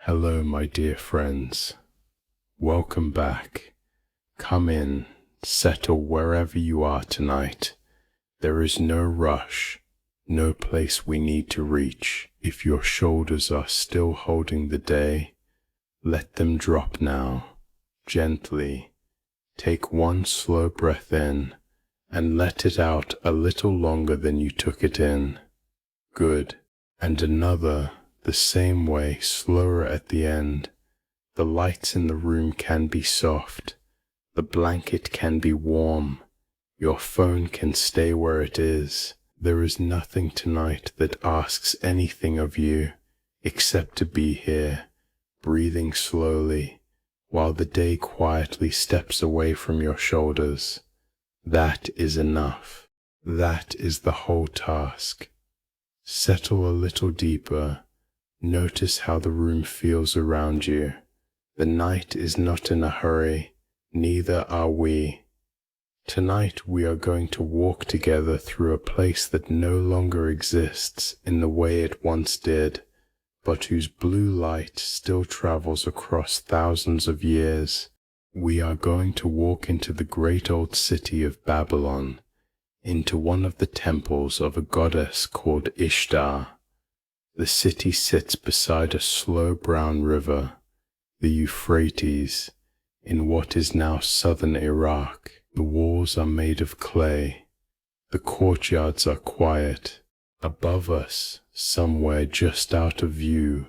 Hello, my dear friends. Welcome back. Come in, settle wherever you are tonight. There is no rush, no place we need to reach. If your shoulders are still holding the day, let them drop now, gently. Take one slow breath in and let it out a little longer than you took it in. Good. And another, the same way, slower at the end. The lights in the room can be soft. The blanket can be warm. Your phone can stay where it is. There is nothing tonight that asks anything of you except to be here, breathing slowly, while the day quietly steps away from your shoulders. That is enough. That is the whole task. Settle a little deeper. Notice how the room feels around you. The night is not in a hurry, neither are we. Tonight we are going to walk together through a place that no longer exists in the way it once did, but whose blue light still travels across thousands of years. We are going to walk into the great old city of Babylon, into one of the temples of a goddess called Ishtar. The city sits beside a slow brown river, the Euphrates, in what is now southern Iraq. The walls are made of clay. The courtyards are quiet. Above us, somewhere just out of view,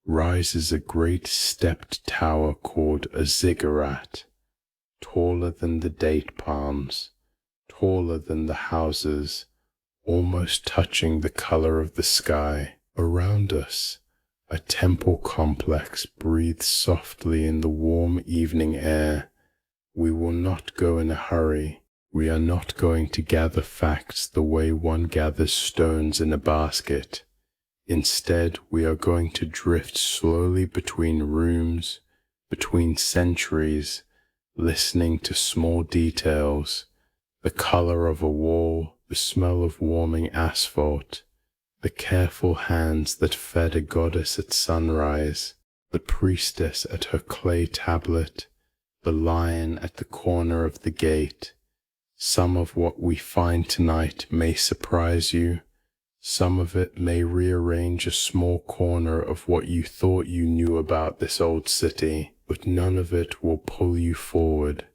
rises a great stepped tower called a ziggurat, taller than the date palms, taller than the houses, almost touching the color of the sky. Around us, a temple complex breathes softly in the warm evening air. We will not go in a hurry. We are not going to gather facts the way one gathers stones in a basket. Instead, we are going to drift slowly between rooms, between centuries, listening to small details, the color of a wall, the smell of warming asphalt, the careful hands that fed a goddess at sunrise, the priestess at her clay tablet, the lion at the corner of the gate. Some of what we find tonight may surprise you. Some of it may rearrange a small corner of what you thought you knew about this old city, but none of it will pull you forward.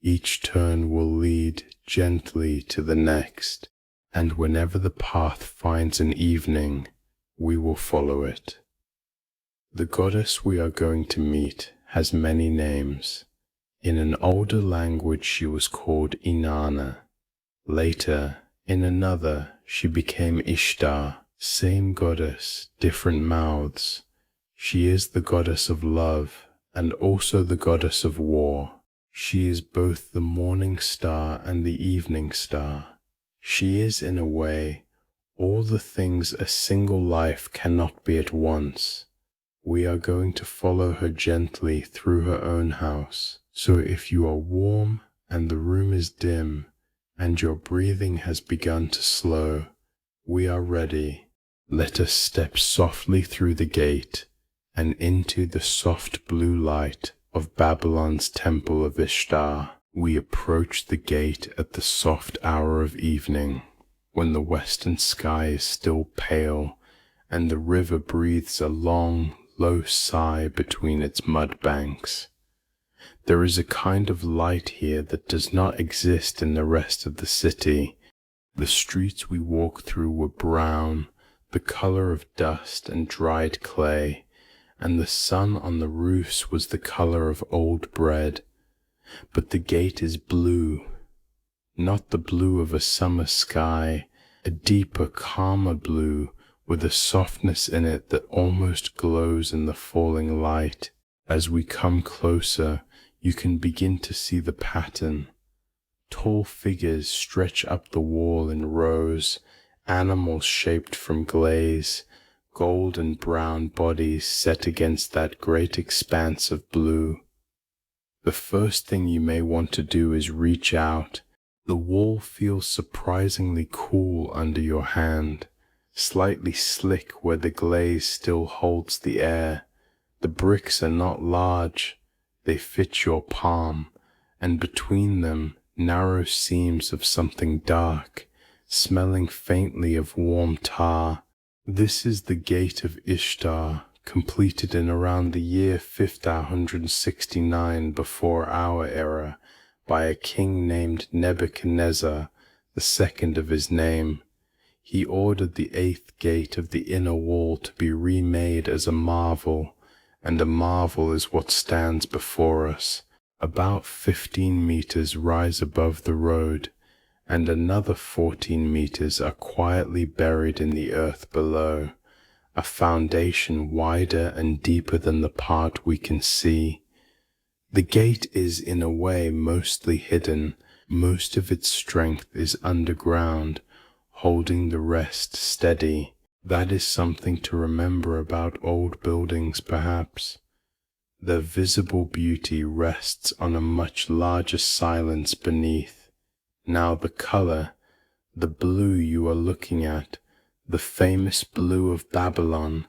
Each turn will lead gently to the next, and whenever the path finds an evening, we will follow it. The goddess we are going to meet has many names. In an older language she was called Inanna. Later, in another, she became Ishtar. Same goddess, different mouths. She is the goddess of love and also the goddess of war. She is both the morning star and the evening star. She is, in a way, all the things a single life cannot be at once. We are going to follow her gently through her own house. So if you are warm and the room is dim and your breathing has begun to slow, we are ready. Let us step softly through the gate and into the soft blue light of Babylon's temple of Ishtar. We approach the gate at the soft hour of evening, when the western sky is still pale and the river breathes a long, low sigh between its mud banks. There is a kind of light here that does not exist in the rest of the city. The streets we walked through were brown, the color of dust and dried clay, and the sun on the roofs was the color of old bread. But the gate is blue, not the blue of a summer sky, a deeper, calmer blue with a softness in it that almost glows in the falling light. As we come closer, you can begin to see the pattern. Tall figures stretch up the wall in rows, animals shaped from glaze, gold and brown bodies set against that great expanse of blue. The first thing you may want to do is reach out. The wall feels surprisingly cool under your hand, slightly slick where the glaze still holds the air, The bricks are not large, they fit your palm, and between them narrow seams of something dark, smelling faintly of warm tar. This is the gate of Ishtar, completed in around the year 569 before our era by a king named Nebuchadnezzar, the second of his name. He ordered the 8th gate of the inner wall to be remade as a marvel, and a marvel is what stands before us. About 15 meters rise above the road, and another 14 meters are quietly buried in the earth below, a foundation wider and deeper than the part we can see. The gate is in a way mostly hidden. Most of its strength is underground, holding the rest steady. That is something to remember about old buildings, perhaps. Their visible beauty rests on a much larger silence beneath. Now the color, the blue you are looking at, the famous blue of Babylon,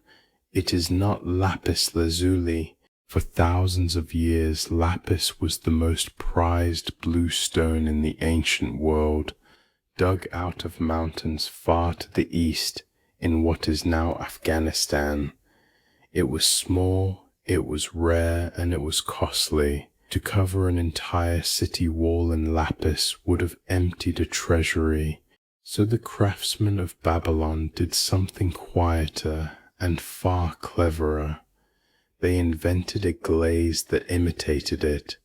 it is not lapis lazuli. For thousands of years, lapis was the most prized blue stone in the ancient world, dug out of mountains far to the east in what is now Afghanistan. It was small, it was rare, and it was costly. To cover an entire city wall in lapis would have emptied a treasury. So the craftsmen of Babylon did something quieter and far cleverer. They invented a glaze that imitated it.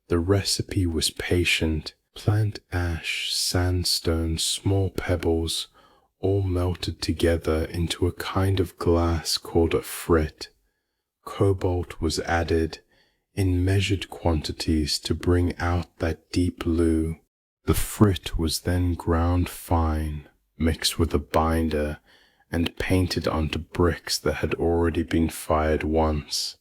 The recipe was patient. Plant ash, sandstone, small pebbles, all melted together into a kind of glass called a frit. Cobalt was added in measured quantities to bring out that deep blue. The frit was then ground fine, mixed with a binder, and painted onto bricks that had already been fired once.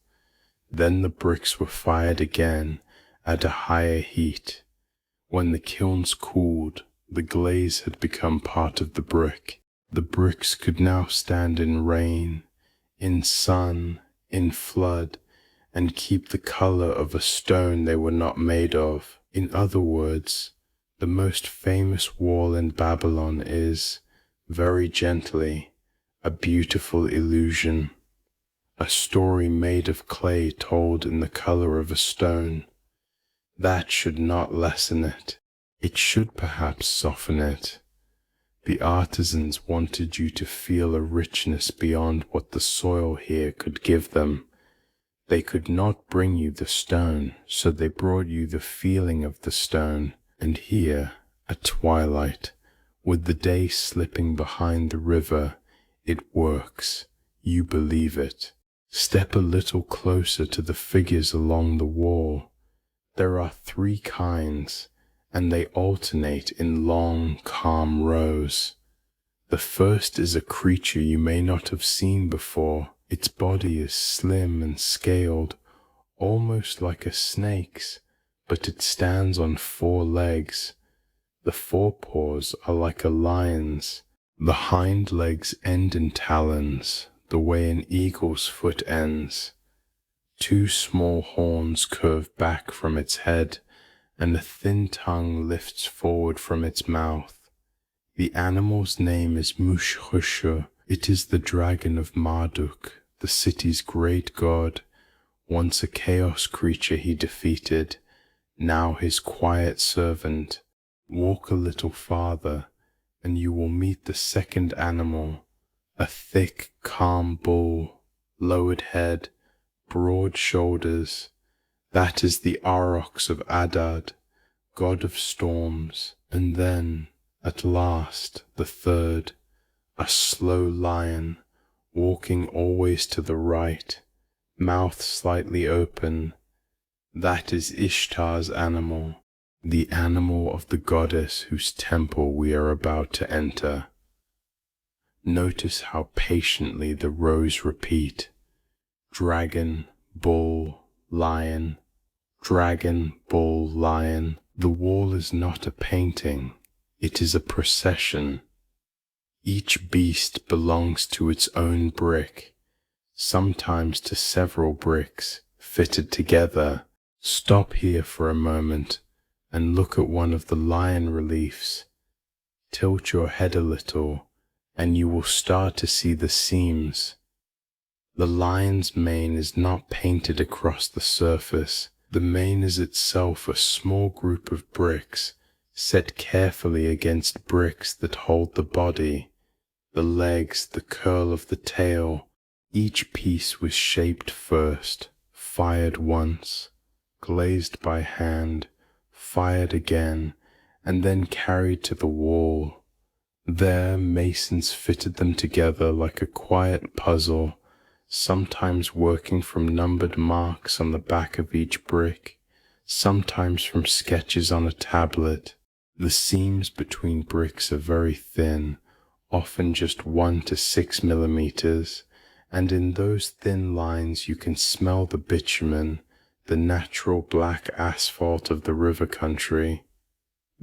Then the bricks were fired again at a higher heat. When the kilns cooled, the glaze had become part of the brick. The bricks could now stand in rain, in sun, in flood, and keep the color of a stone they were not made of. In other words, the most famous wall in Babylon is, very gently, a beautiful illusion, a story made of clay told in the color of a stone. That should not lessen it. It should perhaps soften it. The artisans wanted you to feel a richness beyond what the soil here could give them. They could not bring you the stone, so they brought you the feeling of the stone. And here, at twilight, with the day slipping behind the river, it works. You believe it. Step a little closer to the figures along the wall. There are 3 kinds, and they alternate in long, calm rows. The first is a creature you may not have seen before. Its body is slim and scaled, almost like a snake's, but it stands on 4 legs. The forepaws are like a lion's. The hind legs end in talons, the way an eagle's foot ends. 2 small horns curve back from its head, and a thin tongue lifts forward from its mouth. The animal's name is Mushkhushu. It is the dragon of Marduk, the city's great god. Once a chaos creature he defeated, now his quiet servant. Walk a little farther, and you will meet the second animal, a thick, calm bull, lowered head, broad shoulders. That is the aurochs of Adad, god of storms. And then, at last, the third, a slow lion, walking always to the right, mouth slightly open. That is Ishtar's animal, the animal of the goddess whose temple we are about to enter. Notice how patiently the rows repeat. Dragon, bull, lion, dragon, bull, lion. The wall is not a painting, it is a procession. Each beast belongs to its own brick. sometimes to several bricks fitted together. Stop here for a moment and look at one of the lion reliefs. Tilt your head a little, and you will start to see the seams. The lion's mane is not painted across the surface. The mane is itself a small group of bricks set carefully against bricks that hold the body, the legs, the curl of the tail. Each piece was shaped first, fired once, glazed by hand, fired again, and then carried to the wall. There masons fitted them together like a quiet puzzle, sometimes working from numbered marks on the back of each brick, sometimes from sketches on a tablet. The seams between bricks are very thin, often just 1 to 6 millimeters, and in those thin lines you can smell the bitumen, the natural black asphalt of the river country.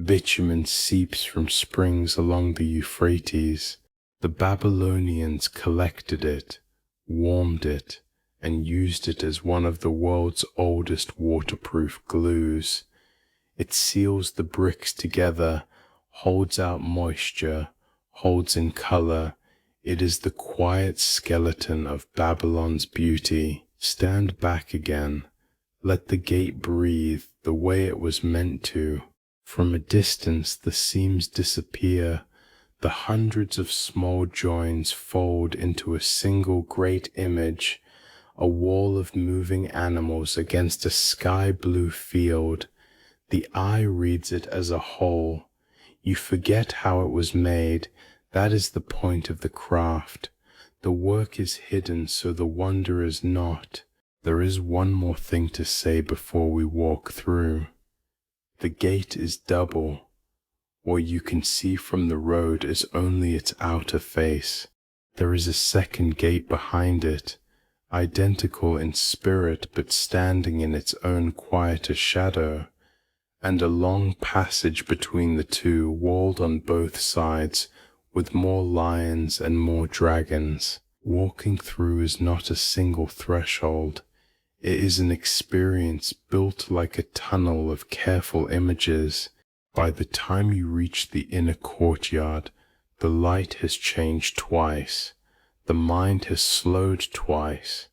Bitumen seeps from springs along the Euphrates. The Babylonians collected it, warmed it, and used it as one of the world's oldest waterproof glues. It seals the bricks together, holds out moisture, holds in color. It is the quiet skeleton of Babylon's beauty. Stand back again. Let the gate breathe the way it was meant to. From a distance the seams disappear. The hundreds of small joins fold into a single great image, a wall of moving animals against a sky-blue field. The eye reads it as a whole. You forget how it was made. That is the point of the craft. The work is hidden, so the wonder is not. There is one more thing to say before we walk through. The gate is double. What you can see from the road is only its outer face. There is a second gate behind it, identical in spirit but standing in its own quieter shadow, and a long passage between the two, walled on both sides with more lions and more dragons. Walking through is not a single threshold. It is an experience built like a tunnel of careful images. By the time you reach the inner courtyard, the light has changed twice. The mind has slowed twice.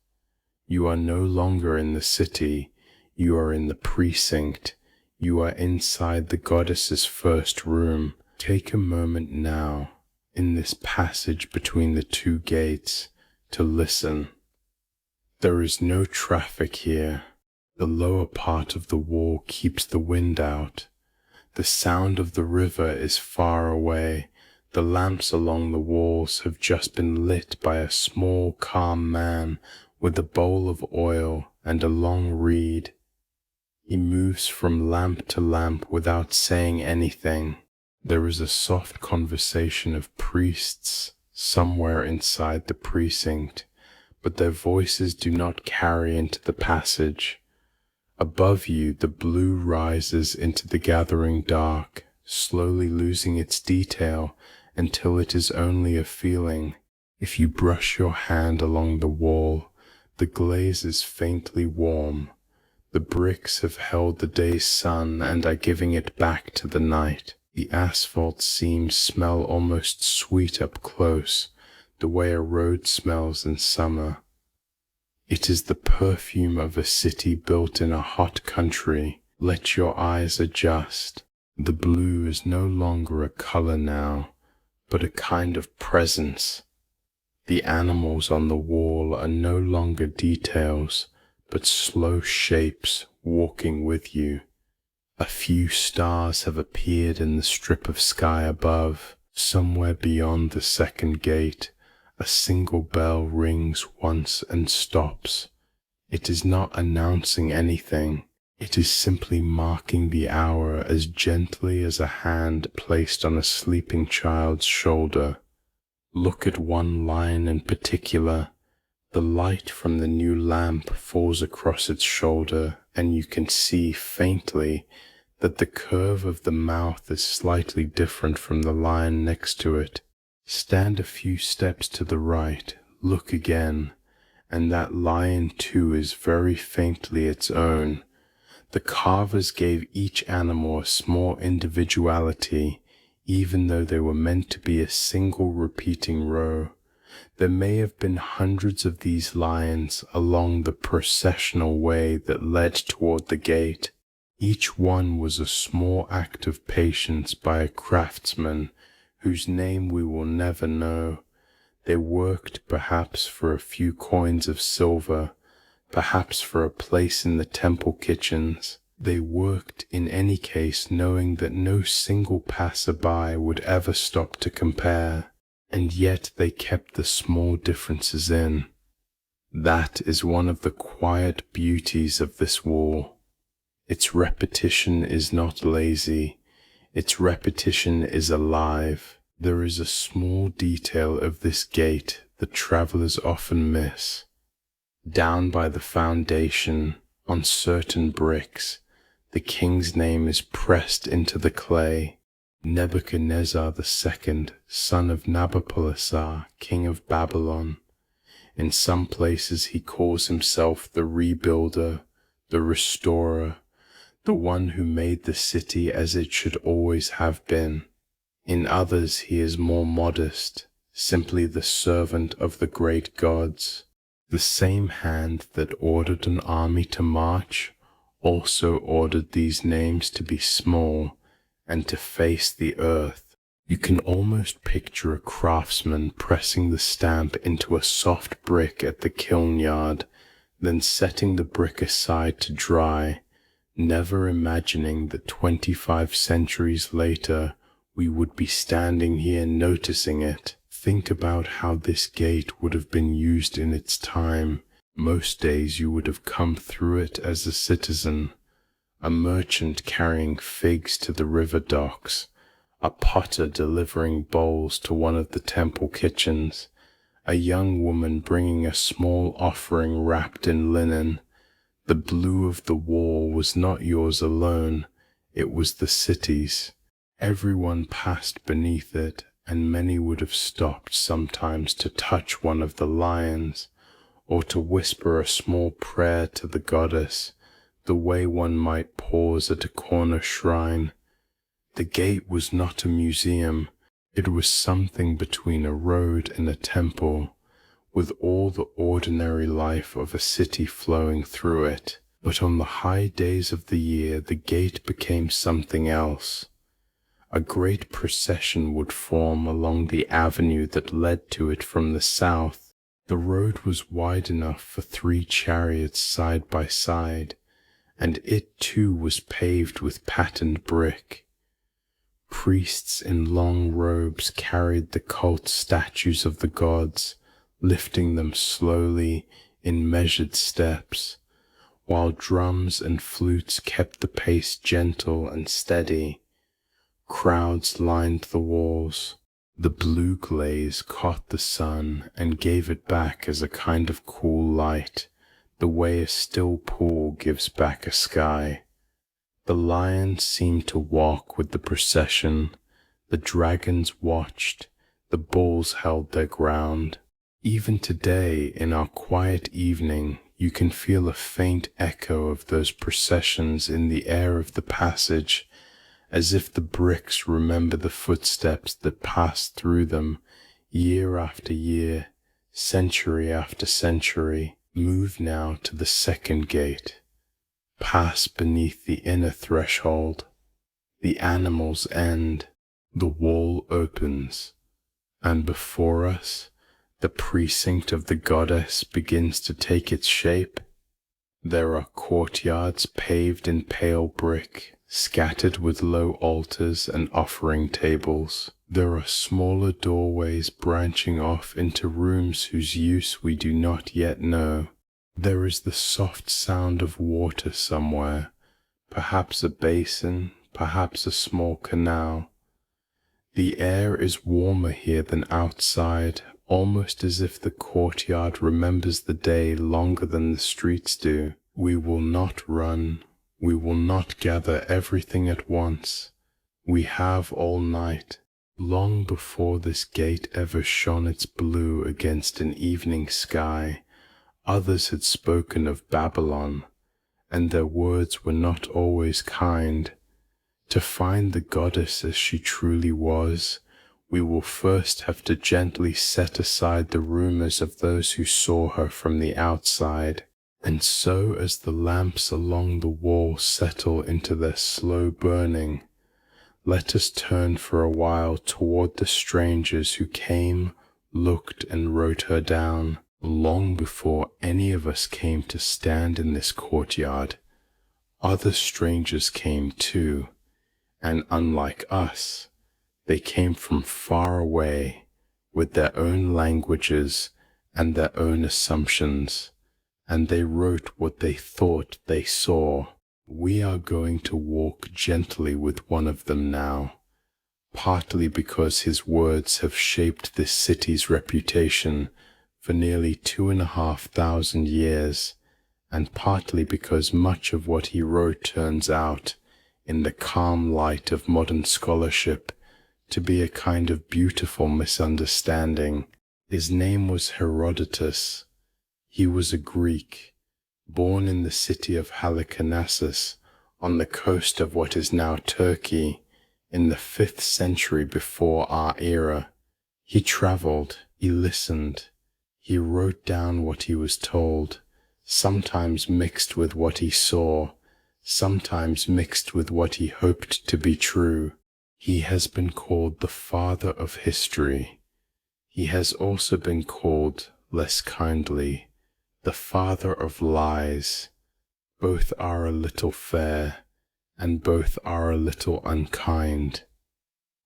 You are no longer in the city. You are in the precinct. You are inside the goddess's first room. Take a moment now, in this passage between the two gates, to listen. There is no traffic here. The lower part of the wall keeps the wind out. The sound of the river is far away. The lamps along the walls have just been lit by a small, calm man with a bowl of oil and a long reed. He moves from lamp to lamp without saying anything. There is a soft conversation of priests somewhere inside the precinct, but their voices do not carry into the passage. Above you, the blue rises into the gathering dark, slowly losing its detail until it is only a feeling. If you brush your hand along the wall, the glaze is faintly warm. The bricks have held the day's sun and are giving it back to the night. The asphalt seams smell almost sweet up close, the way a road smells in summer. It is the perfume of a city built in a hot country. Let your eyes adjust. The blue is no longer a color now, but a kind of presence. The animals on the wall are no longer details, but slow shapes walking with you. A few stars have appeared in the strip of sky above. Somewhere beyond the second gate, a single bell rings once and stops. It is not announcing anything. It is simply marking the hour as gently as a hand placed on a sleeping child's shoulder. Look at one line in particular. The light from the new lamp falls across its shoulder, and you can see faintly that the curve of the mouth is slightly different from the line next to it. Stand a few steps to the right, look again, and that lion too is very faintly its own. The carvers gave each animal a small individuality, even though they were meant to be a single repeating row. There may have been hundreds of these lions along the processional way that led toward the gate. Each one was a small act of patience by a craftsman whose name we will never know. They worked perhaps for a few coins of silver, perhaps for a place in the temple kitchens. They worked in any case knowing that no single passerby would ever stop to compare, and yet they kept the small differences in. That is one of the quiet beauties of this wall. Its repetition is not lazy. Its repetition is alive. There is a small detail of this gate that travelers often miss. Down by the foundation, on certain bricks, the king's name is pressed into the clay. Nebuchadnezzar II, son of Nabopolassar, king of Babylon. In some places he calls himself the rebuilder, the restorer, the one who made the city as it should always have been. In others he is more modest, simply the servant of the great gods. The same hand that ordered an army to march also ordered these names to be small and to face the earth. You can almost picture a craftsman pressing the stamp into a soft brick at the kiln yard, then setting the brick aside to dry, never imagining that 25 centuries later we would be standing here noticing it. Think about how this gate would have been used in its time. Most days you would have come through it as a citizen, a merchant carrying figs to the river docks, a potter delivering bowls to one of the temple kitchens, a young woman bringing a small offering wrapped in linen. The blue of the wall was not yours alone, it was the city's. Everyone passed beneath it, and many would have stopped sometimes to touch one of the lions, or to whisper a small prayer to the goddess, the way one might pause at a corner shrine. The gate was not a museum, it was something between a road and a temple, with all the ordinary life of a city flowing through it. But on the high days of the year the gate became something else. A great procession would form along the avenue that led to it from the south. The road was wide enough for 3 chariots side by side, and it too was paved with patterned brick. Priests in long robes carried the cult statues of the gods, lifting them slowly in measured steps, while drums and flutes kept the pace gentle and steady. Crowds lined the walls. The blue glaze caught the sun and gave it back as a kind of cool light, the way a still pool gives back a sky. The lions seemed to walk with the procession, the dragons watched, the bulls held their ground. Even today, in our quiet evening, you can feel a faint echo of those processions in the air of the passage, as if the bricks remember the footsteps that passed through them year after year, century after century. Move now to the second gate. Pass beneath the inner threshold. The animals end. The wall opens, and before us, the precinct of the goddess begins to take its shape. There are courtyards paved in pale brick, scattered with low altars and offering tables. There are smaller doorways branching off into rooms whose use we do not yet know. There is the soft sound of water somewhere, perhaps a basin, perhaps a small canal. The air is warmer here than outside, almost as if the courtyard remembers the day longer than the streets do. We will not run. We will not gather everything at once. We have all night. Long before this gate ever shone its blue against an evening sky, Others had spoken of Babylon, and their words were not always kind. To find the goddess as she truly was, we will first have to gently set aside the rumors of those who saw her from the outside. And so, as the lamps along the wall settle into their slow burning, let us turn for a while toward the strangers who came, looked, and wrote her down. Long before any of us came to stand in this courtyard, other strangers came too, and unlike us, they came from far away with their own languages and their own assumptions, and they wrote what they thought they saw. We are going to walk gently with one of them now, partly because his words have shaped this city's reputation for nearly 2,500 years, and partly because much of what he wrote turns out, in the calm light of modern scholarship, to be a kind of beautiful misunderstanding. His name was Herodotus. He was a Greek, born in the city of Halicarnassus on the coast of what is now Turkey in the 5th century before our era. He traveled, he listened, he wrote down what he was told, sometimes mixed with what he saw, sometimes mixed with what he hoped to be true. He has been called the father of history. He has also been called, less kindly, the father of lies. Both are a little fair, and both are a little unkind.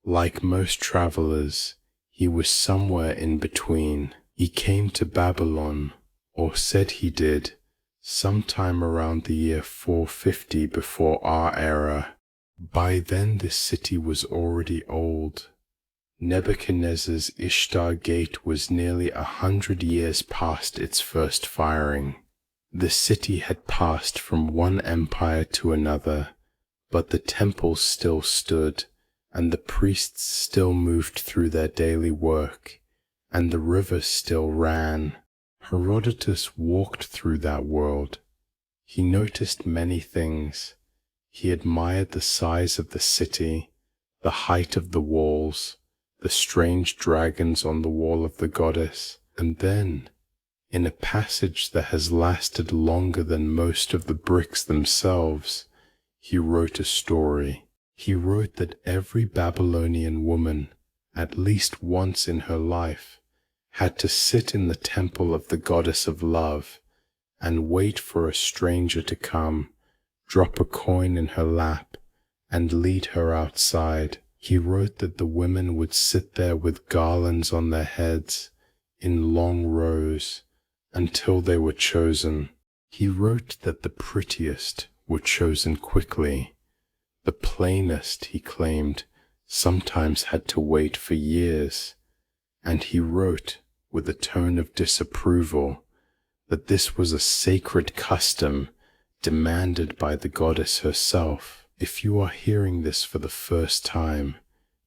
Like most travelers, he was somewhere in between. He came to Babylon, or said he did, sometime around the year 450 before our era. By then this city was already old. Nebuchadnezzar's Ishtar Gate was nearly 100 years past its first firing. The city had passed from one empire to another, but the temples still stood, and the priests still moved through their daily work, and the river still ran. Herodotus walked through that world. He noticed many things. He admired the size of the city, the height of the walls, the strange dragons on the wall of the goddess, and then, in a passage that has lasted longer than most of the bricks themselves, he wrote a story. He wrote that every Babylonian woman, at least once in her life, had to sit in the temple of the goddess of love and wait for a stranger to come, drop a coin in her lap, and lead her outside. He wrote that the women would sit there with garlands on their heads, in long rows, until they were chosen. He wrote that the prettiest were chosen quickly. The plainest, he claimed, sometimes had to wait for years. And he wrote, with a tone of disapproval, that this was a sacred custom demanded by the goddess herself. If you are hearing this for the first time,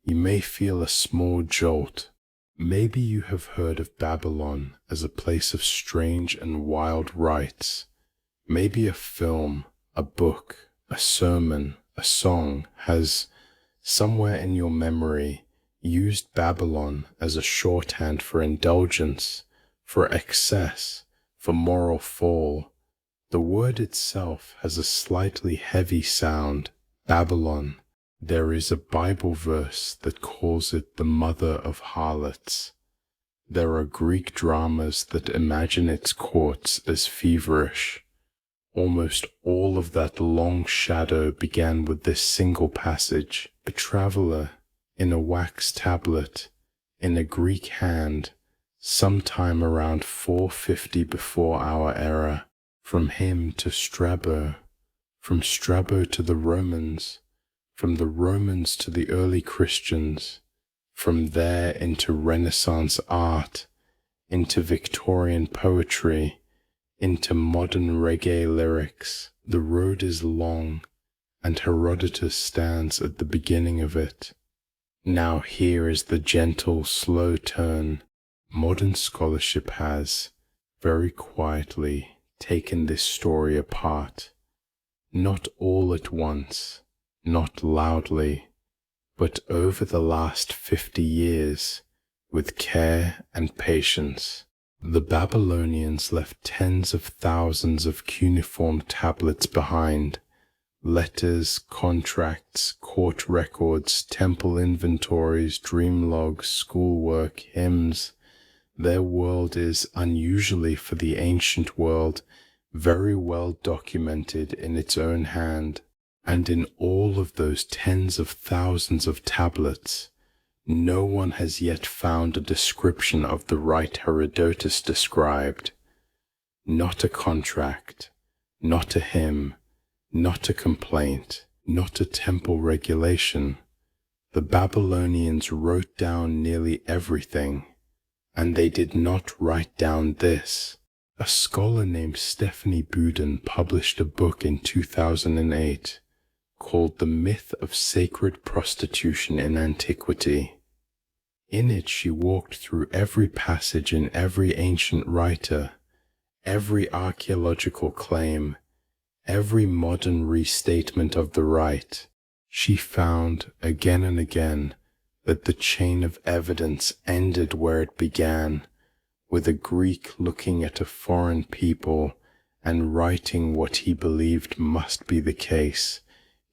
you may feel a small jolt. Maybe you have heard of Babylon as a place of strange and wild rites. Maybe a film, a book, a sermon, a song has, somewhere in your memory, used Babylon as a shorthand for indulgence, for excess, for moral fall. The word itself has a slightly heavy sound. Babylon. There is a Bible verse that calls it the mother of harlots. There are Greek dramas that imagine its courts as feverish. Almost all of that long shadow began with this single passage. A traveler, in a wax tablet, in a Greek hand, sometime around 450 before our era, from him to Strabo, from Strabo to the Romans, from the Romans to the early Christians, from there into Renaissance art, into Victorian poetry, into modern reggae lyrics. The road is long, and Herodotus stands at the beginning of it. Now here is the gentle, slow turn. Modern scholarship has, very quietly taken this story apart, not all at once, not loudly, but over the last 50 years, with care and patience. The Babylonians left tens of thousands of cuneiform tablets behind. Letters, contracts, court records, temple inventories, dream logs, schoolwork, hymns. Their world is, unusually for the ancient world, very well documented in its own hand. And in all of those tens of thousands of tablets, no one has yet found a description of the rite Herodotus described. Not a contract, not a hymn, not a complaint, not a temple regulation. The Babylonians wrote down nearly everything, and they did not write down this. A scholar named Stephanie Boudin published a book in 2008 called The Myth of Sacred Prostitution in Antiquity. In it she walked through every passage in every ancient writer, every archaeological claim, every modern restatement of the rite. She found, again and again, that the chain of evidence ended where it began, with a Greek looking at a foreign people and writing what he believed must be the case,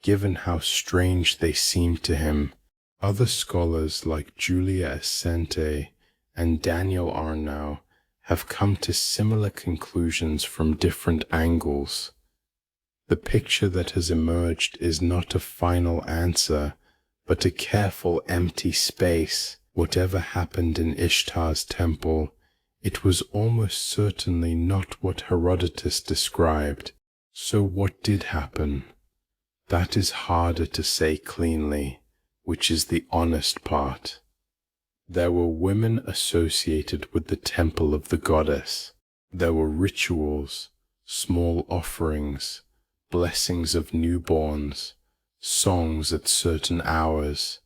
given how strange they seemed to him. Other scholars like Julia Assente and Daniel Arnau have come to similar conclusions from different angles. The picture that has emerged is not a final answer, but a careful empty space. Whatever happened in Ishtar's temple, it was almost certainly not what Herodotus described. So what did happen? That is harder to say cleanly, which is the honest part. There were women associated with the temple of the goddess. There were rituals, small offerings, blessings of newborns, songs at certain hours,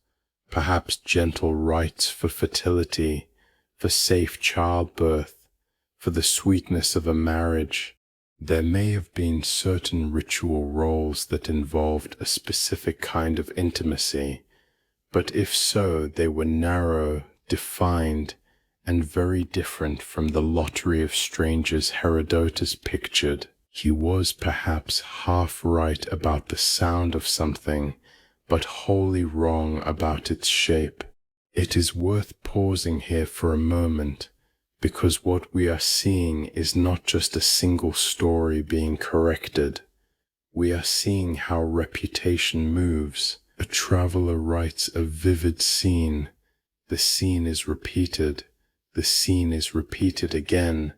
perhaps gentle rites for fertility, for safe childbirth, for the sweetness of a marriage. There may have been certain ritual roles that involved a specific kind of intimacy, but if so, they were narrow, defined, and very different from the lottery of strangers Herodotus pictured. He was perhaps half right about the sound of something, but wholly wrong about its shape. It is worth pausing here for a moment, because what we are seeing is not just a single story being corrected. We are seeing how reputation moves. A traveler writes a vivid scene. The scene is repeated. The scene is repeated again.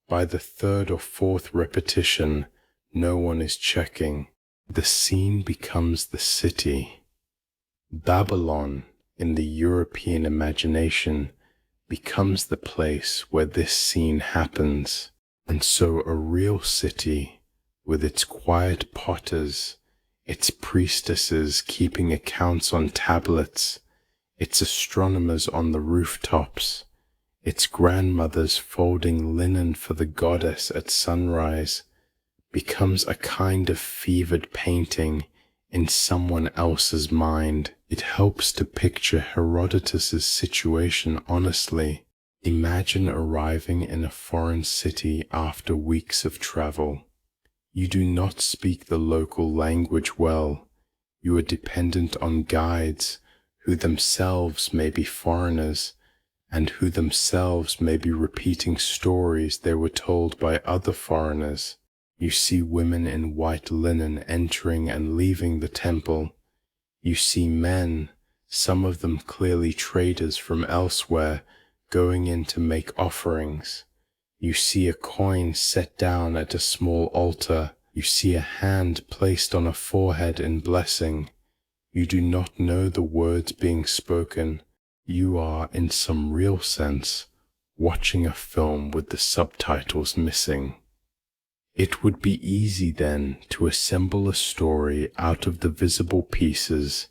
By the third or fourth repetition, no one is checking. The scene becomes the city. Babylon, in the European imagination, becomes the place where this scene happens. And so a real city, with its quiet potters, its priestesses keeping accounts on tablets, its astronomers on the rooftops, its grandmothers folding linen for the goddess at sunrise, becomes a kind of fevered painting in someone else's mind. It helps to picture Herodotus's situation honestly. Imagine arriving in a foreign city after weeks of travel. You do not speak the local language well. You are dependent on guides who themselves may be foreigners and who themselves may be repeating stories they were told by other foreigners. You see women in white linen entering and leaving the temple. You see men, some of them clearly traders from elsewhere, going in to make offerings. You see a coin set down at a small altar. You see a hand placed on a forehead in blessing. You do not know the words being spoken. You are, in some real sense, watching a film with the subtitles missing. It would be easy then to assemble a story out of the visible pieces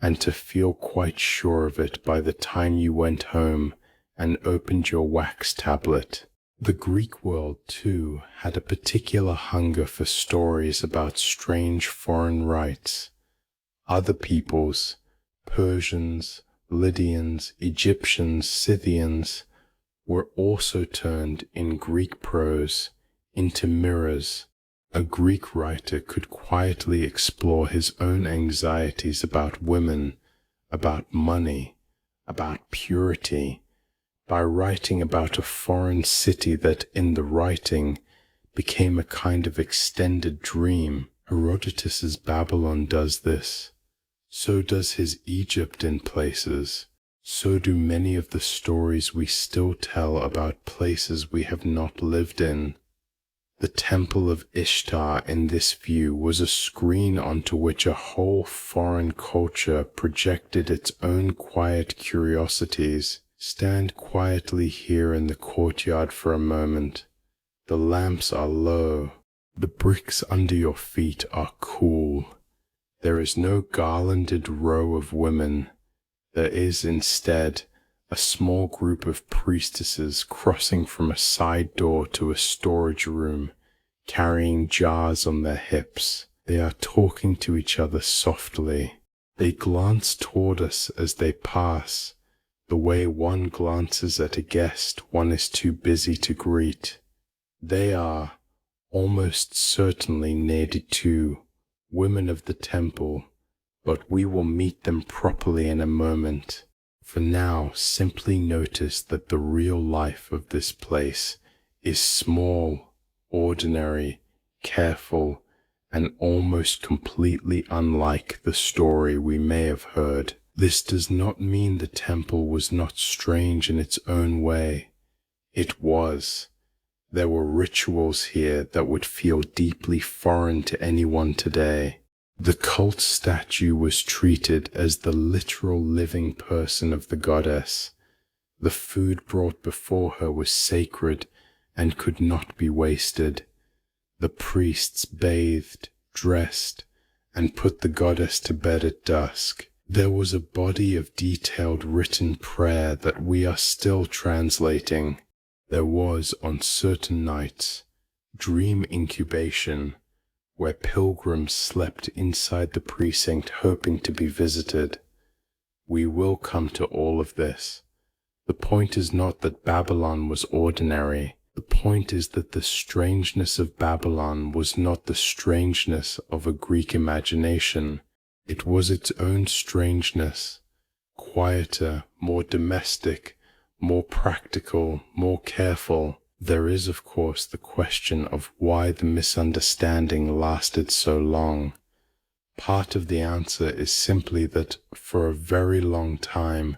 and to feel quite sure of it by the time you went home and opened your wax tablet. The Greek world, too, had a particular hunger for stories about strange foreign rites. Other peoples, Persians, Lydians, Egyptians, Scythians, were also turned in Greek prose into mirrors. A Greek writer could quietly explore his own anxieties about women, about money, about purity, by writing about a foreign city that, in the writing, became a kind of extended dream. Herodotus's Babylon does this. So does his Egypt in places. So do many of the stories we still tell about places we have not lived in. The temple of Ishtar in this view was a screen onto which a whole foreign culture projected its own quiet curiosities. Stand quietly here in the courtyard for a moment. The lamps are low. The bricks under your feet are cool. There is no garlanded row of women. There is instead a small group of priestesses crossing from a side door to a storage room, carrying jars on their hips. They are talking to each other softly. They glance toward us as they pass. The way one glances at a guest one is too busy to greet. They are, almost certainly Nedi, women of the temple, but we will meet them properly in a moment. For now, simply notice that the real life of this place is small, ordinary, careful, and almost completely unlike the story we may have heard. This does not mean the temple was not strange in its own way. It was. There were rituals here that would feel deeply foreign to anyone today. The cult statue was treated as the literal living person of the goddess. The food brought before her was sacred and could not be wasted. The priests bathed, dressed, and put the goddess to bed at dusk. There was a body of detailed written prayer that we are still translating. There was, on certain nights, dream incubation, where pilgrims slept inside the precinct hoping to be visited. We will come to all of this. The point is not that Babylon was ordinary. The point is that the strangeness of Babylon was not the strangeness of a Greek imagination. It was its own strangeness, quieter, more domestic, more practical, more careful. There is, of course, the question of why the misunderstanding lasted so long. Part of the answer is simply that for a very long time,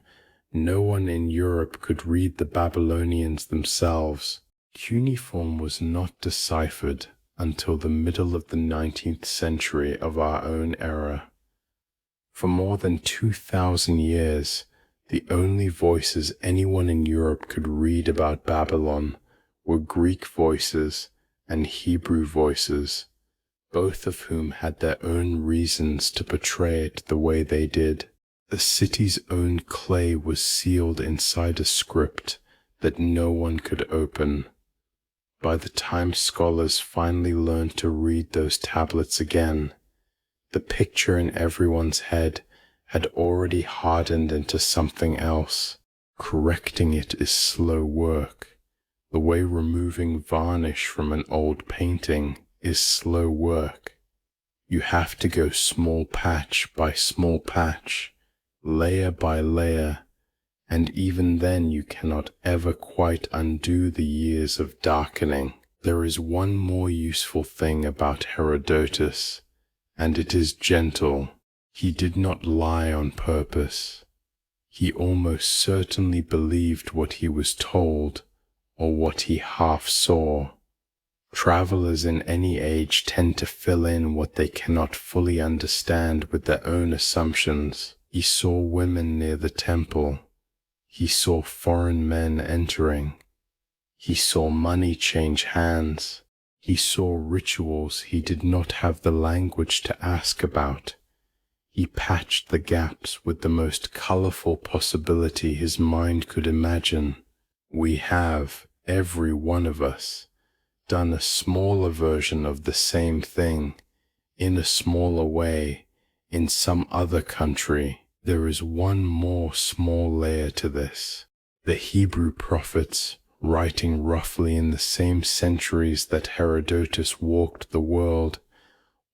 no one in Europe could read the Babylonians themselves. Cuneiform was not deciphered until the middle of the 19th century of our own era. For more than 2,000 years, the only voices anyone in Europe could read about Babylon were Greek voices and Hebrew voices, both of whom had their own reasons to portray it the way they did. The city's own clay was sealed inside a script that no one could open. By the time scholars finally learned to read those tablets again, the picture in everyone's head had already hardened into something else. Correcting it is slow work. The way removing varnish from an old painting is slow work. You have to go small patch by small patch, layer by layer, and even then you cannot ever quite undo the years of darkening. There is one more useful thing about Herodotus, and it is gentle. He did not lie on purpose. He almost certainly believed what he was told, or what he half saw. Travelers in any age tend to fill in what they cannot fully understand with their own assumptions. He saw women near the temple. He saw foreign men entering. He saw money change hands. He saw rituals he did not have the language to ask about. He patched the gaps with the most colorful possibility his mind could imagine. We have, every one of us, done a smaller version of the same thing, in a smaller way, in some other country. There is one more small layer to this. The Hebrew prophets, writing roughly in the same centuries that Herodotus walked the world,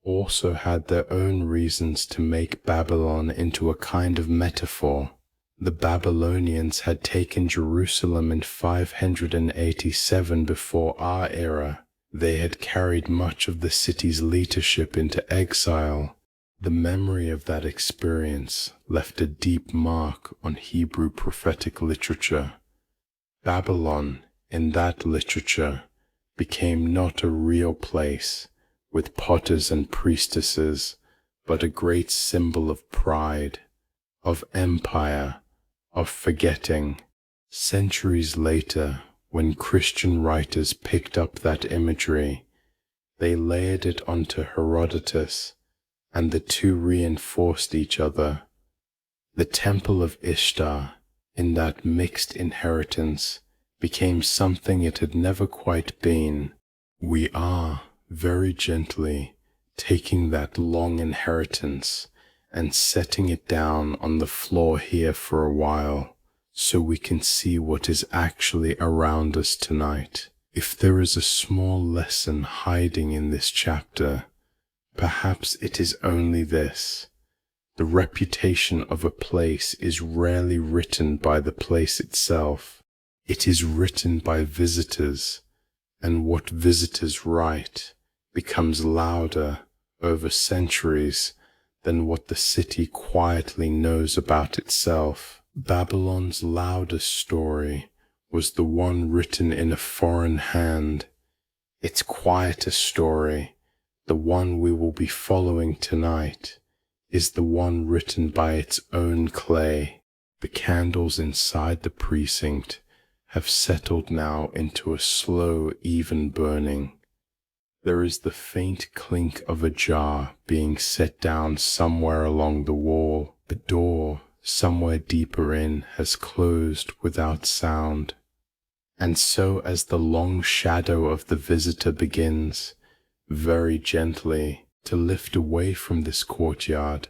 also had their own reasons to make Babylon into a kind of metaphor. The Babylonians had taken Jerusalem in 587 before our era. They had carried much of the city's leadership into exile. The memory of that experience left a deep mark on Hebrew prophetic literature. Babylon, in that literature, became not a real place with potters and priestesses, but a great symbol of pride, of empire, of forgetting. Centuries later, when Christian writers picked up that imagery, they layered it onto Herodotus, and the two reinforced each other. The temple of Ishtar, in that mixed inheritance, became something it had never quite been. We are, very gently, taking that long inheritance and setting it down on the floor here for a while, so we can see what is actually around us tonight. If there is a small lesson hiding in this chapter, perhaps it is only this: the reputation of a place is rarely written by the place itself. It is written by visitors, and what visitors write becomes louder over centuries than what the city quietly knows about itself. Babylon's loudest story was the one written in a foreign hand. Its quietest story, the one we will be following tonight, is the one written by its own clay. The candles inside the precinct have settled now into a slow, even burning. There is the faint clink of a jar being set down somewhere along the wall. The door, somewhere deeper in, has closed without sound. And so as the long shadow of the visitor begins, very gently, to lift away from this courtyard,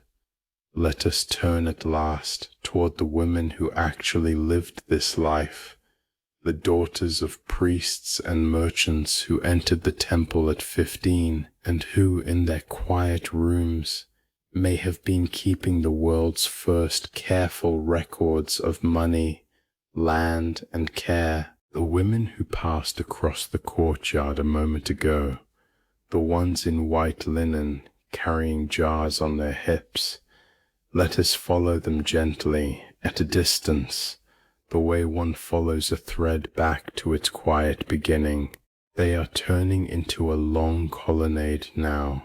let us turn at last toward the women who actually lived this life, the daughters of priests and merchants who entered the temple at 15, and who in their quiet rooms may have been keeping the world's first careful records of money, land, and care. The women who passed across the courtyard a moment ago, the ones in white linen carrying jars on their hips, let us follow them gently at a distance, the way one follows a thread back to its quiet beginning. They are turning into a long colonnade now,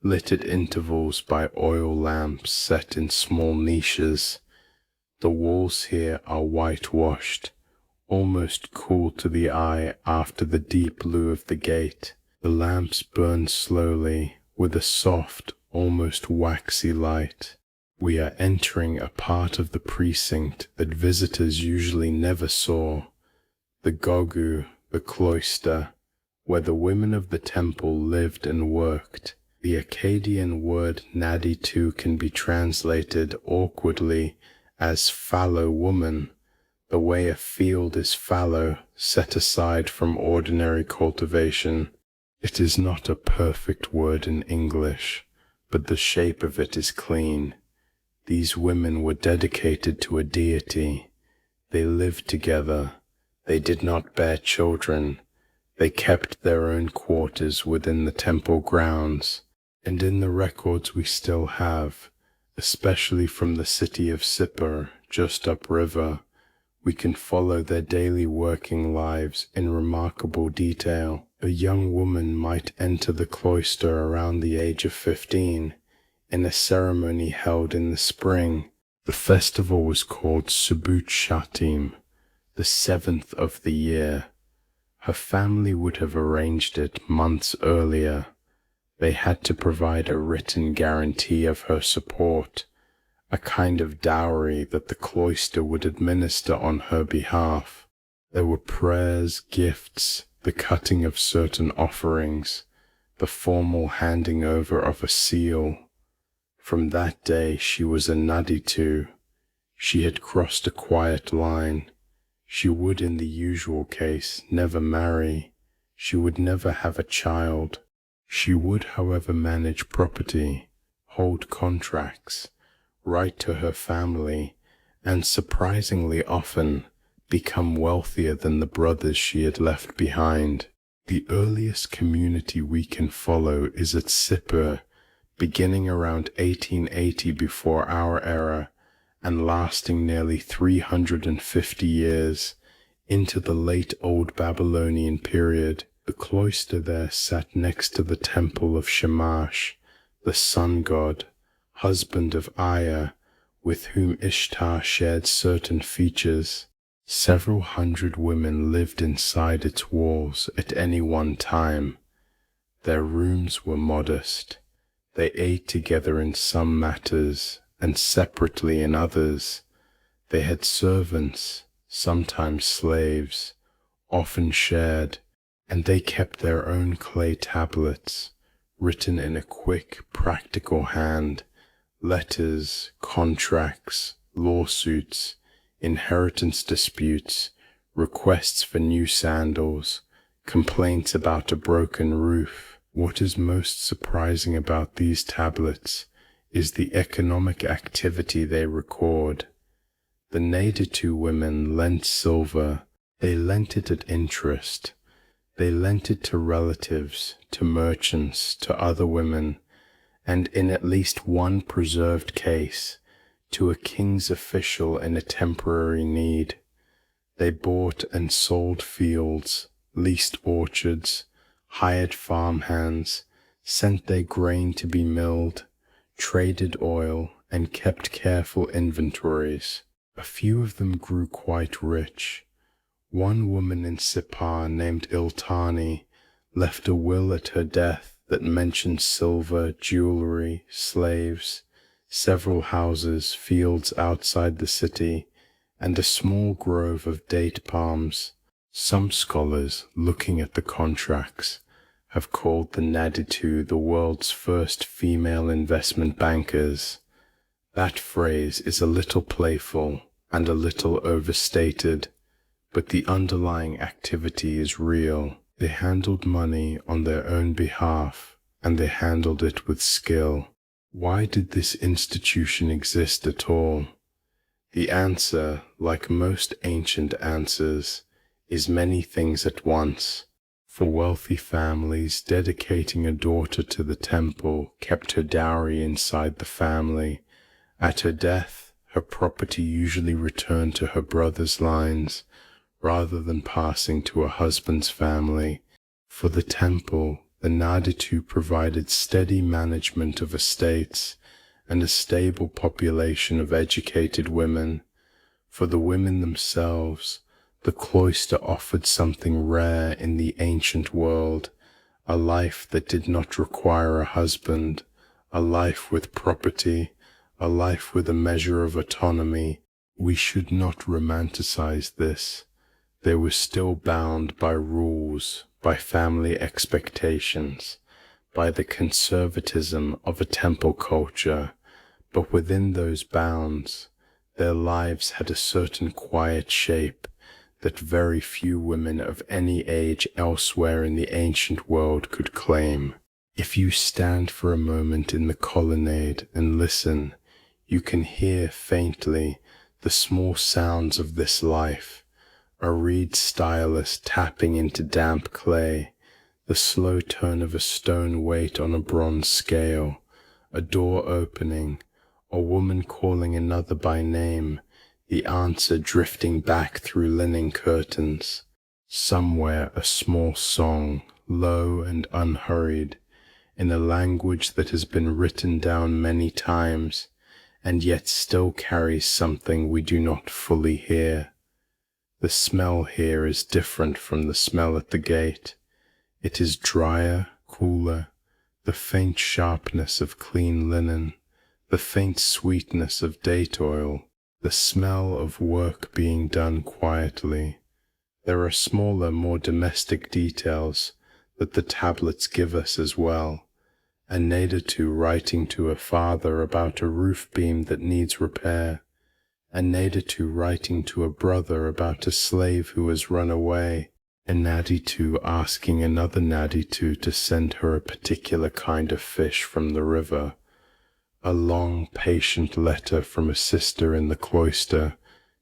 lit at intervals by oil lamps set in small niches. The walls here are whitewashed, almost cool to the eye after the deep blue of the gate. The lamps burn slowly, with a soft, almost waxy light. We are entering a part of the precinct that visitors usually never saw, the Gogu, the Cloister, where the women of the temple lived and worked. The Akkadian word nadi too can be translated awkwardly as fallow woman, the way a field is fallow, set aside from ordinary cultivation. It is not a perfect word in English, but the shape of it is clean. These women were dedicated to a deity. They lived together. They did not bear children. They kept their own quarters within the temple grounds. And in the records we still have, especially from the city of Sippar, just upriver, we can follow their daily working lives in remarkable detail. A young woman might enter the cloister around the age of 15, in a ceremony held in the spring. The festival was called Subut Shatim, the 7th of the year. Her family would have arranged it months earlier. They had to provide a written guarantee of her support, a kind of dowry that the cloister would administer on her behalf. There were prayers, gifts, the cutting of certain offerings, the formal handing over of a seal. From that day she was a Naditu. She had crossed a quiet line. She would, in the usual case, never marry. She would never have a child. She would, however, manage property, hold contracts, write to her family, and surprisingly often become wealthier than the brothers she had left behind. The earliest community we can follow is at Sippur, beginning around 1880 before our era, and lasting nearly 350 years into the late Old Babylonian period. The cloister there sat next to the temple of Shamash, the sun god, husband of Aya, with whom Ishtar shared certain features. Several hundred women lived inside its walls at any one time. Their rooms were modest. They ate together in some matters, and separately in others. They had servants, sometimes slaves, often shared, and they kept their own clay tablets, written in a quick, practical hand, letters, contracts, lawsuits, inheritance disputes, requests for new sandals, complaints about a broken roof. What is most surprising about these tablets is the economic activity they record. The Naditu women lent silver. They lent it at interest. They lent it to relatives, to merchants, to other women, and in at least one preserved case, to a king's official in a temporary need. They bought and sold fields, leased orchards, hired farmhands, sent their grain to be milled, traded oil, and kept careful inventories. A few of them grew quite rich. One woman in Sippar named Iltani left a will at her death that mentioned silver, jewelry, slaves, several houses, fields outside the city, and a small grove of date palms. Some scholars, looking at the contracts, have called the Naditu the world's first female investment bankers. That phrase is a little playful and a little overstated, but the underlying activity is real. They handled money on their own behalf, and they handled it with skill. Why did this institution exist at all? The answer, like most ancient answers, is many things at once. For wealthy families, dedicating a daughter to the temple kept her dowry inside the family. At her death, her property usually returned to her brother's lines, rather than passing to a husband's family. For the temple, the Naditu provided steady management of estates and a stable population of educated women. For the women themselves, the cloister offered something rare in the ancient world, a life that did not require a husband, a life with property, a life with a measure of autonomy. We should not romanticize this. They were still bound by rules, by family expectations, by the conservatism of a temple culture, but within those bounds, their lives had a certain quiet shape that very few women of any age elsewhere in the ancient world could claim. If you stand for a moment in the colonnade and listen, you can hear faintly the small sounds of this life, a reed stylus tapping into damp clay, the slow turn of a stone weight on a bronze scale, a door opening, a woman calling another by name, the answer drifting back through linen curtains. Somewhere a small song, low and unhurried, in a language that has been written down many times, and yet still carries something we do not fully hear. The smell here is different from the smell at the gate. It is drier, cooler, the faint sharpness of clean linen, the faint sweetness of date oil, the smell of work being done quietly, There are smaller, more domestic details that the tablets give us as well. A Nadatu writing to her father about a roof beam that needs repair. A Nadatu writing to a brother about a slave who has run away. A Naditu asking another Naditu to send her a particular kind of fish from the river. A long, patient letter from a sister in the cloister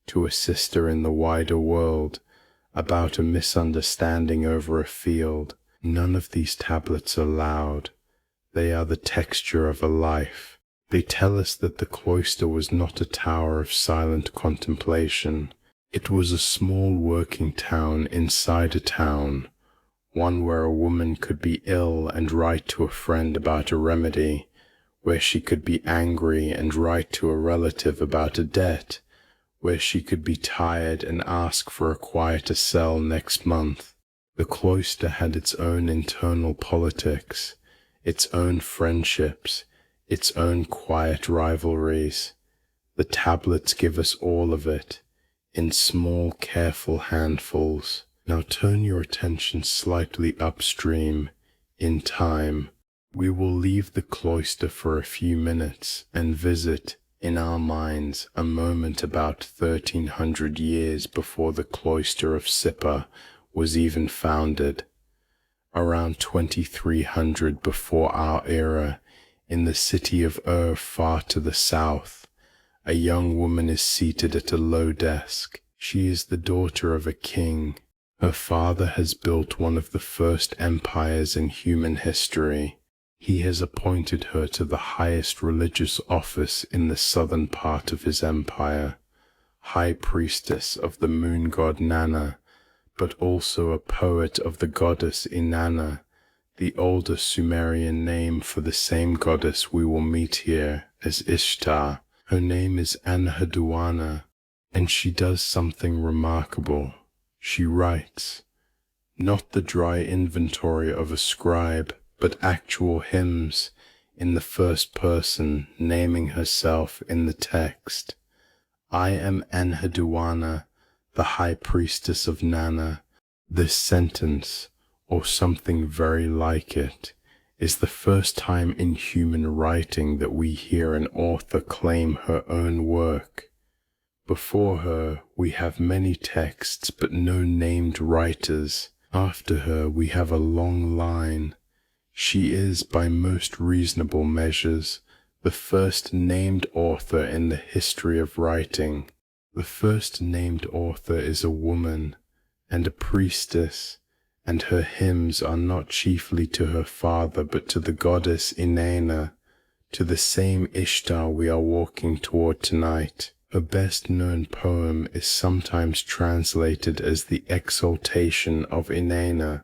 to a sister in the wider world about a misunderstanding over a field. None of these tablets are loud. They are the texture of a life. They tell us that the cloister was not a tower of silent contemplation. It was a small working town inside a town, one where a woman could be ill and write to a friend about a remedy, where she could be angry and write to a relative about a debt, where she could be tired and ask for a quieter cell next month. The cloister had its own internal politics, its own friendships, its own quiet rivalries. The tablets give us all of it, in small, careful handfuls. Now turn your attention slightly upstream, in time. We will leave the cloister for a few minutes and visit, in our minds, a moment about 1300 years before the cloister of Sippa was even founded. Around 2300 before our era, in the city of far to the south, a young woman is seated at a low desk. She is the daughter of a king. Her father has built one of the first empires in human history. He has appointed her to the highest religious office in the southern part of his empire, high priestess of the moon god Nana, but also a poet of the goddess Inanna, the older Sumerian name for the same goddess we will meet here as Ishtar. Her name is Enheduanna, and she does something remarkable. She writes, not the dry inventory of a scribe, but actual hymns in the first person, naming herself in the text. I am Enheduanna, the high priestess of Nana. This sentence, or something very like it, is the first time in human writing that we hear an author claim her own work. Before her we have many texts but no named writers. After her we have a long line. She is, by most reasonable measures, the first named author in the history of writing. The first named author is a woman, and a priestess, and her hymns are not chiefly to her father but to the goddess Inanna, to the same Ishtar we are walking toward tonight. Her best-known poem is sometimes translated as the Exaltation of Inanna.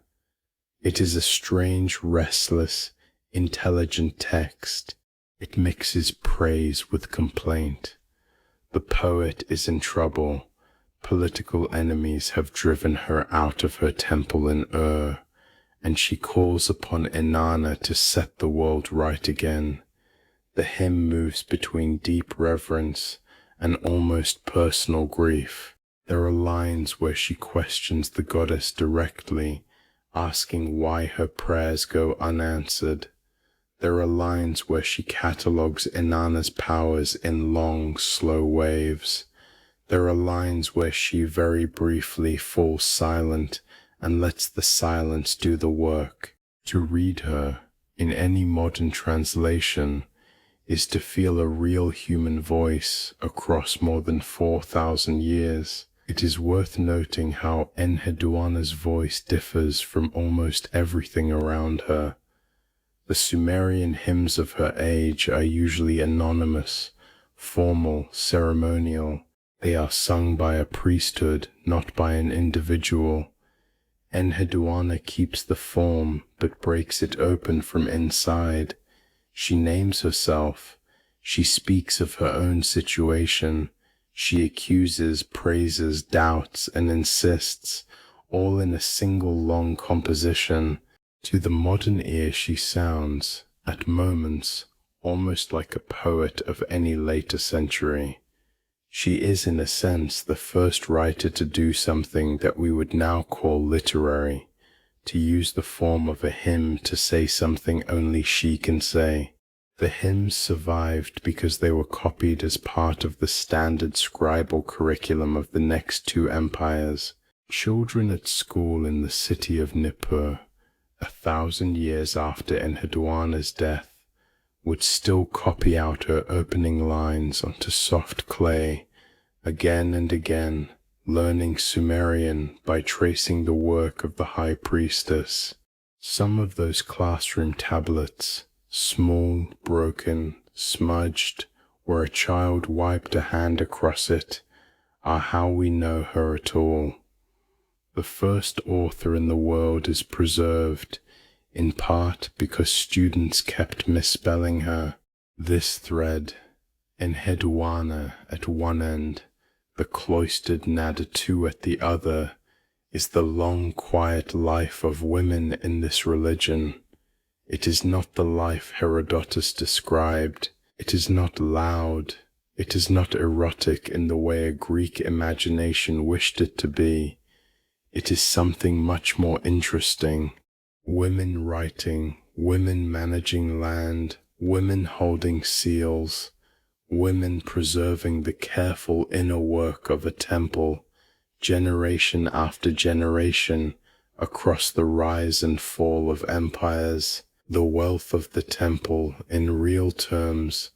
It is a strange, restless, intelligent text. It mixes praise with complaint. The poet is in trouble. Political enemies have driven her out of her temple in and she calls upon Inanna to set the world right again. The hymn moves between deep reverence and almost personal grief. There are lines where she questions the goddess directly, asking why her prayers go unanswered. There are lines where she catalogues Inanna's powers in long, slow waves. There are lines where she very briefly falls silent and lets the silence do the work. To read her, in any modern translation, is to feel a real human voice across more than 4,000 years. It is worth noting how Enheduanna's voice differs from almost everything around her. The Sumerian hymns of her age are usually anonymous, formal, ceremonial. They are sung by a priesthood, not by an individual. Enheduanna keeps the form, but breaks it open from inside. She names herself. She speaks of her own situation. She accuses, praises, doubts, and insists, all in a single long composition. To the modern ear she sounds, at moments, almost like a poet of any later century. She is in a sense the first writer to do something that we would now call literary, to use the form of a hymn to say something only she can say. The hymns survived because they were copied as part of the standard scribal curriculum of the next two empires. Children at school in the city of Nippur, 1,000 years after Enheduanna's death, would still copy out her opening lines onto soft clay, again and again, learning Sumerian by tracing the work of the high priestess. Some of those classroom tablets, small, broken, smudged, where a child wiped a hand across it, are how we know her at all. The first author in the world is preserved, in part because students kept misspelling her. This thread, Enheduanna at one end, the cloistered Nadatu at the other, is the long quiet life of women in this religion. It is not the life Herodotus described. It is not loud. It is not erotic in the way a Greek imagination wished it to be. It is something much more interesting. Women writing, women managing land, women holding seals, women preserving the careful inner work of a temple, generation after generation, across the rise and fall of empires. The wealth of the temple, in real terms,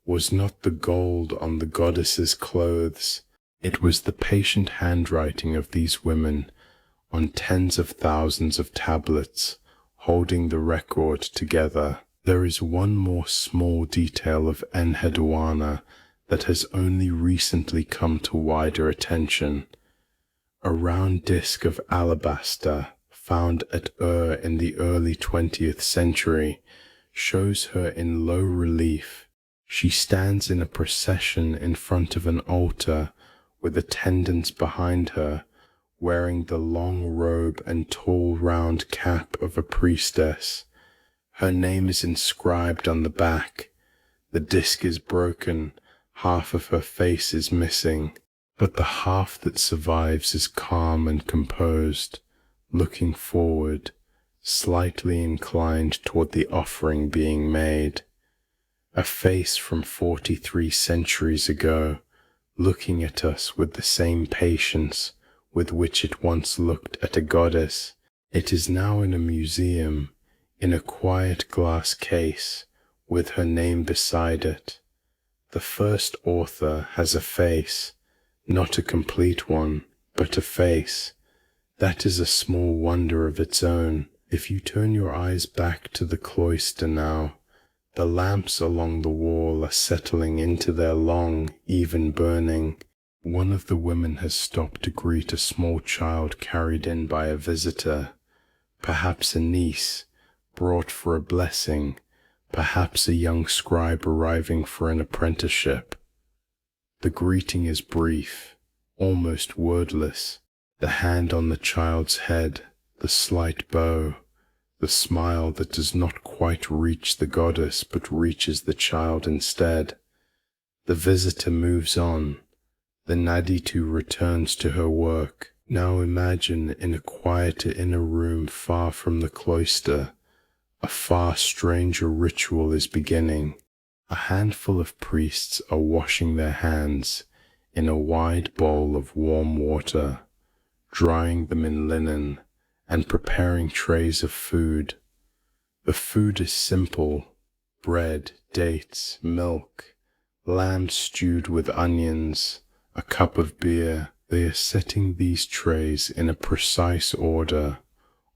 was not the gold on the goddess's clothes. It was the patient handwriting of these women on tens of thousands of tablets, holding the record together. There is one more small detail of Enheduanna that has only recently come to wider attention. A round disc of alabaster found at Ur in the early 20th century shows her in low relief. She stands in a procession in front of an altar with attendants behind her, wearing the long robe and tall round cap of a priestess. Her name is inscribed on the back. The disc is broken, half of her face is missing, but the half that survives is calm and composed, looking forward, slightly inclined toward the offering being made. A face from 43 centuries ago, looking at us with the same patience with which it once looked at a goddess. It is now in a museum, in a quiet glass case, with her name beside it. The first author has a face, not a complete one, but a face. That is a small wonder of its own. If you turn your eyes back to the cloister now, the lamps along the wall are settling into their long, even burning. One of the women has stopped to greet a small child carried in by a visitor, perhaps a niece, brought for a blessing, perhaps a young scribe arriving for an apprenticeship. The greeting is brief, almost wordless. The hand on the child's head, the slight bow, the smile that does not quite reach the goddess but reaches the child instead. The visitor moves on. The Naditu returns to her work. Now imagine in a quieter inner room far from the cloister, a far stranger ritual is beginning. A handful of priests are washing their hands in a wide bowl of warm water, drying them in linen, and preparing trays of food. The food is simple: bread, dates, milk, lamb stewed with onions, a cup of beer. They are setting these trays in a precise order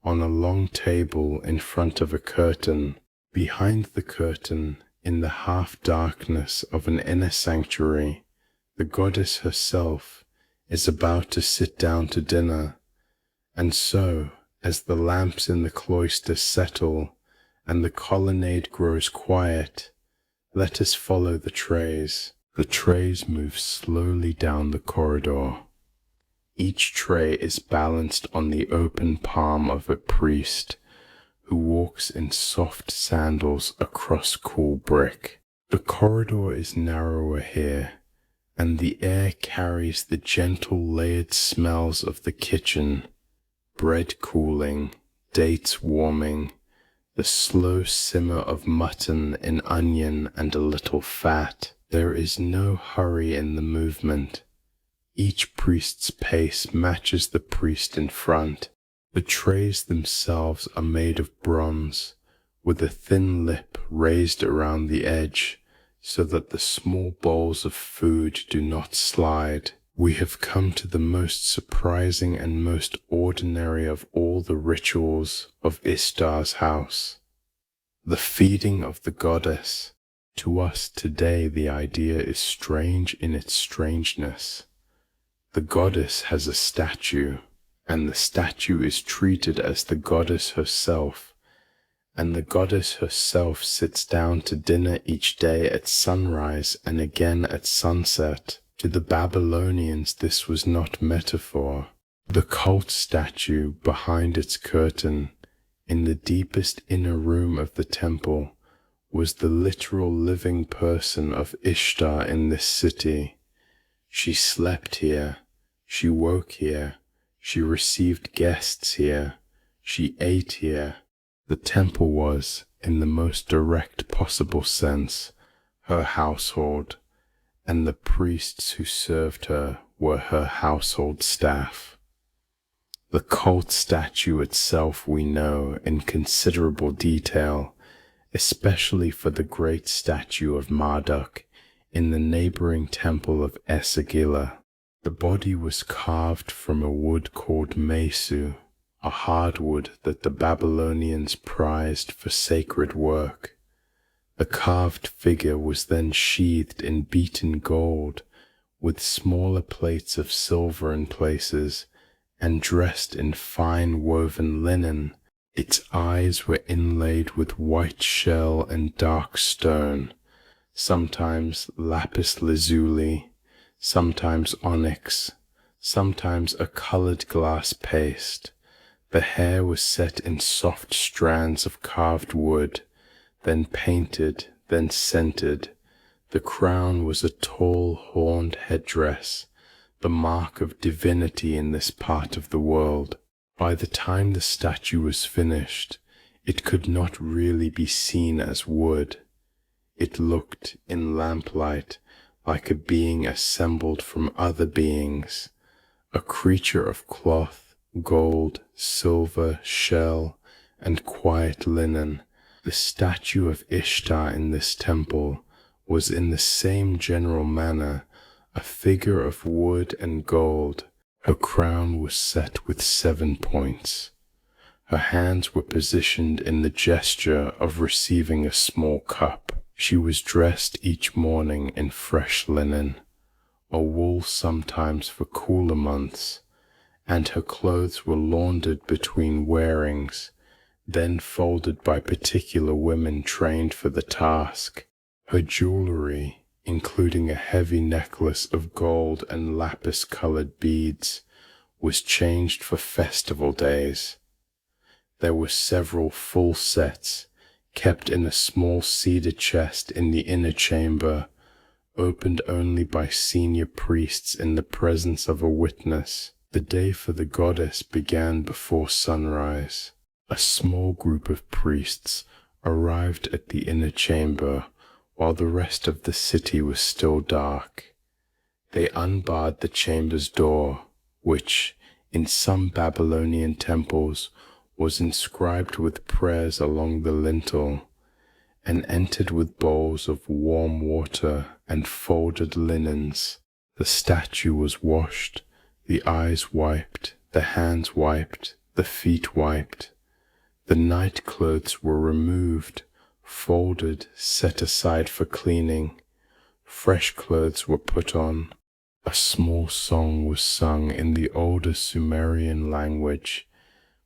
on a long table in front of a curtain. Behind the curtain, in the half-darkness of an inner sanctuary, the goddess herself is about to sit down to dinner. And so, as the lamps in the cloister settle and the colonnade grows quiet, let us follow the trays. The trays move slowly down the corridor. Each tray is balanced on the open palm of a priest who walks in soft sandals across cool brick. The corridor is narrower here, and the air carries the gentle layered smells of the kitchen, bread cooling, dates warming, the slow simmer of mutton in onion and a little fat. There is no hurry in the movement. Each priest's pace matches the priest in front. The trays themselves are made of bronze, with a thin lip raised around the edge, so that the small bowls of food do not slide. We have come to the most surprising and most ordinary of all the rituals of Ishtar's house, the feeding of the goddess. To us today the idea is strange in its strangeness. The goddess has a statue, and the statue is treated as the goddess herself, and the goddess herself sits down to dinner each day at sunrise and again at sunset. To the Babylonians this was not metaphor. The cult statue behind its curtain, in the deepest inner room of the temple, was the literal living person of Ishtar in this city. She slept here, she woke here, she received guests here, she ate here. The temple was, in the most direct possible sense, her household, and the priests who served her were her household staff. The cult statue itself we know in considerable detail, especially for the great statue of Marduk in the neighboring temple of Esagila. The body was carved from a wood called mesu, a hardwood that the Babylonians prized for sacred work. The carved figure was then sheathed in beaten gold, with smaller plates of silver in places, and dressed in fine woven linen. Its eyes were inlaid with white shell and dark stone, sometimes lapis lazuli, sometimes onyx, sometimes a colored glass paste. The hair was set in soft strands of carved wood, then painted, then scented. The crown was a tall horned headdress, the mark of divinity in this part of the world. By the time the statue was finished, it could not really be seen as wood. It looked, in lamplight, like a being assembled from other beings, a creature of cloth, gold, silver, shell, and quiet linen. The statue of Ishtar in this temple was in the same general manner, a figure of wood and gold. Her crown was set with 7 points. Her hands were positioned in the gesture of receiving a small cup. She was dressed each morning in fresh linen, a wool sometimes for cooler months, and her clothes were laundered between wearings, then folded by particular women trained for the task. Her jewelry, including a heavy necklace of gold and lapis-colored beads, was changed for festival days. There were several full sets, kept in a small cedar chest in the inner chamber, opened only by senior priests in the presence of a witness. The day for the goddess began before sunrise. A small group of priests arrived at the inner chamber while the rest of the city was still dark. They unbarred the chamber's door, which, in some Babylonian temples, was inscribed with prayers along the lintel, and entered with bowls of warm water and folded linens. The statue was washed, the eyes wiped, the hands wiped, the feet wiped. The night clothes were removed, folded, set aside for cleaning. Fresh clothes were put on. A small song was sung in the older Sumerian language,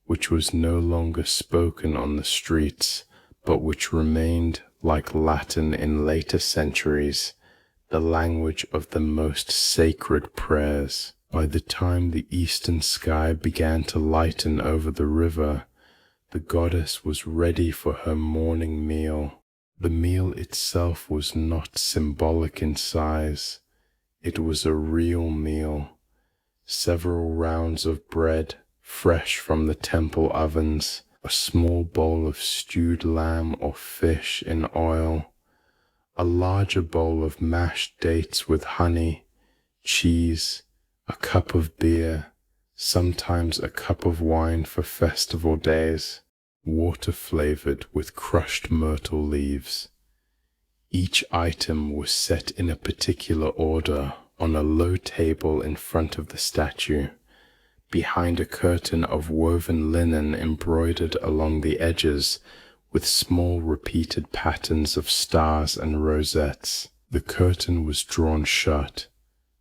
which was no longer spoken on the streets, but which remained, like Latin in later centuries, the language of the most sacred prayers. By the time the eastern sky began to lighten over the river, the goddess was ready for her morning meal. The meal itself was not symbolic in size. It was a real meal. Several rounds of bread, fresh from the temple ovens, a small bowl of stewed lamb or fish in oil, a larger bowl of mashed dates with honey, cheese, a cup of beer, sometimes a cup of wine for festival days, water flavored with crushed myrtle leaves. Each item was set in a particular order on a low table in front of the statue, behind a curtain of woven linen embroidered along the edges with small repeated patterns of stars and rosettes. The curtain was drawn shut.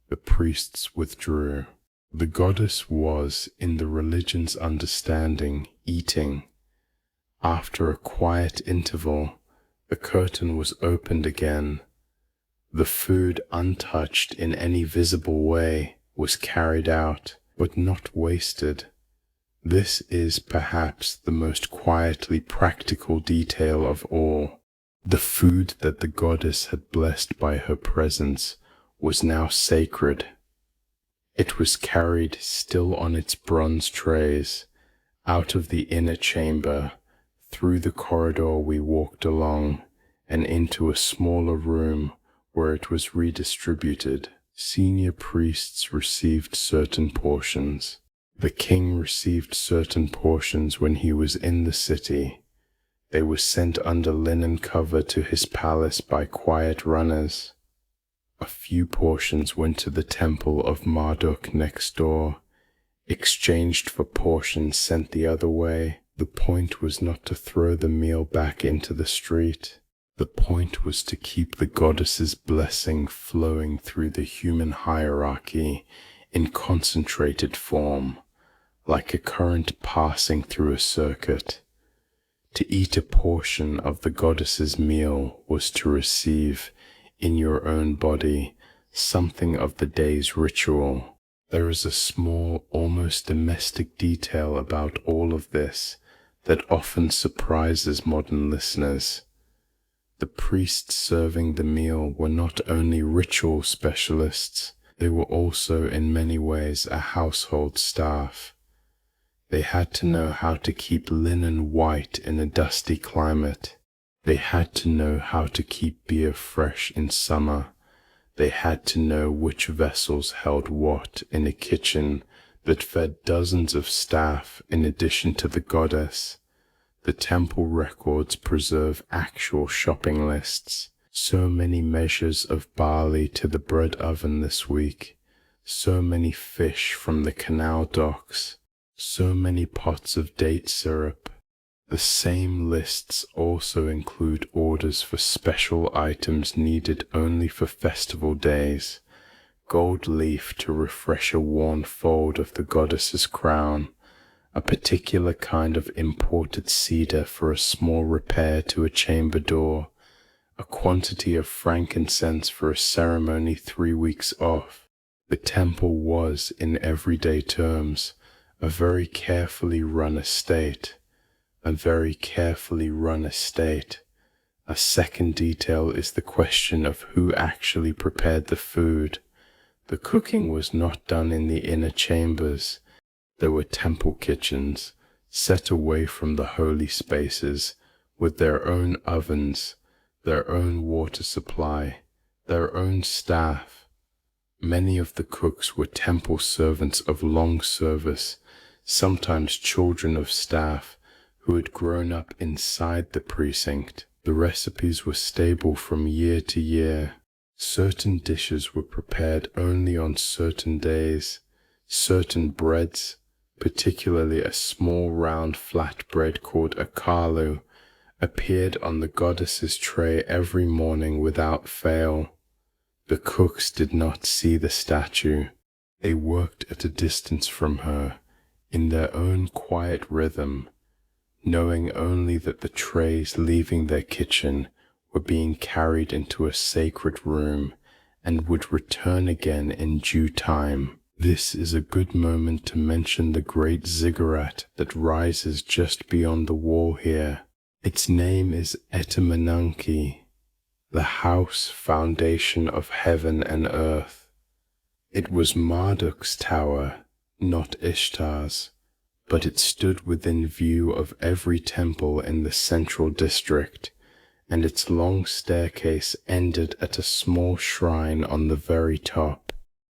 The priests withdrew. The goddess was, in the religion's understanding, eating. After a quiet interval, the curtain was opened again. The food, untouched in any visible way, was carried out, but not wasted. This is perhaps the most quietly practical detail of all. The food that the goddess had blessed by her presence was now sacred. It was carried still on its bronze trays, out of the inner chamber, through the corridor we walked along, and into a smaller room where it was redistributed. Senior priests received certain portions. The king received certain portions when he was in the city. They were sent under linen cover to his palace by quiet runners. A few portions went to the temple of Marduk next door, exchanged for portions sent the other way. The point was not to throw the meal back into the street. The point was to keep the goddess's blessing flowing through the human hierarchy in concentrated form, like a current passing through a circuit. To eat a portion of the goddess's meal was to receive, in your own body, something of the day's ritual. There is a small, almost domestic detail about all of this that often surprises modern listeners. The priests serving the meal were not only ritual specialists, they were also in many ways a household staff. They had to know how to keep linen white in a dusty climate. They had to know how to keep beer fresh in summer. They had to know which vessels held what in a kitchen that fed dozens of staff in addition to the goddess. The temple records preserve actual shopping lists. So many measures of barley to the bread oven this week. So many fish from the canal docks. So many pots of date syrup. The same lists also include orders for special items needed only for festival days. Gold leaf to refresh a worn fold of the goddess's crown. A particular kind of imported cedar for a small repair to a chamber door, a quantity of frankincense for a ceremony 3 weeks off. The temple was, in everyday terms, a very carefully run estate. A very carefully run estate. A second detail is the question of who actually prepared the food. The cooking was not done in the inner chambers. There were temple kitchens, set away from the holy spaces, with their own ovens, their own water supply, their own staff. Many of the cooks were temple servants of long service, sometimes children of staff, who had grown up inside the precinct. The recipes were stable from year to year. Certain dishes were prepared only on certain days. Certain breads, particularly a small round flat bread called a kalu, appeared on the goddess's tray every morning without fail. The cooks did not see the statue. They worked at a distance from her, in their own quiet rhythm, knowing only that the trays leaving their kitchen were being carried into a sacred room and would return again in due time. This is a good moment to mention the great ziggurat that rises just beyond the wall here. Its name is Etemenanki, the house foundation of heaven and earth. It was Marduk's tower, not Ishtar's, but it stood within view of every temple in the central district, and its long staircase ended at a small shrine on the very top.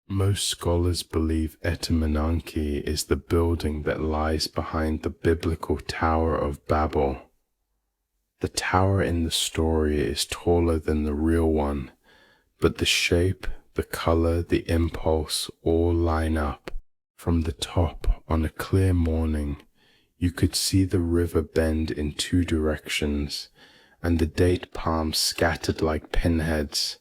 Most scholars believe Etemenanke is the building that lies behind the biblical Tower of Babel. The tower in the story is taller than the real one, but the shape, the color, the impulse all line up. From the top, on a clear morning, you could see the river bend in two directions, and the date palms scattered like pinheads,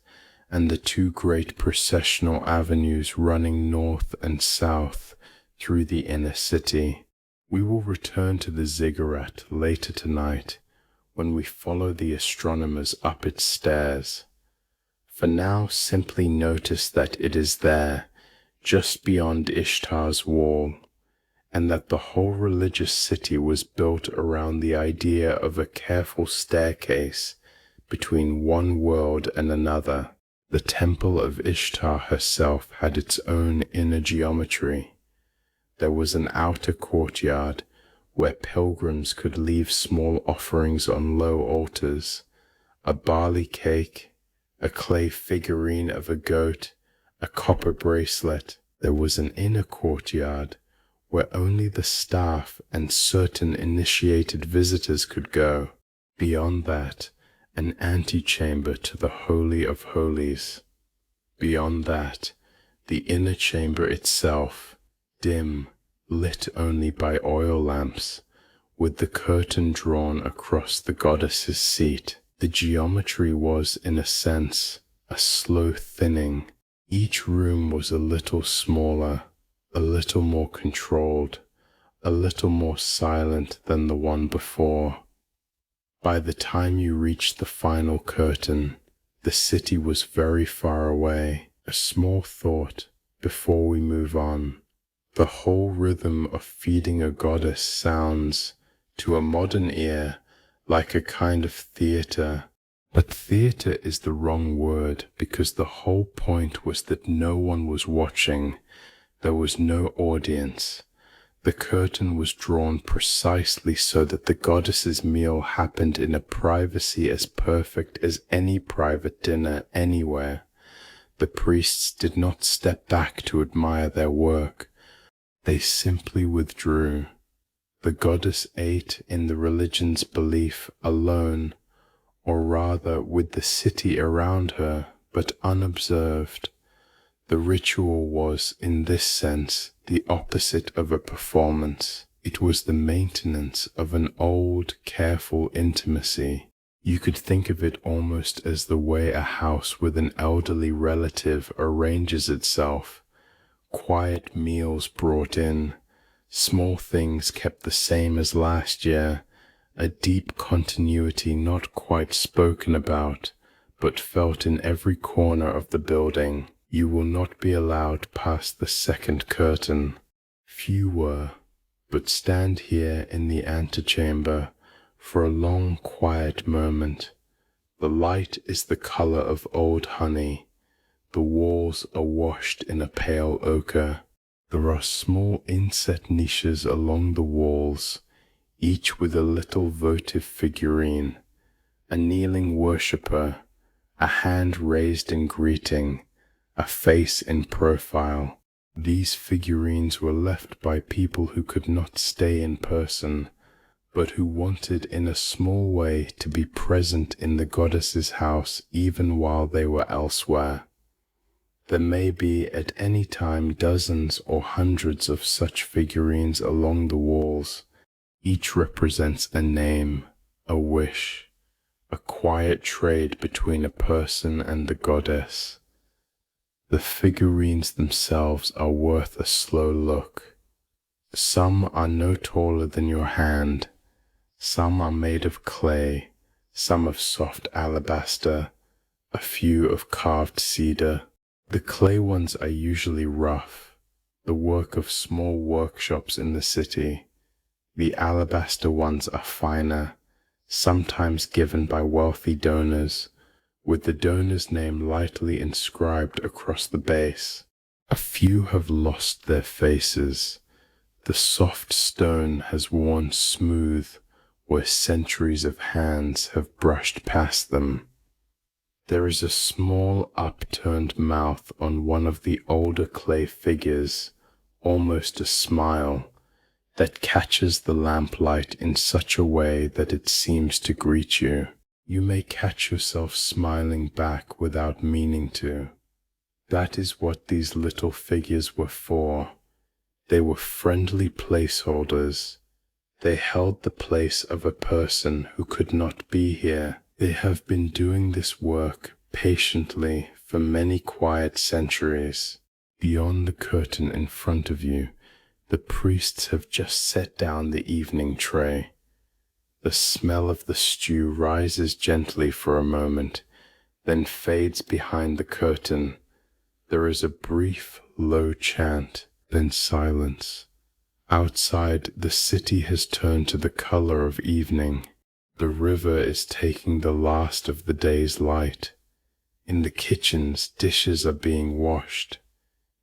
and the two great processional avenues running north and south through the inner city. We will return to the ziggurat later tonight, when we follow the astronomers up its stairs. For now, simply notice that it is there, just beyond Ishtar's wall, and that the whole religious city was built around the idea of a careful staircase between one world and another. The temple of Ishtar herself had its own inner geometry. There was an outer courtyard where pilgrims could leave small offerings on low altars, a barley cake, a clay figurine of a goat, a copper bracelet. There was an inner courtyard where only the staff and certain initiated visitors could go. Beyond that, an antechamber to the Holy of Holies. Beyond that, the inner chamber itself, dim, lit only by oil lamps, with the curtain drawn across the goddess's seat. The geometry was, in a sense, a slow thinning. Each room was a little smaller, a little more controlled, a little more silent than the one before. By the time you reached the final curtain, the city was very far away. A small thought before we move on. The whole rhythm of feeding a goddess sounds, to a modern ear, like a kind of theatre. But theatre is the wrong word, because the whole point was that no one was watching. There was no audience. The curtain was drawn precisely so that the goddess's meal happened in a privacy as perfect as any private dinner anywhere. The priests did not step back to admire their work. They simply withdrew. The goddess ate in the religion's belief alone, or rather with the city around her, but unobserved. The ritual was, in this sense, the opposite of a performance. It was the maintenance of an old, careful intimacy. You could think of it almost as the way a house with an elderly relative arranges itself. Quiet meals brought in, small things kept the same as last year, a deep continuity not quite spoken about, but felt in every corner of the building. You will not be allowed past the second curtain. Few were, but stand here in the antechamber for a long quiet moment. The light is the color of old honey. The walls are washed in a pale ochre. There are small inset niches along the walls, each with a little votive figurine, a kneeling worshipper, a hand raised in greeting, a face in profile. These figurines were left by people who could not stay in person, but who wanted in a small way to be present in the goddess's house even while they were elsewhere. There may be at any time dozens or hundreds of such figurines along the walls. Each represents a name, a wish, a quiet trade between a person and the goddess. The figurines themselves are worth a slow look. Some are no taller than your hand. Some are made of clay, some of soft alabaster, a few of carved cedar. The clay ones are usually rough, the work of small workshops in the city. The alabaster ones are finer, sometimes given by wealthy donors, with the donor's name lightly inscribed across the base. A few have lost their faces. The soft stone has worn smooth where centuries of hands have brushed past them. There is a small upturned mouth on one of the older clay figures, almost a smile, that catches the lamplight in such a way that it seems to greet you. You may catch yourself smiling back without meaning to. That is what these little figures were for. They were friendly placeholders. They held the place of a person who could not be here. They have been doing this work patiently for many quiet centuries. Beyond the curtain in front of you, the priests have just set down the evening tray. The smell of the stew rises gently for a moment, then fades behind the curtain. There is a brief, low chant, then silence. Outside, the city has turned to the color of evening. The river is taking the last of the day's light. In the kitchens, dishes are being washed.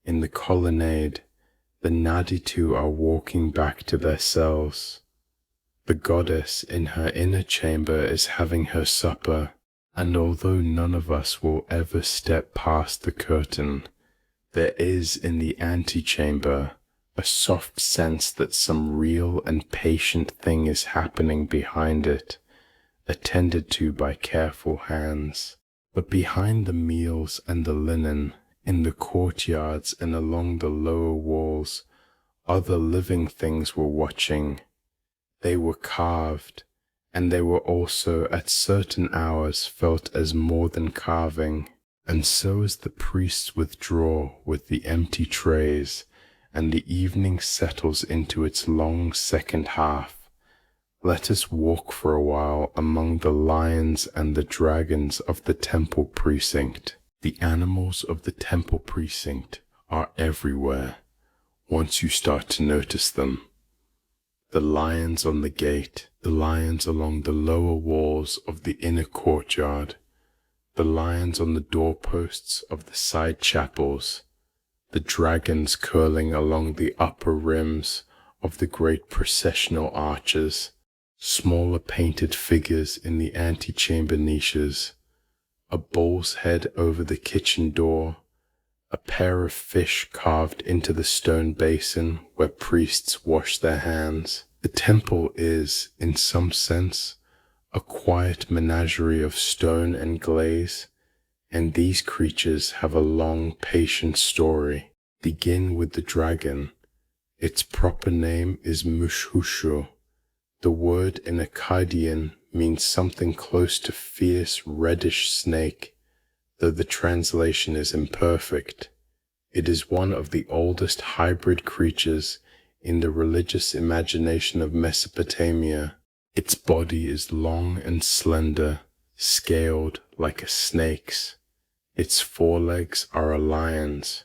In the colonnade, the Naditu are walking back to their cells. The goddess in her inner chamber is having her supper, and although none of us will ever step past the curtain, there is in the antechamber a soft sense that some real and patient thing is happening behind it, attended to by careful hands. But behind the meals and the linen, in the courtyards and along the lower walls, other living things were watching. They were carved, and they were also at certain hours felt as more than carving. And so as the priests withdraw with the empty trays, and the evening settles into its long second half, let us walk for a while among the lions and the dragons of the temple precinct. The animals of the temple precinct are everywhere, once you start to notice them. The lions on the gate, the lions along the lower walls of the inner courtyard, the lions on the doorposts of the side chapels, the dragons curling along the upper rims of the great processional arches, smaller painted figures in the antechamber niches, a bull's head over the kitchen door, a pair of fish carved into the stone basin where priests wash their hands. The temple is, in some sense, a quiet menagerie of stone and glaze, and these creatures have a long, patient story. Begin with the dragon. Its proper name is Mushushu. The word in Akkadian means something close to fierce reddish snake, though the translation is imperfect. It is one of the oldest hybrid creatures in the religious imagination of Mesopotamia. Its body is long and slender, scaled like a snake's. Its forelegs are a lion's,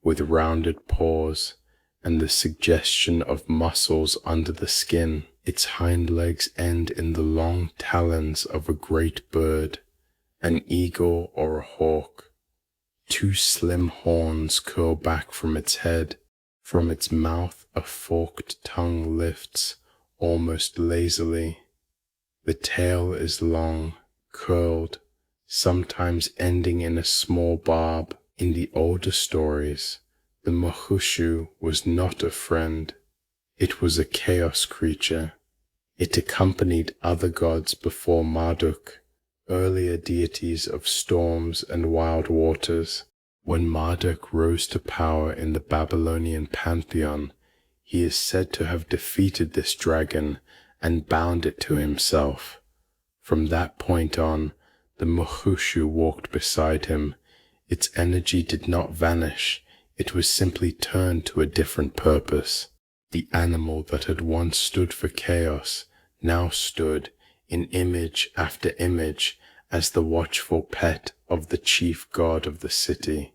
with rounded paws and the suggestion of muscles under the skin. Its hind legs end in the long talons of a great bird, an eagle or a hawk. Two slim horns curl back from its head. From its mouth a forked tongue lifts, almost lazily. The tail is long, curled, sometimes ending in a small barb. In the older stories, the Mushushu was not a friend. It was a chaos creature. It accompanied other gods before Marduk, earlier deities of storms and wild waters. When Marduk rose to power in the Babylonian pantheon, he is said to have defeated this dragon and bound it to himself. From that point on, the Mushushu walked beside him. Its energy did not vanish, it was simply turned to a different purpose. The animal that had once stood for chaos now stood, in image after image, as the watchful pet of the chief god of the city.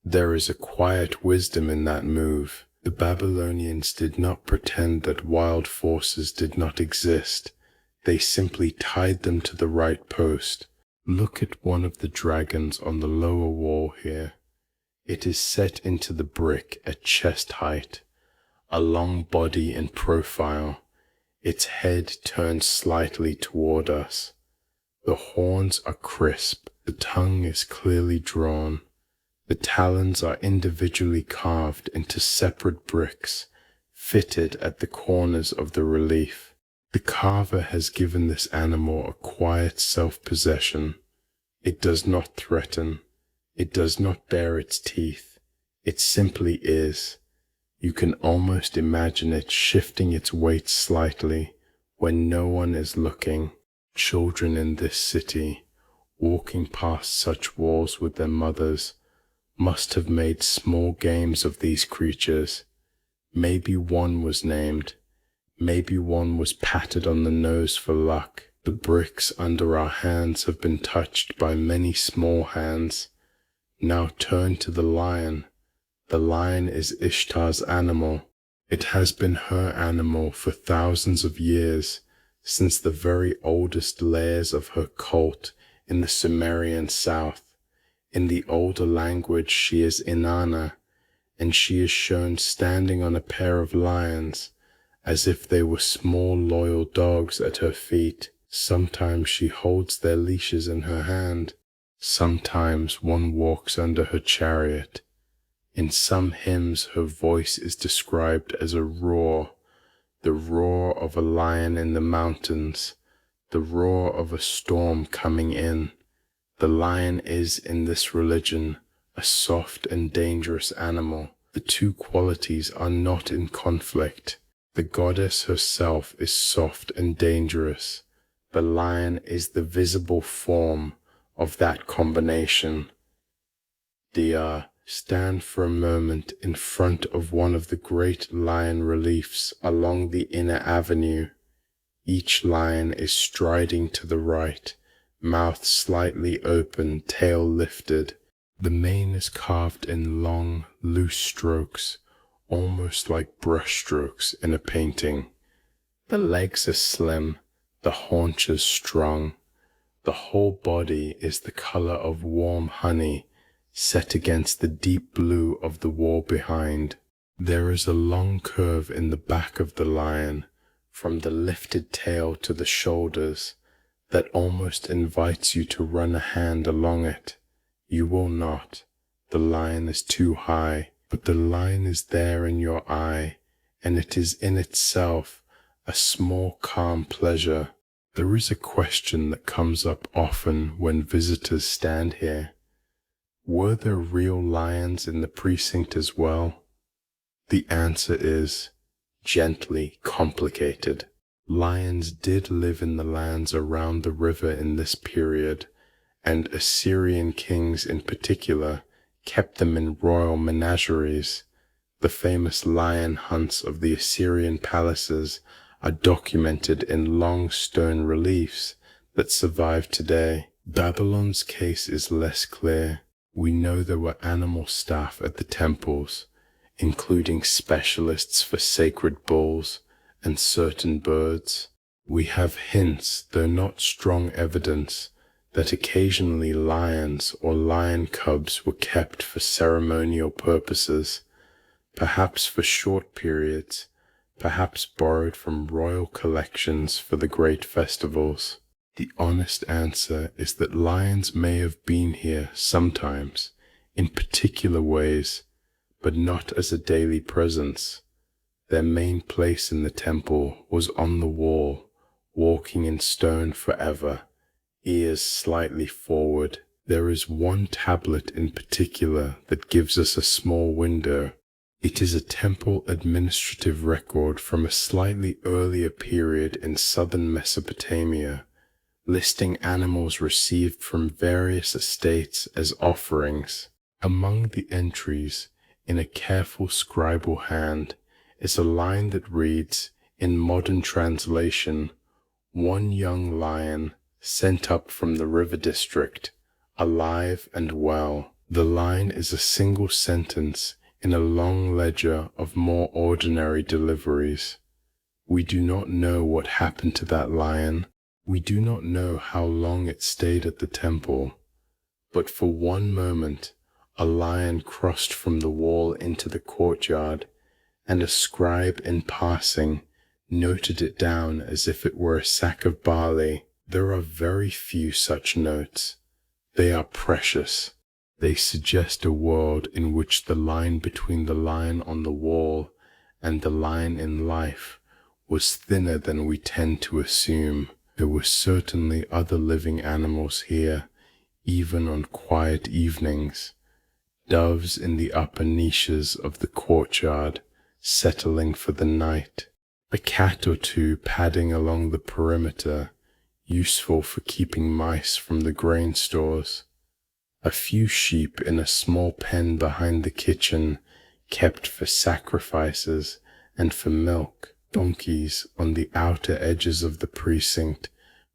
There is a quiet wisdom in that move. The Babylonians did not pretend that wild forces did not exist. They simply tied them to the right post. Look at one of the dragons on the lower wall here. It is set into the brick at chest height, a long body in profile, its head turned slightly toward us. The horns are crisp, the tongue is clearly drawn, the talons are individually carved into separate bricks, fitted at the corners of the relief. The carver has given this animal a quiet self-possession. It does not threaten. It does not bare its teeth. It simply is. You can almost imagine it shifting its weight slightly when no one is looking. Children in this city, walking past such walls with their mothers, must have made small games of these creatures. Maybe one was named. Maybe one was patted on the nose for luck. The bricks under our hands have been touched by many small hands. Now turn to the lion. The lion is Ishtar's animal. It has been her animal for thousands of years, since the very oldest layers of her cult in the Sumerian south. In the older language she is Inanna, and she is shown standing on a pair of lions, as if they were small loyal dogs at her feet. Sometimes she holds their leashes in her hand. Sometimes one walks under her chariot. In some hymns her voice is described as a roar, the roar of a lion in the mountains, the roar of a storm coming in. The lion is, in this religion, a soft and dangerous animal. The two qualities are not in conflict. The goddess herself is soft and dangerous. The lion is the visible form of that combination. Dia, stand for a moment in front of one of the great lion reliefs along the inner avenue. Each lion is striding to the right, mouth slightly open, tail lifted. The mane is carved in long, loose strokes, almost like brush strokes in a painting. The legs are slim, the haunches strong. The whole body is the color of warm honey, set against the deep blue of the wall behind. There is a long curve in the back of the lion, from the lifted tail to the shoulders, that almost invites you to run a hand along it. You will not. The lion is too high, but the lion is there in your eye, and it is in itself a small calm pleasure. There is a question that comes up often when visitors stand here. Were there real lions in the precinct as well? The answer is gently complicated. Lions did live in the lands around the river in this period, and Assyrian kings in particular kept them in royal menageries. The famous lion hunts of the Assyrian palaces are documented in long stone reliefs that survive today. Babylon's case is less clear. We know there were animal staff at the temples, including specialists for sacred bulls and certain birds. We have hints, though not strong evidence, that occasionally lions or lion cubs were kept for ceremonial purposes, perhaps for short periods, perhaps borrowed from royal collections for the great festivals. The honest answer is that lions may have been here sometimes, in particular ways, but not as a daily presence. Their main place in the temple was on the wall, walking in stone forever, ears slightly forward. There is one tablet in particular that gives us a small window. It is a temple administrative record from a slightly earlier period in southern Mesopotamia, listing animals received from various estates as offerings. Among the entries, in a careful scribal hand, is a line that reads, in modern translation, "One young lion sent up from the river district, alive and well." The line is a single sentence in a long ledger of more ordinary deliveries. We do not know what happened to that lion. We do not know how long it stayed at the temple. But for one moment, A lion crossed from the wall into the courtyard, and a scribe in passing noted it down as if it were a sack of barley. There are very few such notes. They are precious. They suggest a world in which the line between the lion on the wall and the lion in life was thinner than we tend to assume. There were certainly other living animals here, even on quiet evenings. Doves in the upper niches of the courtyard, settling for the night. A cat or two padding along the perimeter, useful for keeping mice from the grain stores. A few sheep in a small pen behind the kitchen, kept for sacrifices and for milk. Donkeys on the outer edges of the precinct,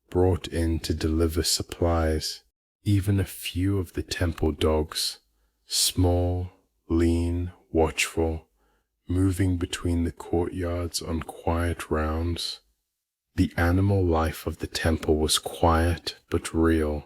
brought in to deliver supplies. Even a few of the temple dogs, small, lean, watchful, moving between the courtyards on quiet rounds. The animal life of the temple was quiet but real.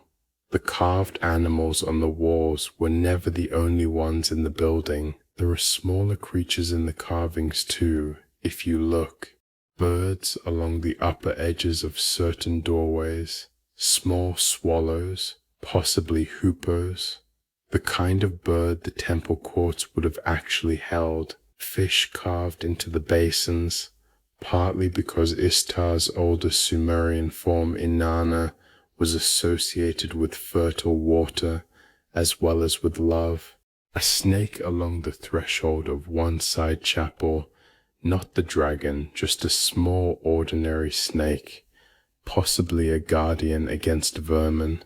The carved animals on the walls were never the only ones in the building. There are smaller creatures in the carvings too, if you look. Birds along the upper edges of certain doorways, small swallows, possibly hoopoes, the kind of bird the temple courts would have actually held. Fish carved into the basins, partly because Ishtar's older Sumerian form Inanna was associated with fertile water as well as with love. A snake along the threshold of one side chapel, not the dragon, just a small ordinary snake, possibly a guardian against vermin.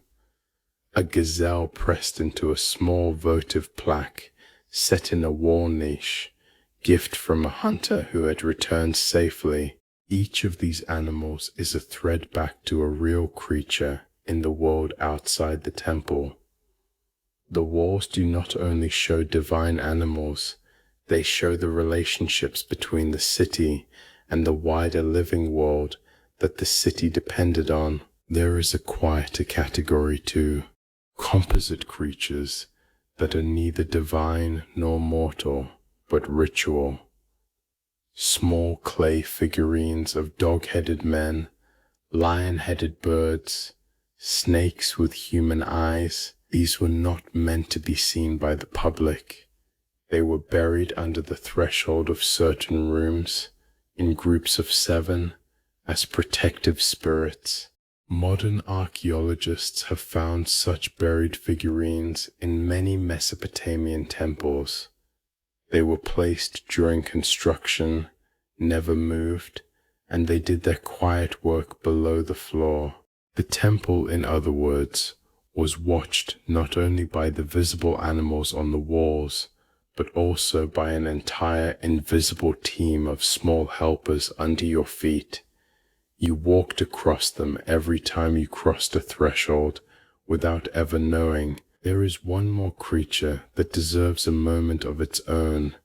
A gazelle pressed into a small votive plaque set in a wall niche, gift from a hunter who had returned safely. Each of these animals is a thread back to a real creature in the world outside the temple. The walls do not only show divine animals, they show the relationships between the city and the wider living world that the city depended on. There is a quieter category too, composite creatures that are neither divine nor mortal, but ritual. Small clay figurines of dog-headed men, lion-headed birds, snakes with human eyes. These were not meant to be seen by the public. They were buried under the threshold of certain rooms, in groups of 7, as protective spirits. Modern archaeologists have found such buried figurines in many Mesopotamian temples. They were placed during construction, never moved, and they did their quiet work below the floor. The temple, in other words, was watched not only by the visible animals on the walls, but also by an entire invisible team of small helpers under your feet. You walked across them every time you crossed a threshold without ever knowing. There is one more creature that deserves a moment of its own.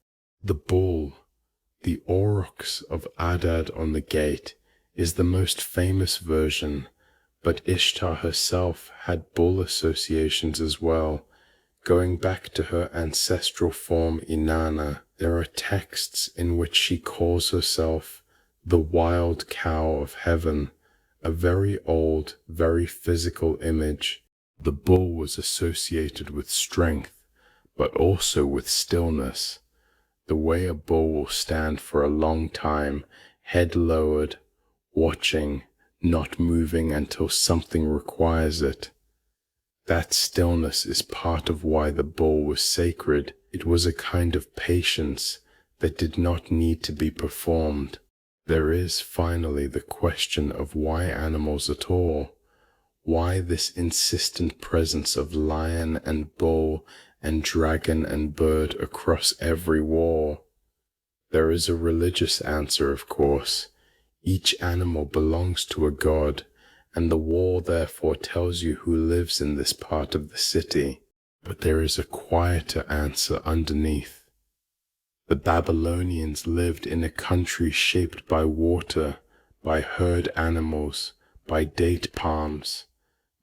The bull, the aurochs of Adad on the gate, is the most famous version, but Ishtar herself had bull associations as well, going back to her ancestral form Inanna. There are texts in which she calls herself the wild cow of heaven, a very old, very physical image. The bull was associated with strength, but also with stillness, the way a bull will stand for a long time, head lowered, watching, not moving until something requires it. That stillness is part of why the bull was sacred. It was a kind of patience that did not need to be performed. There is finally the question of why animals at all. Why this insistent presence of lion and bull and dragon and bird across every wall? There is a religious answer, of course. Each animal belongs to a god, and the wall therefore tells you who lives in this part of the city. But there is a quieter answer underneath. The Babylonians lived in a country shaped by water, by herd animals, by date palms,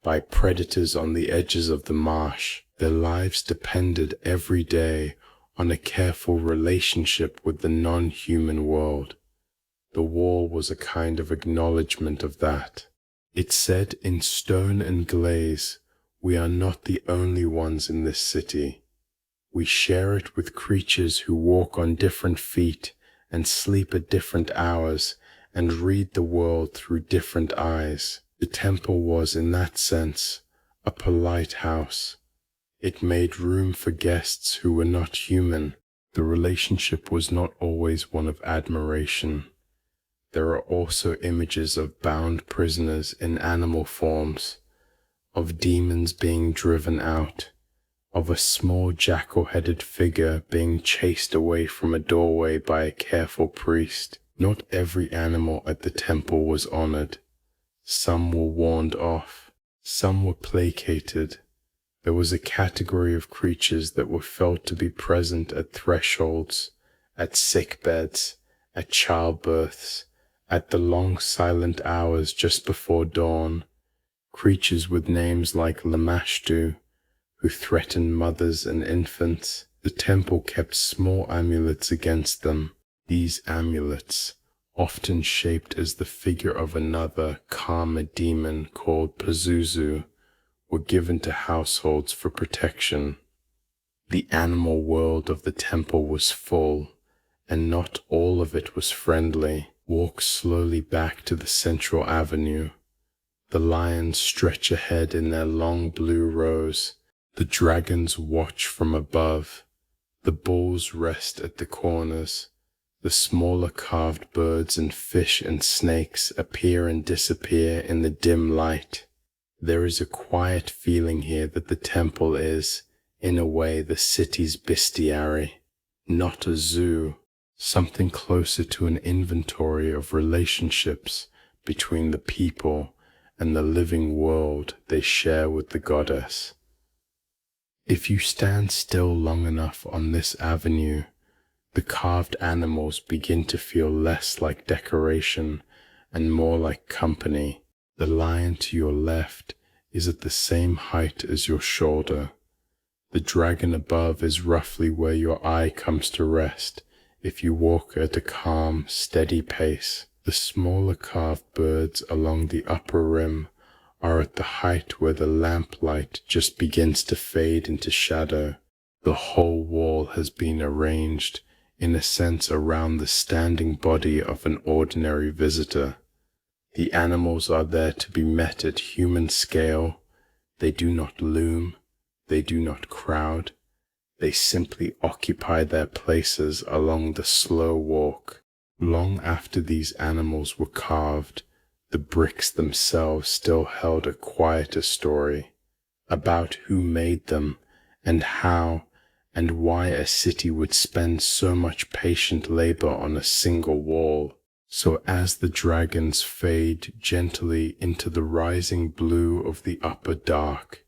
by predators on the edges of the marsh. Their lives depended every day on a careful relationship with the non-human world. The wall was a kind of acknowledgement of that. It said in stone and glaze, "We are not the only ones in this city. We share it with creatures who walk on different feet and sleep at different hours and read the world through different eyes." The temple was, in that sense, a polite house. It made room for guests who were not human. The relationship was not always one of admiration. There are also images of bound prisoners in animal forms, of demons being driven out, of a small jackal-headed figure being chased away from a doorway by a careful priest. Not every animal at the temple was honored. Some were warned off. Some were placated. There was a category of creatures that were felt to be present at thresholds, at sickbeds, at childbirths, at the long silent hours just before dawn, creatures with names like Lamashtu, who threatened mothers and infants. The temple kept small amulets against them. These amulets, often shaped as the figure of another calmer demon called Pazuzu, were given to households for protection. The animal world of the temple was full, and not all of it was friendly. Walk slowly back to the central avenue. The lions stretch ahead in their long blue rows. The dragons watch from above. The bulls rest at the corners. The smaller carved birds and fish and snakes appear and disappear in the dim light. There is a quiet feeling here that the temple is, in a way, the city's bestiary, not a zoo, something closer to an inventory of relationships between the people and the living world they share with the goddess. If you stand still long enough on this avenue, the carved animals begin to feel less like decoration and more like company. The lion to your left is at the same height as your shoulder. The dragon above is roughly where your eye comes to rest if you walk at a calm, steady pace. The smaller carved birds along the upper rim are at the height where the lamplight just begins to fade into shadow. The whole wall has been arranged, in a sense, around the standing body of an ordinary visitor. The animals are there to be met at human scale. They do not loom. They do not crowd. They simply occupy their places along the slow walk. Long after these animals were carved, the bricks themselves still held a quieter story about who made them and how and why a city would spend so much patient labor on a single wall. So as the dragons fade gently into the rising blue of the upper dark,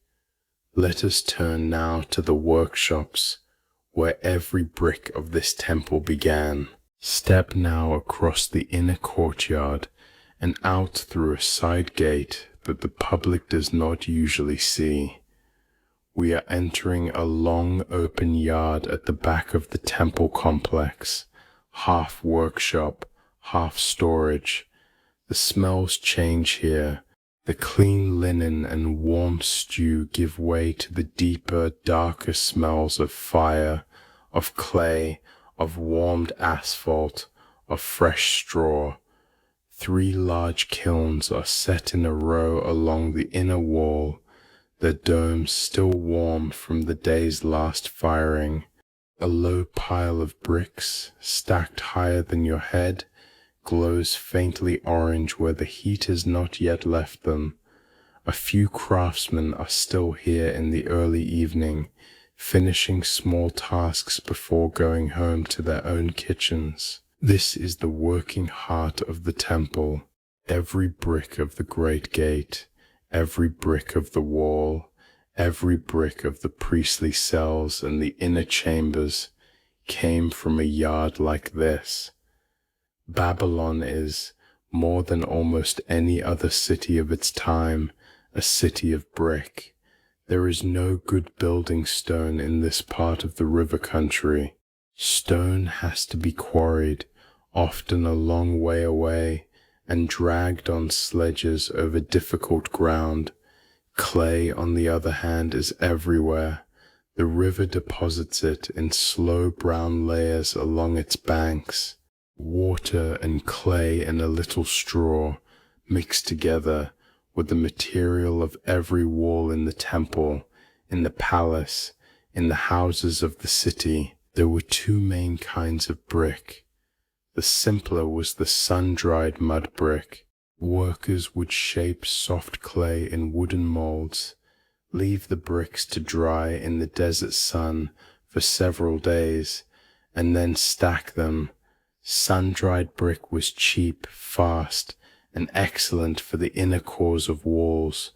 let us turn now to the workshops where every brick of this temple began. Step now across the inner courtyard and out through a side gate that the public does not usually see. We are entering a long open yard at the back of the temple complex, half workshop, half storage. The smells change here. The clean linen and warm stew give way to the deeper, darker smells of fire, of clay, of warmed asphalt, of fresh straw. 3 large kilns are set in a row along the inner wall, their domes still warm from the day's last firing. A low pile of bricks, stacked higher than your head, glows faintly orange where the heat has not yet left them. A few craftsmen are still here in the early evening, finishing small tasks before going home to their own kitchens. This is the working heart of the temple. Every brick of the great gate, every brick of the wall, every brick of the priestly cells and the inner chambers came from a yard like this. Babylon is, more than almost any other city of its time, a city of brick. There is no good building stone in this part of the river country. Stone has to be quarried, often a long way away, and dragged on sledges over difficult ground. Clay, on the other hand, is everywhere. The river deposits it in slow brown layers along its banks. Water and clay and a little straw, mixed together, with the material of every wall in the temple, in the palace, in the houses of the city. There were two main kinds of brick. The simpler was the sun-dried mud brick. Workers would shape soft clay in wooden molds, leave the bricks to dry in the desert sun for several days, and then stack them. Sun-dried brick was cheap, fast, and excellent for the inner cores of walls,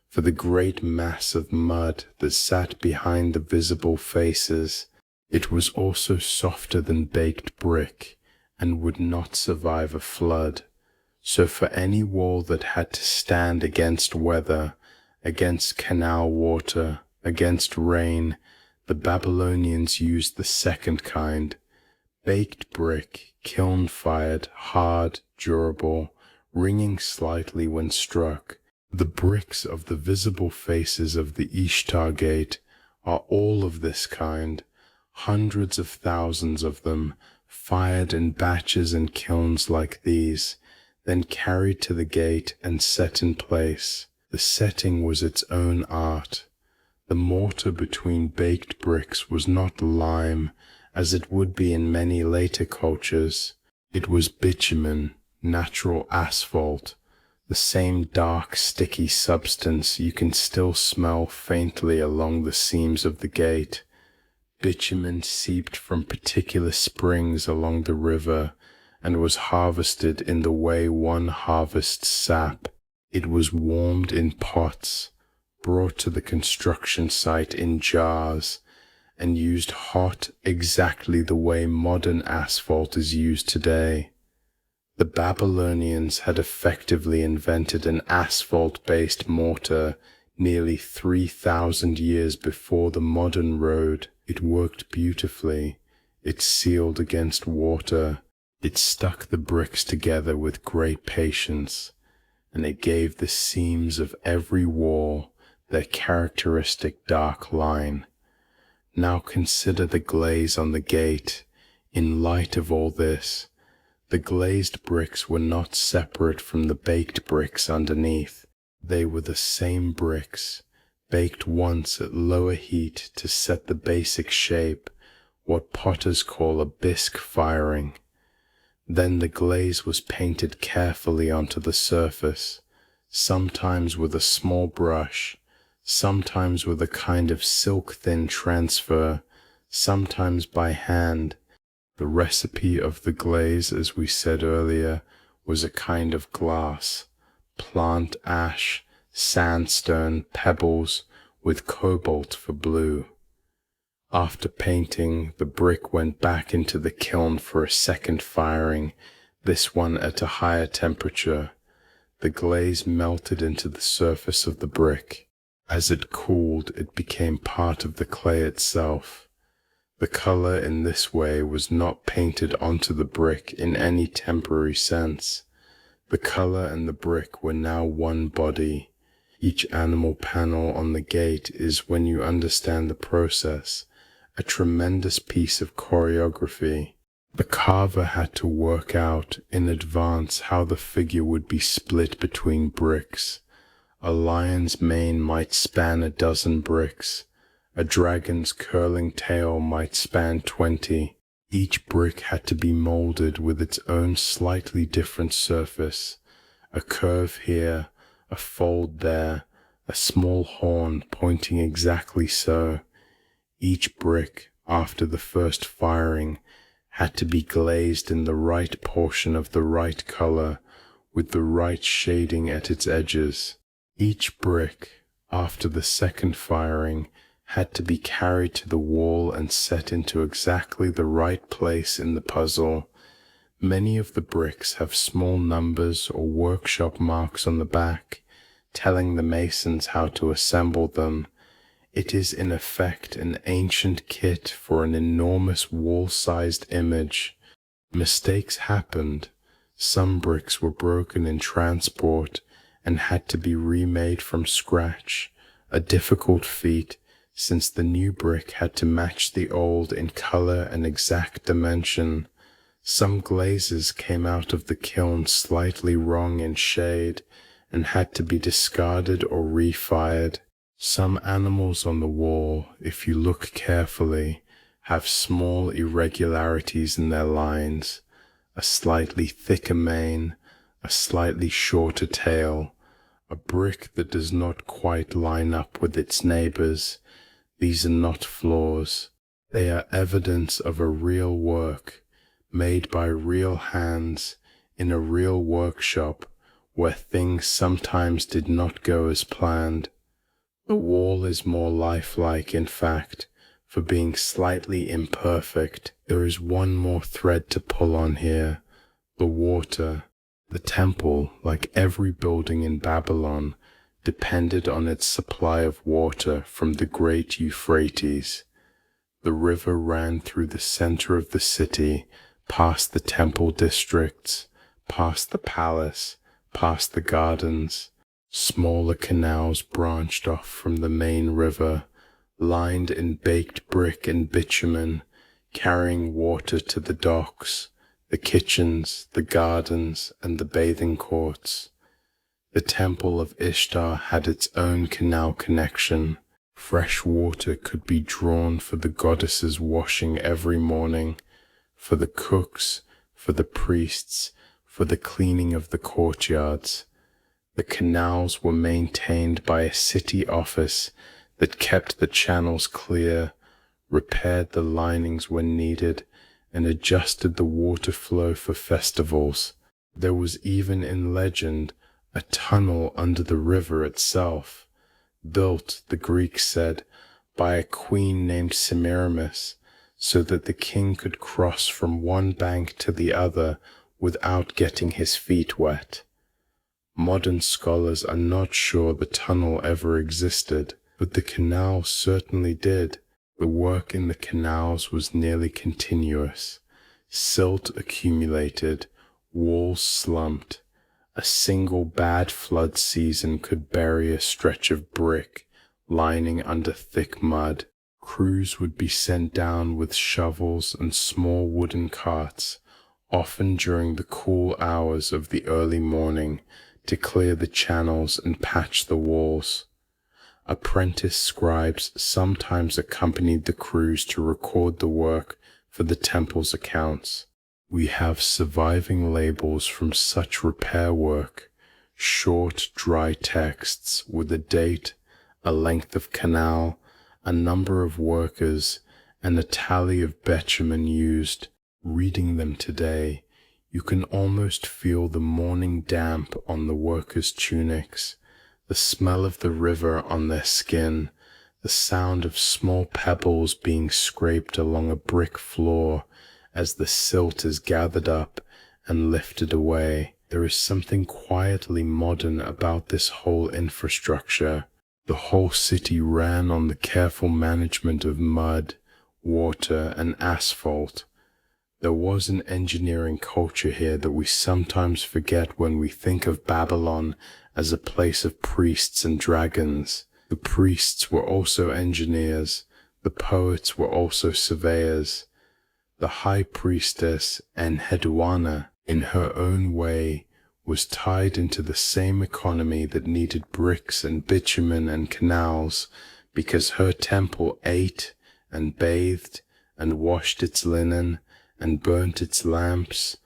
for the great mass of mud that sat behind the visible faces. It was also softer than baked brick, and would not survive a flood. So for any wall that had to stand against weather, against canal water, against rain, the Babylonians used the second kind. Baked brick, kiln-fired, hard, durable, ringing slightly when struck. The bricks of the visible faces of the Ishtar Gate are all of this kind, hundreds of thousands of them, fired in batches in kilns like these, then carried to the gate and set in place. The setting was its own art. The mortar between baked bricks was not lime, as it would be in many later cultures. It was bitumen, natural asphalt, the same dark, sticky substance you can still smell faintly along the seams of the gate. Bitumen seeped from particular springs along the river and was harvested in the way one harvests sap. It was warmed in pots, brought to the construction site in jars, and used hot exactly the way modern asphalt is used today. The Babylonians had effectively invented an asphalt-based mortar nearly 3,000 years before the modern road. It worked beautifully. It sealed against water. It stuck the bricks together with great patience, and it gave the seams of every wall their characteristic dark line. Now consider the glaze on the gate. In light of all this, the glazed bricks were not separate from the baked bricks underneath. They were the same bricks, baked once at lower heat to set the basic shape, what potters call a bisque firing. Then the glaze was painted carefully onto the surface, sometimes with a small brush, sometimes with a kind of silk-thin transfer, sometimes by hand. The recipe of the glaze, as we said earlier, was a kind of glass, plant ash, sandstone, pebbles, with cobalt for blue. After painting, the brick went back into the kiln for a second firing, this one at a higher temperature. The glaze melted into the surface of the brick. As it cooled, it became part of the clay itself. The color in this way was not painted onto the brick in any temporary sense. The color and the brick were now one body. Each animal panel on the gate is, when you understand the process, a tremendous piece of choreography. The carver had to work out in advance how the figure would be split between bricks. A lion's mane might span a dozen bricks. A dragon's curling tail might span 20. Each brick had to be molded with its own slightly different surface. A curve here, a fold there, a small horn pointing exactly so. Each brick, after the first firing, had to be glazed in the right portion of the right color, with the right shading at its edges. Each brick, after the second firing, had to be carried to the wall and set into exactly the right place in the puzzle. Many of the bricks have small numbers or workshop marks on the back. telling the masons how to assemble them. It is in effect an ancient kit for an enormous wall-sized image. Mistakes happened. Some bricks were broken in transport and had to be remade from scratch, a difficult feat since the new brick had to match the old in color and exact dimension. Some glazes came out of the kiln slightly wrong in shade and had to be discarded or refired. Some animals on the wall, if you look carefully, have small irregularities in their lines, a slightly thicker mane, a slightly shorter tail, a brick that does not quite line up with its neighbors. These are not flaws. They are evidence of a real work, made by real hands, in a real workshop, where things sometimes did not go as planned. The wall is more lifelike, in fact, for being slightly imperfect. There is one more thread to pull on here, the water. The temple, like every building in Babylon, depended on its supply of water from the great Euphrates. The river ran through the center of the city, past the temple districts, past the palace, past the gardens. Smaller canals branched off from the main river, lined in baked brick and bitumen, carrying water to the docks, the kitchens, the gardens, and the bathing courts. The temple of Ishtar had its own canal connection. Fresh water could be drawn for the goddess's washing every morning, for the cooks, for the priests, for the cleaning of the courtyards. The canals were maintained by a city office that kept the channels clear, repaired the linings when needed, and adjusted the water flow for festivals. There was even in legend a tunnel under the river itself, built, the Greeks said, by a queen named Semiramis, so that the king could cross from one bank to the other without getting his feet wet. Modern scholars are not sure the tunnel ever existed, but the canal certainly did. The work in the canals was nearly continuous. Silt accumulated, walls slumped. A single bad flood season could bury a stretch of brick lining under thick mud. Crews would be sent down with shovels and small wooden carts, often during the cool hours of the early morning, to clear the channels and patch the walls. Apprentice scribes sometimes accompanied the crews to record the work for the temple's accounts. We have surviving labels from such repair work, short, dry texts with a date, a length of canal, a number of workers, and a tally of bitumen used. Reading them today, you can almost feel the morning damp on the workers' tunics, the smell of the river on their skin, the sound of small pebbles being scraped along a brick floor as the silt is gathered up and lifted away. There is something quietly modern about this whole infrastructure. The whole city ran on the careful management of mud, water, and asphalt. There was an engineering culture here that we sometimes forget when we think of Babylon as a place of priests and dragons. The priests were also engineers. The poets were also surveyors. The high priestess Enheduanna, in her own way, was tied into the same economy that needed bricks and bitumen and canals, because her temple ate and bathed and washed its linen and burnt its lamps,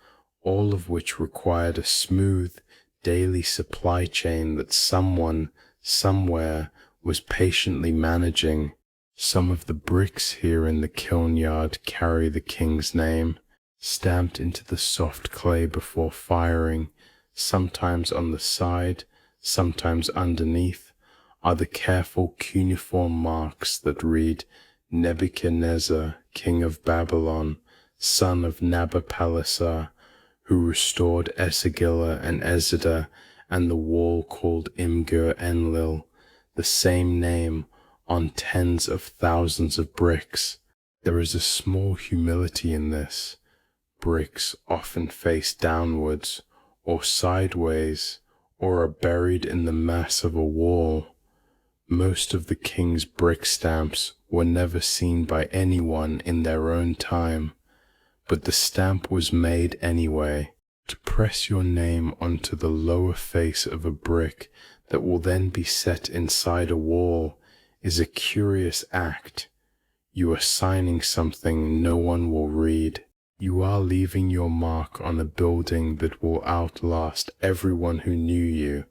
all of which required a smooth, daily supply chain that someone, somewhere, was patiently managing. Some of the bricks here in the kiln yard carry the king's name, stamped into the soft clay before firing. Sometimes on the side, sometimes underneath, are the careful cuneiform marks that read Nebuchadnezzar, king of Babylon, son of Nabopolassar, who restored Esagila and Ezida and the wall called Imgur Enlil, the same name, on tens of thousands of bricks. There is a small humility in this. Bricks often face downwards, or sideways, or are buried in the mass of a wall. Most of the king's brick stamps were never seen by anyone in their own time, but the stamp was made anyway. To press your name onto the lower face of a brick that will then be set inside a wall is a curious act. You are signing something no one will read. You are leaving your mark on a building that will outlast everyone who knew you,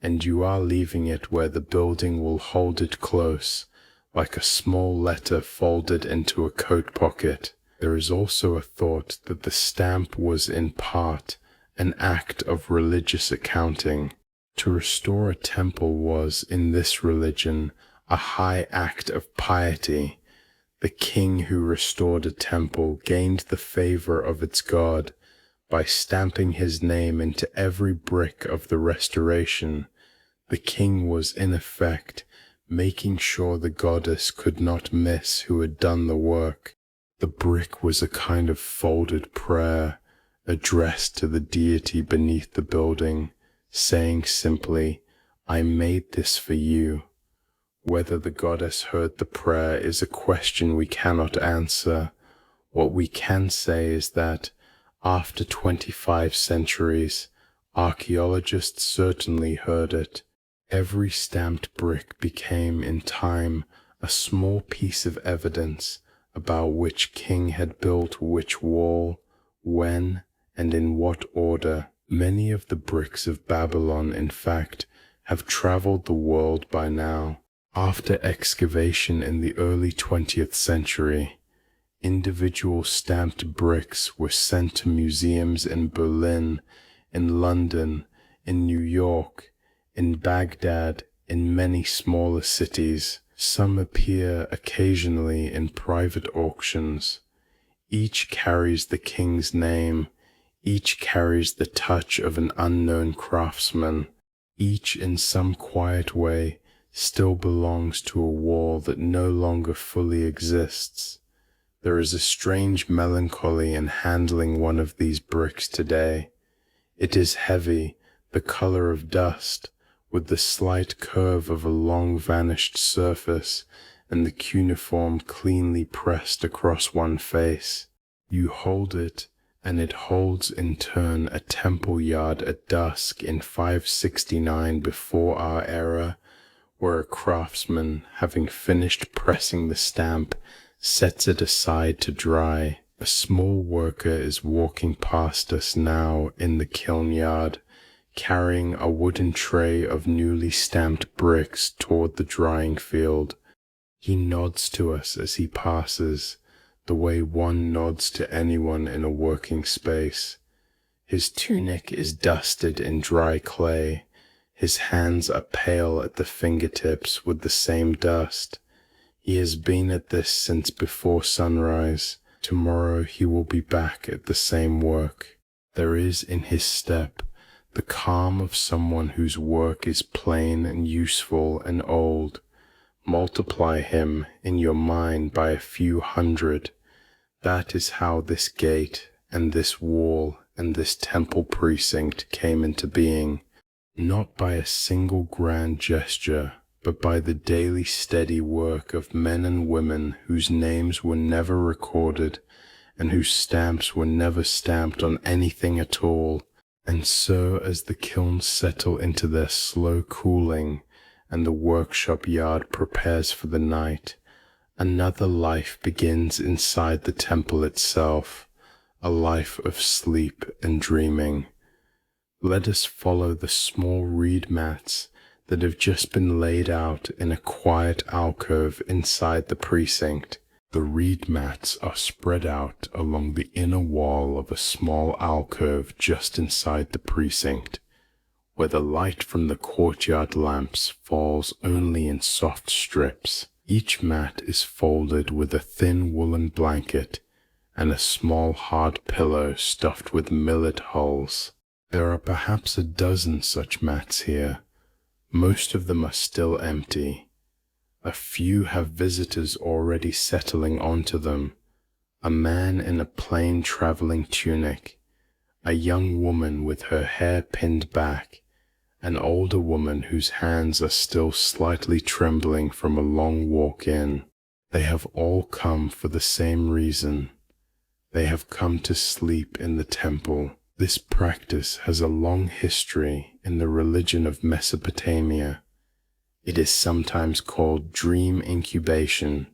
and you are leaving it where the building will hold it close, like a small letter folded into a coat pocket. There is also a thought that the stamp was in part an act of religious accounting. To restore a temple was, in this religion, a high act of piety. The king who restored a temple gained the favor of its god by stamping his name into every brick of the restoration. The king was, in effect, making sure the goddess could not miss who had done the work. The brick was a kind of folded prayer, addressed to the deity beneath the building, saying simply, "I made this for you." Whether the goddess heard the prayer is a question we cannot answer. What we can say is that, after 25 centuries, archaeologists certainly heard it. Every stamped brick became, in time, a small piece of evidence about which king had built which wall, when, and in what order. Many of the bricks of Babylon, in fact, have traveled the world by now. After excavation in the early 20th century, individual stamped bricks were sent to museums in Berlin, in London, in New York, in Baghdad, in many smaller cities. Some appear occasionally in private auctions. Each carries the king's name. Each carries the touch of an unknown craftsman. Each, in some quiet way, still belongs to a wall that no longer fully exists. There is a strange melancholy in handling one of these bricks today. It is heavy, the color of dust, with the slight curve of a long-vanished surface and the cuneiform cleanly pressed across one face. You hold it, and it holds in turn a temple yard at dusk in 569 before our era, where a craftsman, having finished pressing the stamp, sets it aside to dry. A small worker is walking past us now in the kiln yard, carrying a wooden tray of newly stamped bricks toward the drying field. He nods to us as he passes, the way one nods to anyone in a working space. His tunic is dusted in dry clay. His hands are pale at the fingertips with the same dust. He has been at this since before sunrise. Tomorrow he will be back at the same work. There is in his step the calm of someone whose work is plain and useful and old. Multiply him in your mind by a few hundred. That is how this gate and this wall and this temple precinct came into being, not by a single grand gesture, but by the daily steady work of men and women whose names were never recorded and whose stamps were never stamped on anything at all. And so, as the kilns settle into their slow cooling and the workshop yard prepares for the night, another life begins inside the temple itself, a life of sleep and dreaming. Let us follow the small reed mats that have just been laid out in a quiet alcove inside the precinct. The reed mats are spread out along the inner wall of a small alcove just inside the precinct, where the light from the courtyard lamps falls only in soft strips. Each mat is folded with a thin woolen blanket and a small hard pillow stuffed with millet hulls. There are perhaps a dozen such mats here. Most of them are still empty. A few have visitors already settling onto them. A man in a plain traveling tunic, a young woman with her hair pinned back, an older woman whose hands are still slightly trembling from a long walk in. They have all come for the same reason. They have come to sleep in the temple. This practice has a long history in the religion of Mesopotamia. It is sometimes called dream incubation.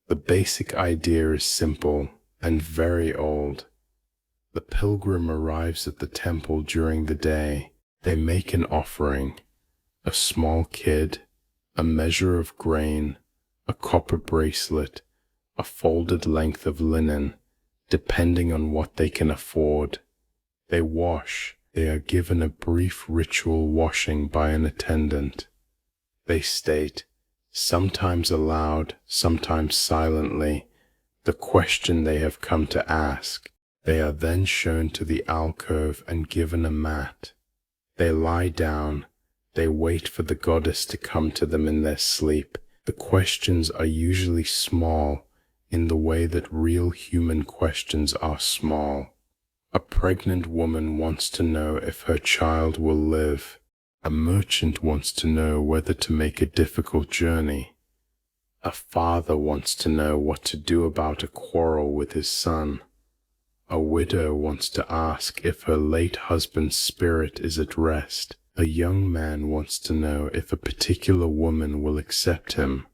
The basic idea is simple and very old. The pilgrim arrives at the temple during the day. They make an offering, a small kid, a measure of grain, a copper bracelet, a folded length of linen, depending on what they can afford. They wash. They are given a brief ritual washing by an attendant. They state, sometimes aloud, sometimes silently, the question they have come to ask. They are then shown to the alcove and given a mat. They lie down. They wait for the goddess to come to them in their sleep. The questions are usually small in the way that real human questions are small. A pregnant woman wants to know if her child will live. A merchant wants to know whether to make a difficult journey. A father wants to know what to do about a quarrel with his son. A widow wants to ask if her late husband's spirit is at rest. A young man wants to know if a particular woman will accept him.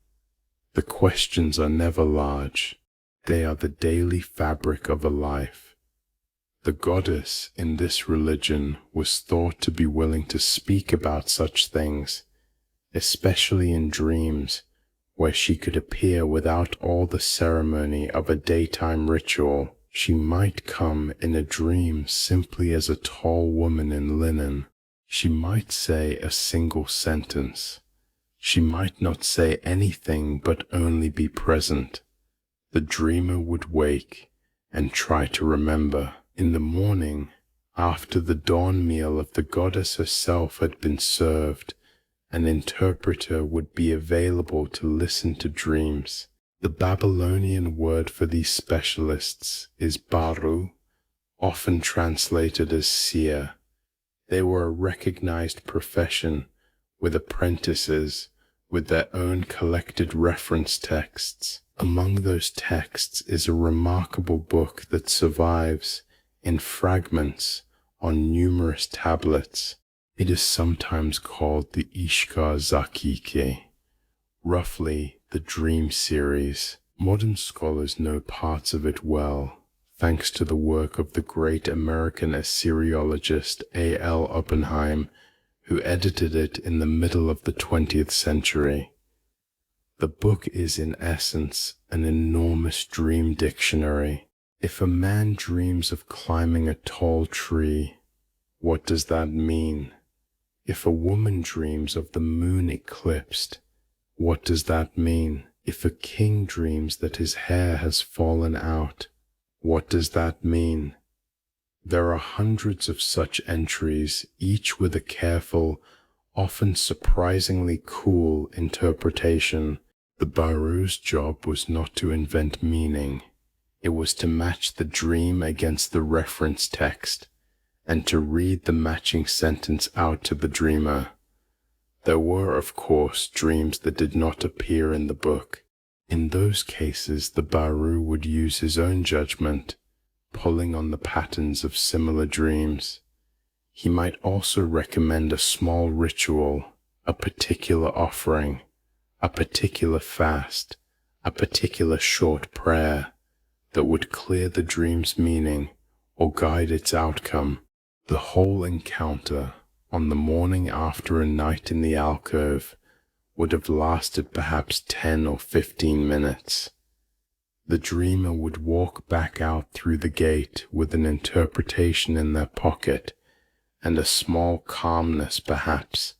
The questions are never large. They are the daily fabric of a life. The goddess in this religion was thought to be willing to speak about such things, especially in dreams, where she could appear without all the ceremony of a daytime ritual. She might come in a dream simply as a tall woman in linen. She might say a single sentence. She might not say anything but only be present. The dreamer would wake and try to remember. In the morning, after the dawn meal of the goddess herself had been served, an interpreter would be available to listen to dreams. The Babylonian word for these specialists is baru, often translated as seer. They were a recognized profession, with apprentices, with their own collected reference texts. Among those texts is a remarkable book that survives in fragments on numerous tablets. It is sometimes called the Ishtar Gate, roughly the Dream Series. Modern scholars know parts of it well, thanks to the work of the great American Assyriologist A.L. Oppenheim, who edited it in the middle of the 20th century. The book is in essence an enormous dream dictionary. If a man dreams of climbing a tall tree, what does that mean? If a woman dreams of the moon eclipsed, what does that mean? If a king dreams that his hair has fallen out, what does that mean? There are hundreds of such entries, each with a careful, often surprisingly cool interpretation. The Baru's job was not to invent meaning. It was to match the dream against the reference text, and to read the matching sentence out to the dreamer. There were, of course, dreams that did not appear in the book. In those cases, the Baru would use his own judgment, pulling on the patterns of similar dreams. He might also recommend a small ritual, a particular offering, a particular fast, a particular short prayer, that would clear the dream's meaning or guide its outcome. The whole encounter, on the morning after a night in the alcove, would have lasted perhaps 10 or 15 minutes. The dreamer would walk back out through the gate with an interpretation in their pocket, and a small calmness perhaps,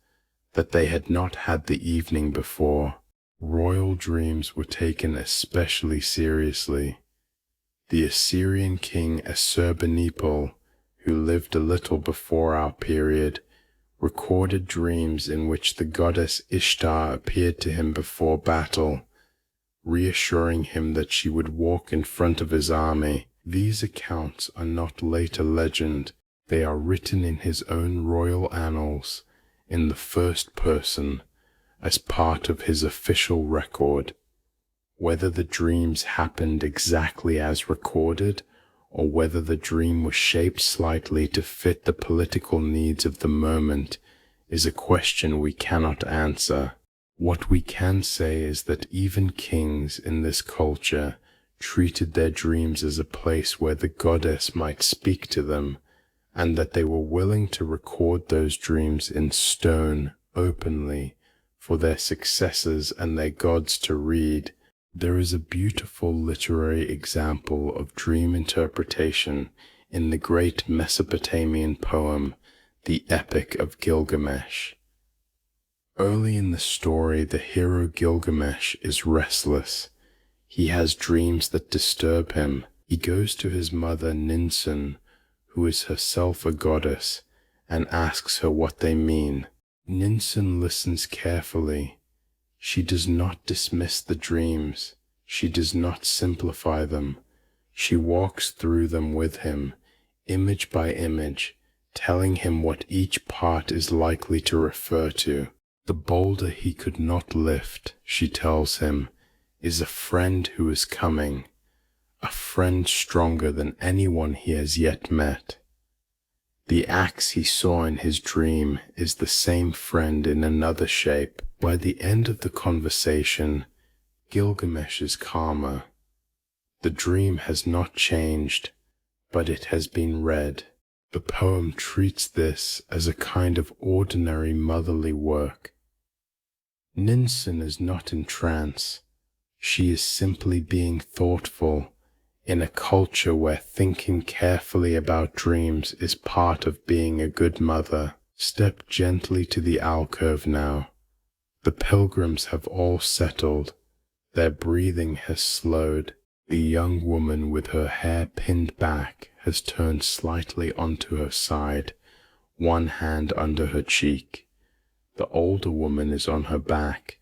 that they had not had the evening before. Royal dreams were taken especially seriously. The Assyrian king Assurbanipal, who lived a little before our period, recorded dreams in which the goddess Ishtar appeared to him before battle, reassuring him that she would walk in front of his army. These accounts are not later legend, they are written in his own royal annals, in the first person, as part of his official record. Whether the dreams happened exactly as recorded, or whether the dream was shaped slightly to fit the political needs of the moment, is a question we cannot answer. What we can say is that even kings in this culture treated their dreams as a place where the goddess might speak to them, and that they were willing to record those dreams in stone openly for their successors and their gods to read. There is a beautiful literary example of dream interpretation in the great Mesopotamian poem, the Epic of Gilgamesh. Early in the story, the hero Gilgamesh is restless. He has dreams that disturb him. He goes to his mother Ninsun, who is herself a goddess, and asks her what they mean. Ninsun listens carefully. She does not dismiss the dreams. She does not simplify them. She walks through them with him, image by image, telling him what each part is likely to refer to. The boulder he could not lift, she tells him, is a friend who is coming, a friend stronger than anyone he has yet met. The axe he saw in his dream is the same friend in another shape. By the end of the conversation, Gilgamesh is calmer. The dream has not changed, but it has been read. The poem treats this as a kind of ordinary motherly work. Ninsun is not in trance. She is simply being thoughtful in a culture where thinking carefully about dreams is part of being a good mother. Step gently to the alcove now. The pilgrims have all settled. Their breathing has slowed. The young woman with her hair pinned back has turned slightly onto her side, one hand under her cheek. The older woman is on her back,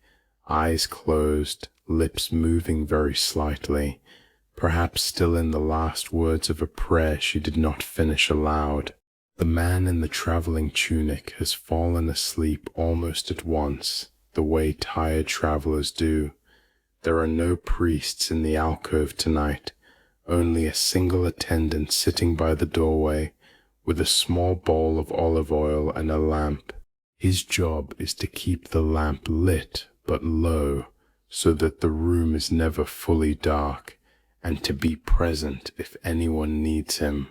eyes closed, lips moving very slightly, perhaps still in the last words of a prayer she did not finish aloud. The man in the traveling tunic has fallen asleep almost at once, the way tired travelers do. There are no priests in the alcove tonight, only a single attendant sitting by the doorway with a small bowl of olive oil and a lamp. His job is to keep the lamp lit but low, so that the room is never fully dark, and to be present if anyone needs him.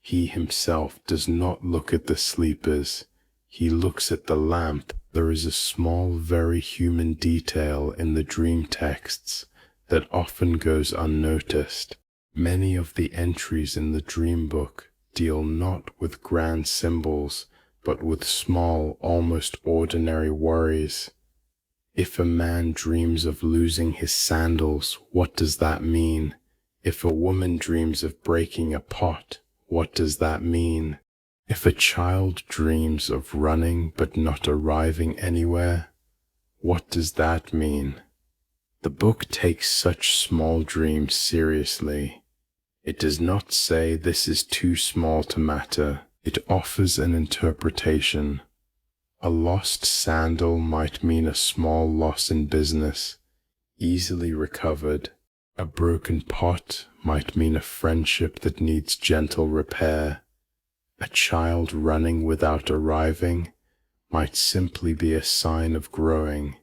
He himself does not look at the sleepers. He looks at the lamp. There is a small, very human detail in the dream texts that often goes unnoticed. Many of the entries in the dream book deal not with grand symbols, but with small, almost ordinary worries. If a man dreams of losing his sandals, what does that mean? If a woman dreams of breaking a pot, what does that mean? If a child dreams of running but not arriving anywhere, what does that mean? The book takes such small dreams seriously. It does not say this is too small to matter. It offers an interpretation. A lost sandal might mean a small loss in business, easily recovered. A broken pot might mean a friendship that needs gentle repair. A child running without arriving might simply be a sign of growing,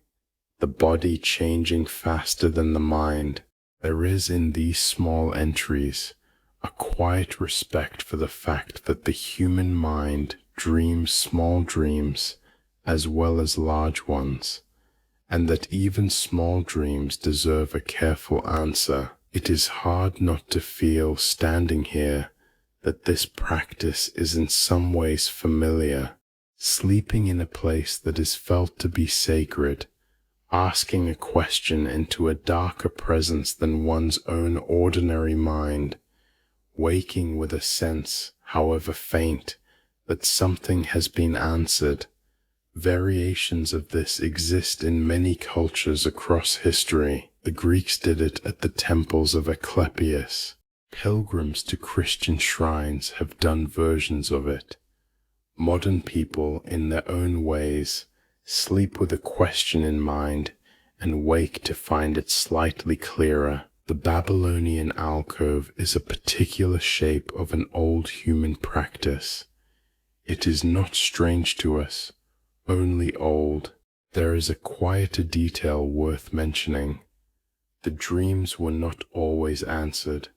the body changing faster than the mind. There is in these small entries a quiet respect for the fact that the human mind dreams small dreams as well as large ones, and that even small dreams deserve a careful answer. It is hard not to feel, standing here, that this practice is in some ways familiar. Sleeping in a place that is felt to be sacred, asking a question into a darker presence than one's own ordinary mind, waking with a sense, however faint, that something has been answered. Variations of this exist in many cultures across history. The Greeks did it at the temples of Asclepius. Pilgrims to Christian shrines have done versions of it. Modern people, in their own ways, sleep with a question in mind and wake to find it slightly clearer. The Babylonian alcove is a particular shape of an old human practice. It is not strange to us, only old. There is a quieter detail worth mentioning. The dreams were not always answered.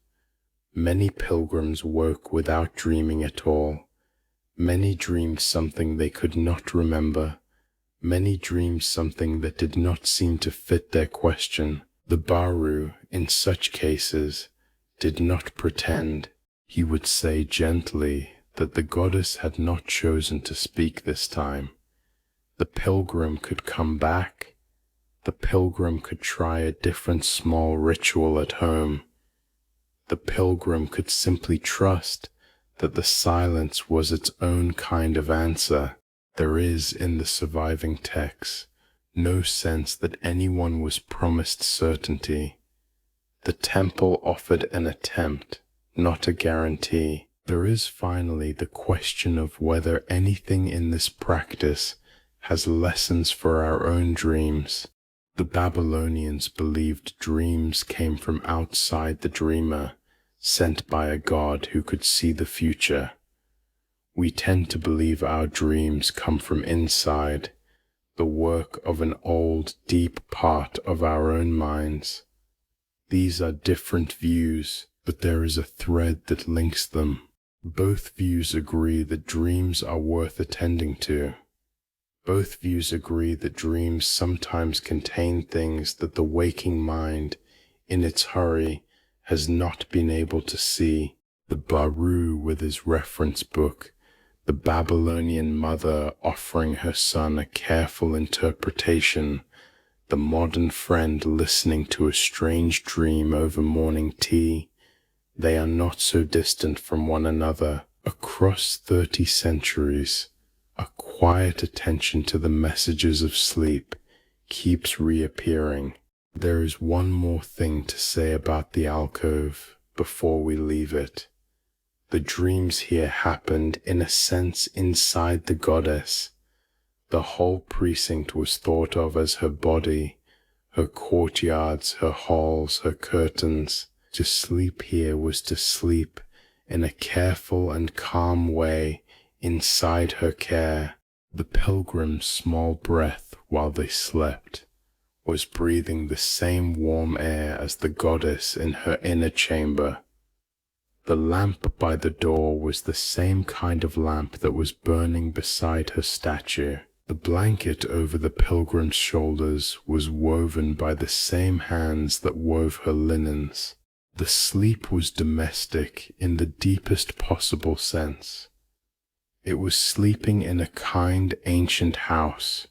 Many pilgrims woke without dreaming at all. Many dreamed something they could not remember. Many dreamed something that did not seem to fit their question. The Baru, in such cases, did not pretend. He would say gently that the goddess had not chosen to speak this time. The pilgrim could come back. The pilgrim could try a different small ritual at home. The pilgrim could simply trust that the silence was its own kind of answer. There is, in the surviving texts, no sense that anyone was promised certainty. The temple offered an attempt, not a guarantee. There is finally the question of whether anything in this practice has lessons for our own dreams. The Babylonians believed dreams came from outside the dreamer, sent by a god who could see the future. We tend to believe our dreams come from inside, the work of an old, deep part of our own minds. These are different views, but there is a thread that links them. Both views agree that dreams are worth attending to. Both views agree that dreams sometimes contain things that the waking mind, in its hurry, has not been able to see. The Baru with his reference book, the Babylonian mother offering her son a careful interpretation, the modern friend listening to a strange dream over morning tea. They are not so distant from one another. Across 30 centuries, a quiet attention to the messages of sleep keeps reappearing. There is one more thing to say about the alcove before we leave it. The dreams here happened in a sense inside the goddess. The whole precinct was thought of as her body, her courtyards, her halls, her curtains. To sleep here was to sleep in a careful and calm way inside her care. The pilgrim's small breath while they slept was breathing the same warm air as the goddess in her inner chamber. The lamp by the door was the same kind of lamp that was burning beside her statue. The blanket over the pilgrim's shoulders was woven by the same hands that wove her linens. The sleep was domestic in the deepest possible sense. It was sleeping in a kind ancient house.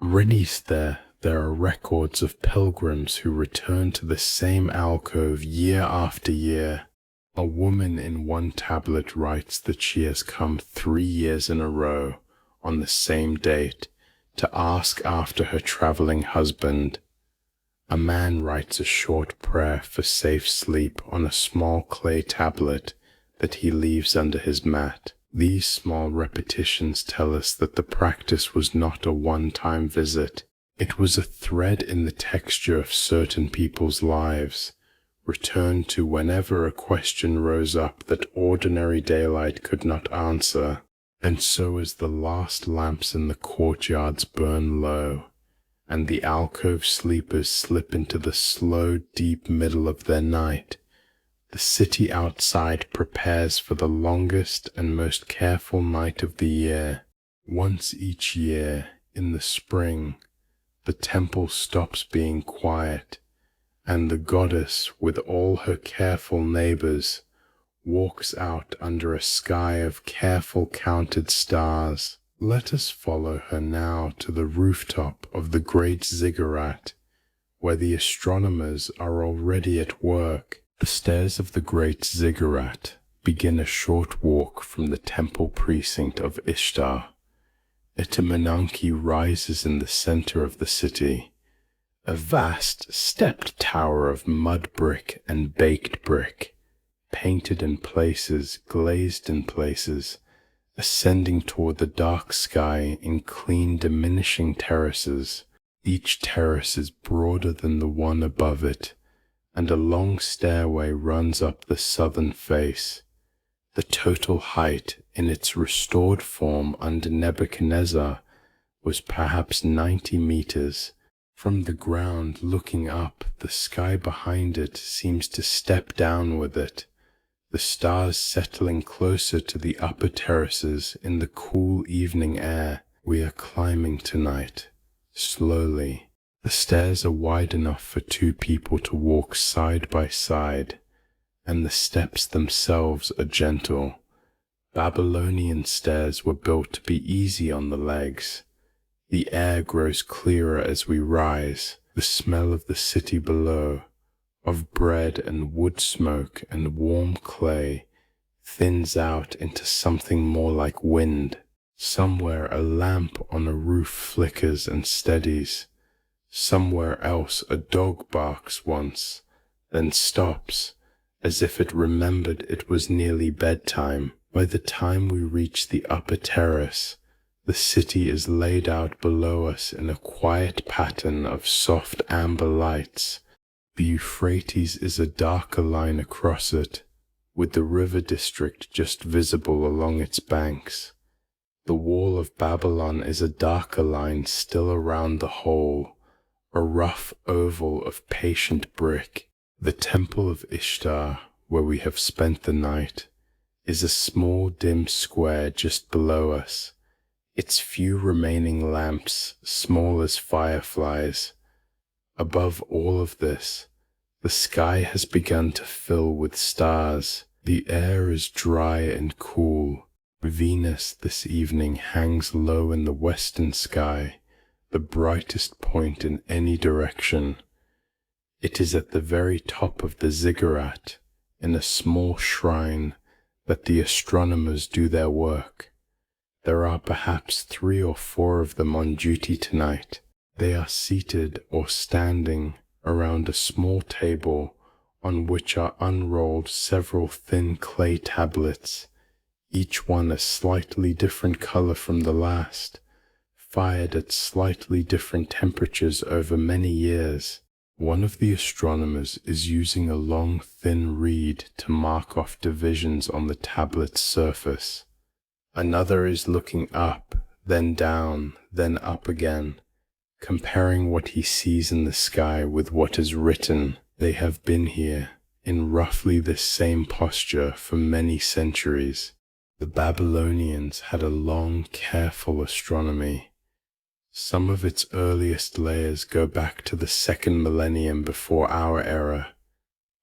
Beneath there are records of pilgrims who return to the same alcove year after year. A woman in one tablet writes that she has come 3 years in a row on the same date to ask after her traveling husband. A man writes a short prayer for safe sleep on a small clay tablet that he leaves under his mat. These small repetitions tell us that the practice was not a one-time visit. It was a thread in the texture of certain people's lives, returned to whenever a question rose up that ordinary daylight could not answer. And so as the last lamps in the courtyards burn low, and the alcove sleepers slip into the slow, deep middle of their night, the city outside prepares for the longest and most careful night of the year. Once each year, in the spring, the temple stops being quiet, and the goddess, with all her careful neighbors, walks out under a sky of careful counted stars. Let us follow her now to the rooftop of the great ziggurat, where the astronomers are already at work. The stairs of the great ziggurat, begin a short walk from the temple precinct of Ishtar. Itamananki rises in the center of the city, a vast stepped tower of mud brick and baked brick, painted in places, glazed in places, ascending toward the dark sky in clean diminishing terraces. Each terrace is broader than the one above it, and a long stairway runs up the southern face. The total height in its restored form under Nebuchadnezzar was perhaps 90 meters. From the ground looking up, the sky behind it seems to step down with it, the stars settling closer to the upper terraces in the cool evening air. We are climbing tonight, slowly. The stairs are wide enough for two people to walk side by side, and the steps themselves are gentle. Babylonian stairs were built to be easy on the legs. The air grows clearer as we rise. The smell of the city below, of bread and wood smoke and warm clay, thins out into something more like wind. Somewhere a lamp on a roof flickers and steadies. Somewhere else a dog barks once, then stops, as if it remembered it was nearly bedtime. By the time we reach the upper terrace, the city is laid out below us in a quiet pattern of soft amber lights. The Euphrates is a darker line across it, with the river district just visible along its banks. The wall of Babylon is a darker line still around the whole, a rough oval of patient brick. The temple of Ishtar, where we have spent the night, is a small dim square just below us, its few remaining lamps small as fireflies. Above all of this, the sky has begun to fill with stars. The air is dry and cool. Venus this evening hangs low in the western sky, the brightest point in any direction. It is at the very top of the ziggurat, in a small shrine, that the astronomers do their work. There are perhaps 3 or 4 of them on duty tonight. They are seated or standing around a small table on which are unrolled several thin clay tablets, each one a slightly different color from the last, fired at slightly different temperatures over many years. One of the astronomers is using a long thin reed to mark off divisions on the tablet's surface. Another is looking up, then down, then up again, comparing what he sees in the sky with what is written. They have been here, in roughly this same posture, for many centuries. The Babylonians had a long, careful astronomy. Some of its earliest layers go back to the 2nd millennium before our era.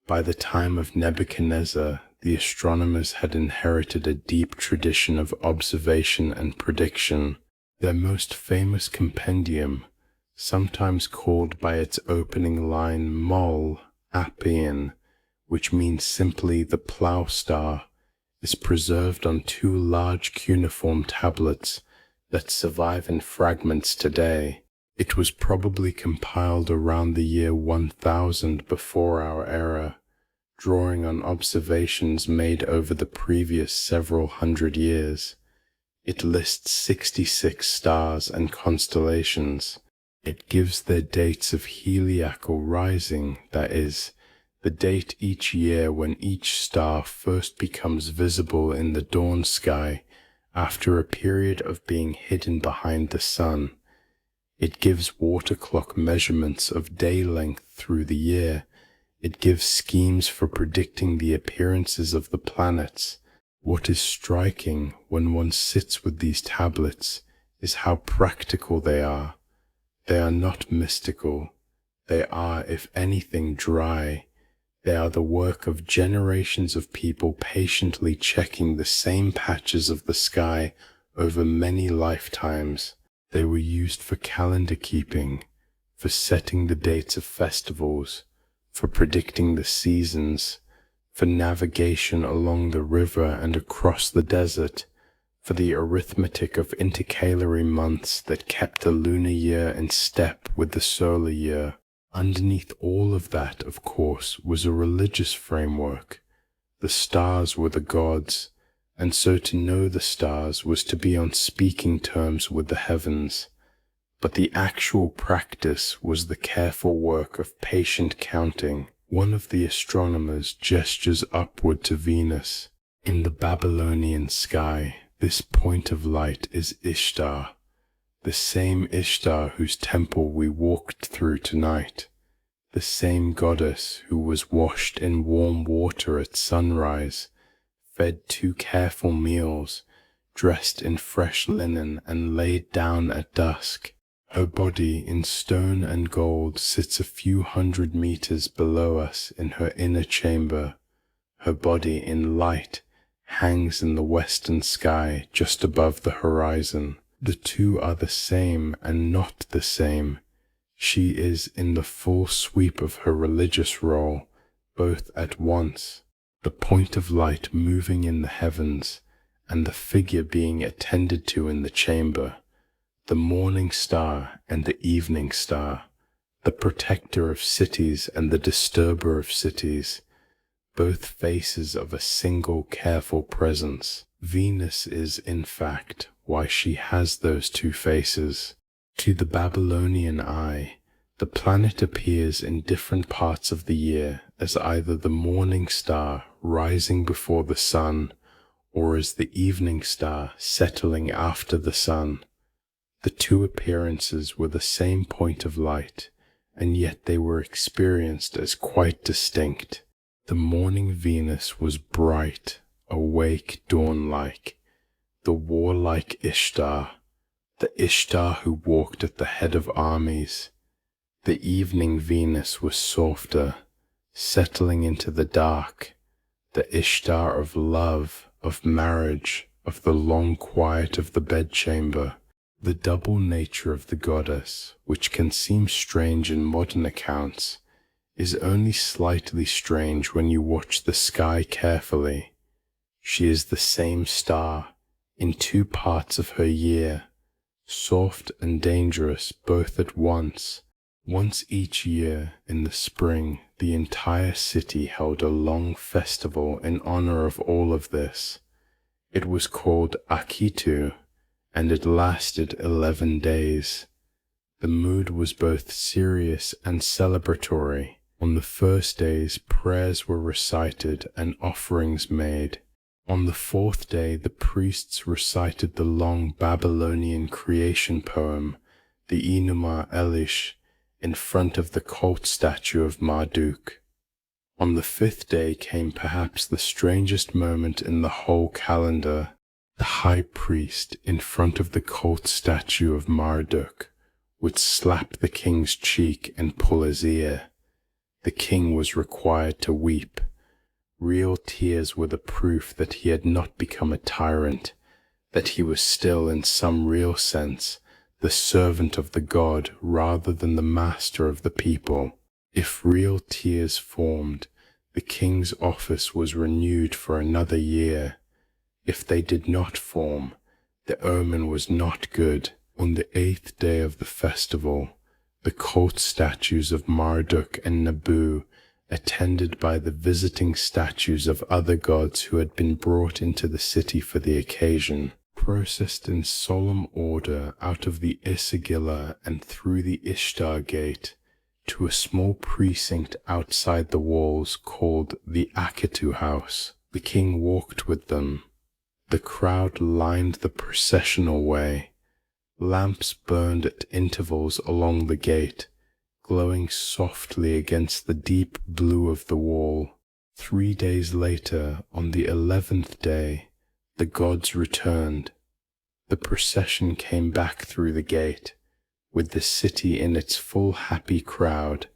By the time of Nebuchadnezzar, the astronomers had inherited a deep tradition of observation and prediction. Their most famous compendium, sometimes called by its opening line Mol Appian, which means simply the plough star, is preserved on 2 large cuneiform tablets that survive in fragments today. It was probably compiled around the year 1000 before our era, drawing on observations made over the previous several hundred years. It lists 66 stars and constellations. It gives their dates of heliacal rising, that is, the date each year when each star first becomes visible in the dawn sky after a period of being hidden behind the sun. It gives water clock measurements of day length through the year. It gives schemes for predicting the appearances of the planets. What is striking when one sits with these tablets is how practical they are. They are not mystical. They are, if anything, dry. They are the work of generations of people patiently checking the same patches of the sky over many lifetimes. They were used for calendar keeping, for setting the dates of festivals, for predicting the seasons, for navigation along the river and across the desert, for the arithmetic of intercalary months that kept the lunar year in step with the solar year. Underneath all of that, of course, was a religious framework. The stars were the gods, and so to know the stars was to be on speaking terms with the heavens. But the actual practice was the careful work of patient counting. One of the astronomers gestures upward to Venus. In the Babylonian sky, this point of light is Ishtar, the same Ishtar whose temple we walked through tonight, the same goddess who was washed in warm water at sunrise, fed 2 careful meals, dressed in fresh linen and laid down at dusk. Her body in stone and gold sits a few hundred meters below us in her inner chamber. Her body in light hangs in the western sky just above the horizon. The two are the same and not the same. She is in the full sweep of her religious role, both at once, the point of light moving in the heavens, and the figure being attended to in the chamber, the morning star and the evening star, the protector of cities and the disturber of cities, both faces of a single careful presence. Venus is, in fact, why she has those 2 faces. To the Babylonian eye, the planet appears in different parts of the year as either the morning star rising before the sun, or as the evening star settling after the sun. The 2 appearances were the same point of light, and yet they were experienced as quite distinct. The morning Venus was bright, awake, dawn-like, the warlike Ishtar, the Ishtar who walked at the head of armies. The evening Venus was softer, settling into the dark, the Ishtar of love, of marriage, of the long quiet of the bedchamber. The double nature of the goddess, which can seem strange in modern accounts, is only slightly strange when you watch the sky carefully. She is the same star, in 2 parts of her year, soft and dangerous both at once. Once each year, in the spring, the entire city held a long festival in honor of all of this. It was called Akitu, and it lasted 11 days. The mood was both serious and celebratory. On the first days, prayers were recited and offerings made. On the 4th day, the priests recited the long Babylonian creation poem, the Enuma Elish, in front of the cult statue of Marduk. On the 5th day came perhaps the strangest moment in the whole calendar. The high priest, in front of the cult statue of Marduk, would slap the king's cheek and pull his ear. The king was required to weep. Real tears were the proof that he had not become a tyrant, that he was still, in some real sense, the servant of the god rather than the master of the people. If real tears formed, the king's office was renewed for another year. If they did not form, the omen was not good. On the 8th day of the festival, the cult statues of Marduk and Nabu, attended by the visiting statues of other gods who had been brought into the city for the occasion, processed in solemn order out of the Isagila and through the Ishtar Gate to a small precinct outside the walls called the Akitu House. The king walked with them. The crowd lined the processional way. Lamps burned at intervals along the gate, glowing softly against the deep blue of the wall. 3 days later, on the 11th day, the gods returned. The procession came back through the gate, with the city in its full happy crowd,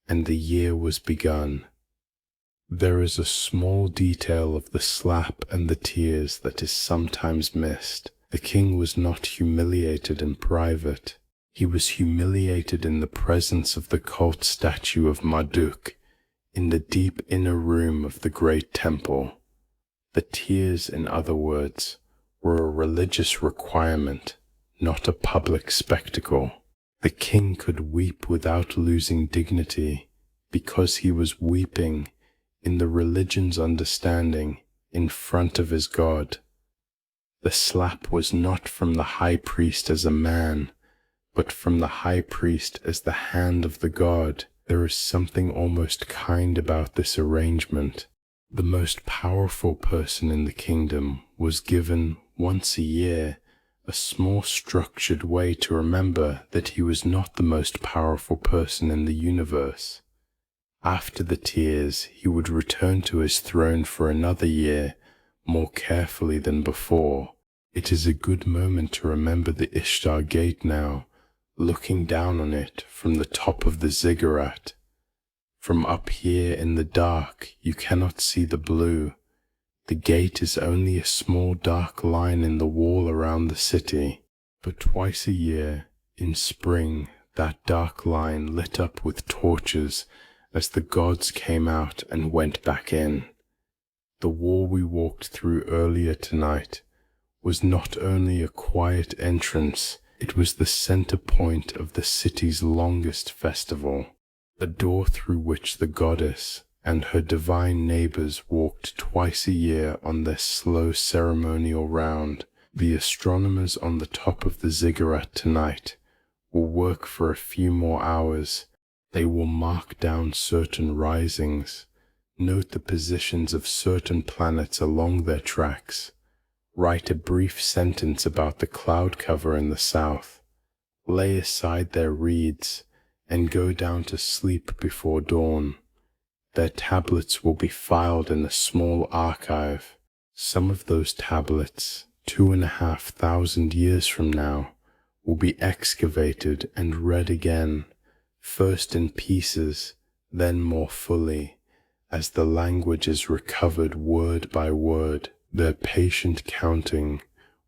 and the year was begun. There is a small detail of the slap and the tears that is sometimes missed. The king was not humiliated in private. He was humiliated in the presence of the cult statue of Marduk, in the deep inner room of the great temple. The tears, in other words, were a religious requirement, not a public spectacle. The king could weep without losing dignity, because he was weeping, in the religion's understanding, in front of his God. The slap was not from the high priest as a man, but from the high priest as the hand of the god. There is something almost kind about this arrangement. The most powerful person in the kingdom was given, once a year, a small structured way to remember that he was not the most powerful person in the universe. After the tears, he would return to his throne for another year, more carefully than before. It is a good moment to remember the Ishtar Gate now, looking down on it from the top of the ziggurat. From up here in the dark, you cannot see the blue. The gate is only a small dark line in the wall around the city, but twice a year, in spring, that dark line lit up with torches as the gods came out and went back in. The wall we walked through earlier tonight was not only a quiet entrance, it was the center point of the city's longest festival, a door through which the goddess and her divine neighbors walked twice a year on their slow ceremonial round. The astronomers on the top of the ziggurat tonight will work for a few more hours. They will mark down certain risings, note the positions of certain planets along their tracks, write a brief sentence about the cloud cover in the south, lay aside their reeds, and go down to sleep before dawn. Their tablets will be filed in a small archive. Some of those tablets, 2,500 years from now, will be excavated and read again, first in pieces, then more fully, as the language is recovered word by word. Their patient counting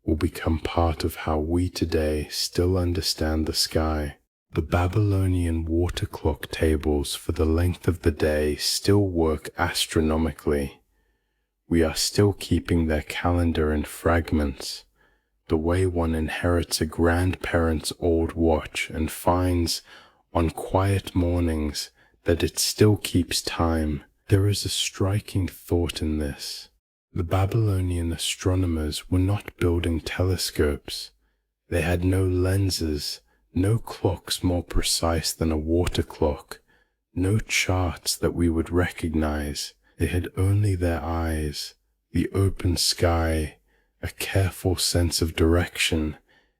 will become part of how we today still understand the sky. The Babylonian water clock tables for the length of the day still work astronomically. We are still keeping their calendar in fragments, the way one inherits a grandparent's old watch and finds, on quiet mornings, that it still keeps time. There is a striking thought in this. The Babylonian astronomers were not building telescopes. They had no lenses, no clocks more precise than a water clock, no charts that we would recognize. They had only their eyes, the open sky, a careful sense of direction,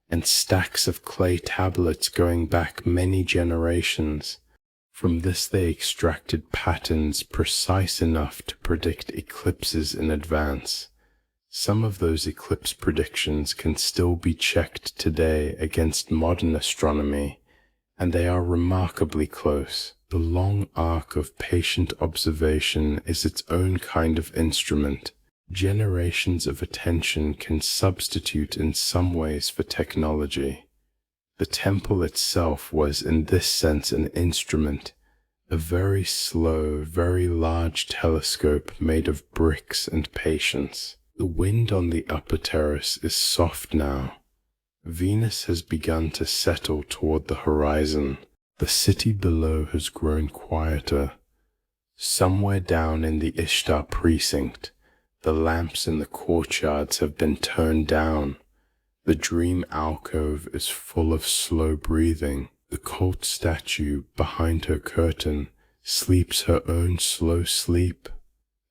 and stacks of clay tablets going back many generations. From this they extracted patterns precise enough to predict eclipses in advance. Some of those eclipse predictions can still be checked today against modern astronomy, and they are remarkably close. The long arc of patient observation is its own kind of instrument. Generations of attention can substitute in some ways for technology. The temple itself was in this sense an instrument, a very slow, very large telescope made of bricks and patience. The wind on the upper terrace is soft now. Venus has begun to settle toward the horizon. The city below has grown quieter. Somewhere down in the Ishtar precinct, the lamps in the courtyards have been turned down. The dream alcove is full of slow breathing. The cult statue behind her curtain sleeps her own slow sleep.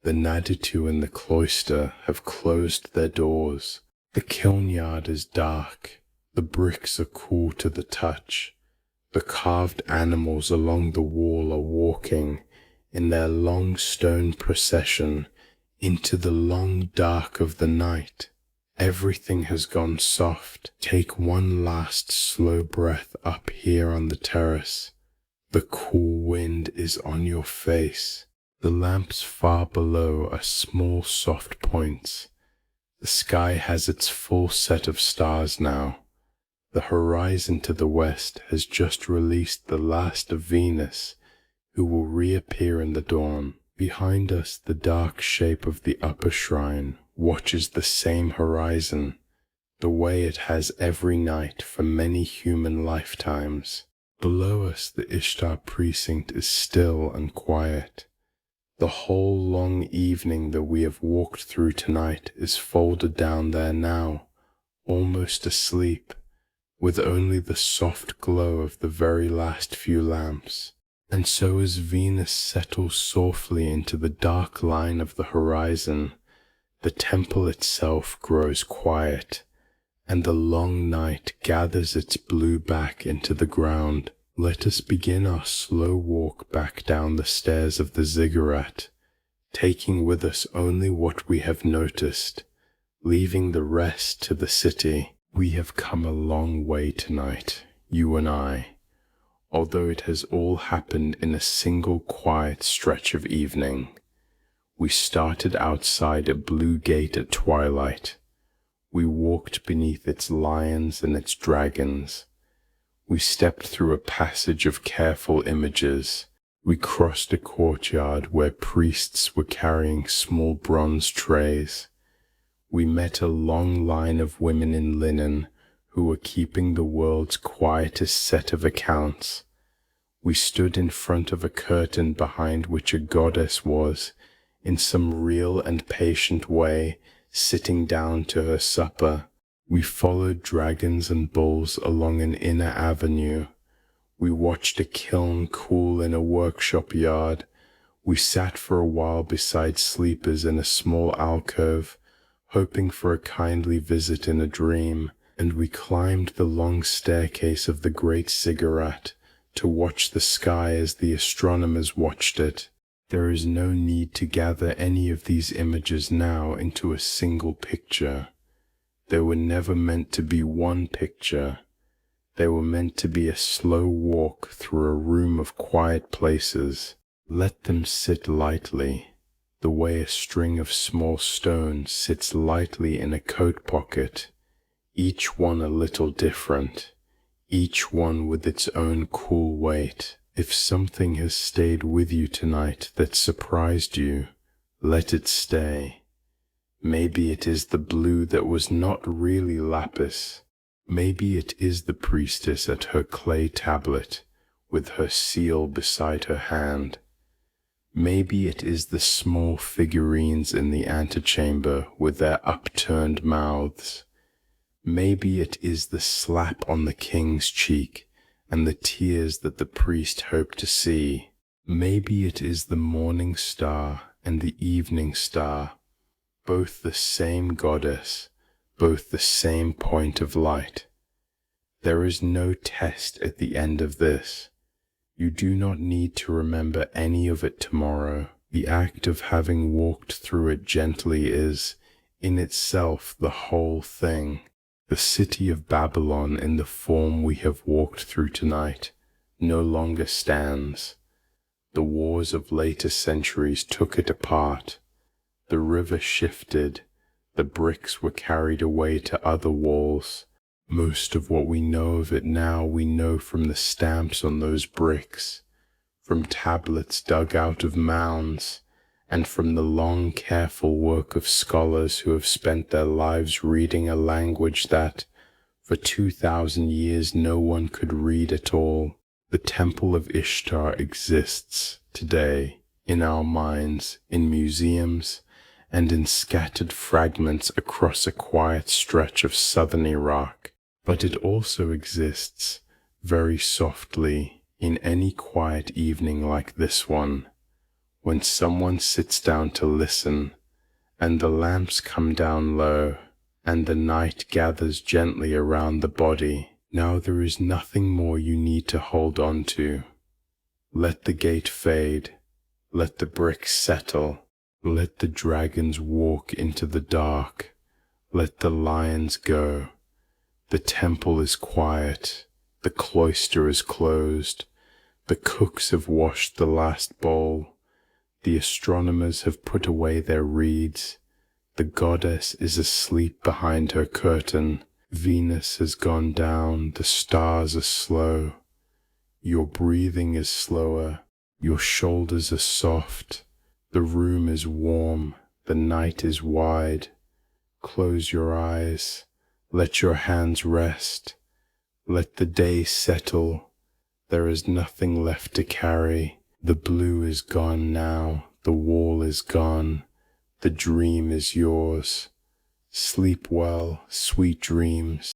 The Naditu and the cloister have closed their doors. The kiln yard is dark. The bricks are cool to the touch. The carved animals along the wall are walking in their long stone procession into the long dark of the night. Everything has gone soft. Take one last slow breath up here on the terrace. The cool wind is on your face. The lamps far below are small soft points. The sky has its full set of stars now. The horizon to the west has just released the last of Venus, who will reappear in the dawn. Behind us, the dark shape of the upper shrine watches the same horizon, the way it has every night for many human lifetimes. Below us, the Ishtar precinct is still and quiet. The whole long evening that we have walked through tonight is folded down there now, almost asleep, with only the soft glow of the very last few lamps. And so as Venus settles softly into the dark line of the horizon, the temple itself grows quiet, and the long night gathers its blue back into the ground. Let us begin our slow walk back down the stairs of the ziggurat, taking with us only what we have noticed, leaving the rest to the city. We have come a long way tonight, you and I, although it has all happened in a single quiet stretch of evening. We started outside a blue gate at twilight. We walked beneath its lions and its dragons. We stepped through a passage of careful images. We crossed a courtyard where priests were carrying small bronze trays. We met a long line of women in linen who were keeping the world's quietest set of accounts. We stood in front of a curtain behind which a goddess was, in some real and patient way, sitting down to her supper. We followed dragons and bulls along an inner avenue. We watched a kiln cool in a workshop yard. We sat for a while beside sleepers in a small alcove, hoping for a kindly visit in a dream, and we climbed the long staircase of the great ziggurat to watch the sky as the astronomers watched it. There is no need to gather any of these images now into a single picture. They were never meant to be one picture. They were meant to be a slow walk through a room of quiet places. Let them sit lightly, the way a string of small stones sits lightly in a coat pocket, each one a little different, each one with its own cool weight. If something has stayed with you tonight that surprised you, let it stay. Maybe it is the blue that was not really lapis. Maybe it is the priestess at her clay tablet, with her seal beside her hand. Maybe it is the small figurines in the antechamber with their upturned mouths. Maybe it is the slap on the king's cheek and the tears that the priest hoped to see. Maybe it is the morning star and the evening star, both the same goddess, both the same point of light. There is no test at the end of this. You do not need to remember any of it tomorrow. The act of having walked through it gently is, in itself, the whole thing. The city of Babylon in the form we have walked through tonight no longer stands. The wars of later centuries took it apart. The river shifted. The bricks were carried away to other walls. Most of what we know of it now we know from the stamps on those bricks, from tablets dug out of mounds, and from the long, careful work of scholars who have spent their lives reading a language that, for 2,000 years, no one could read at all. The Temple of Ishtar exists today in our minds, in museums, and in scattered fragments across a quiet stretch of southern Iraq. But it also exists, very softly, in any quiet evening like this one, when someone sits down to listen, and the lamps come down low, and the night gathers gently around the body. Now there is nothing more you need to hold on to. Let the gate fade, let the bricks settle, let the dragons walk into the dark, let the lions go. The temple is quiet, the cloister is closed, the cooks have washed the last bowl, the astronomers have put away their reeds, the goddess is asleep behind her curtain, Venus has gone down, the stars are slow, your breathing is slower, Your shoulders are soft, the room is warm, the night is wide. Close your eyes, let your hands rest, let the day settle. There is nothing left to carry. The blue is gone now, the wall is gone, the dream is yours. Sleep well, sweet dreams.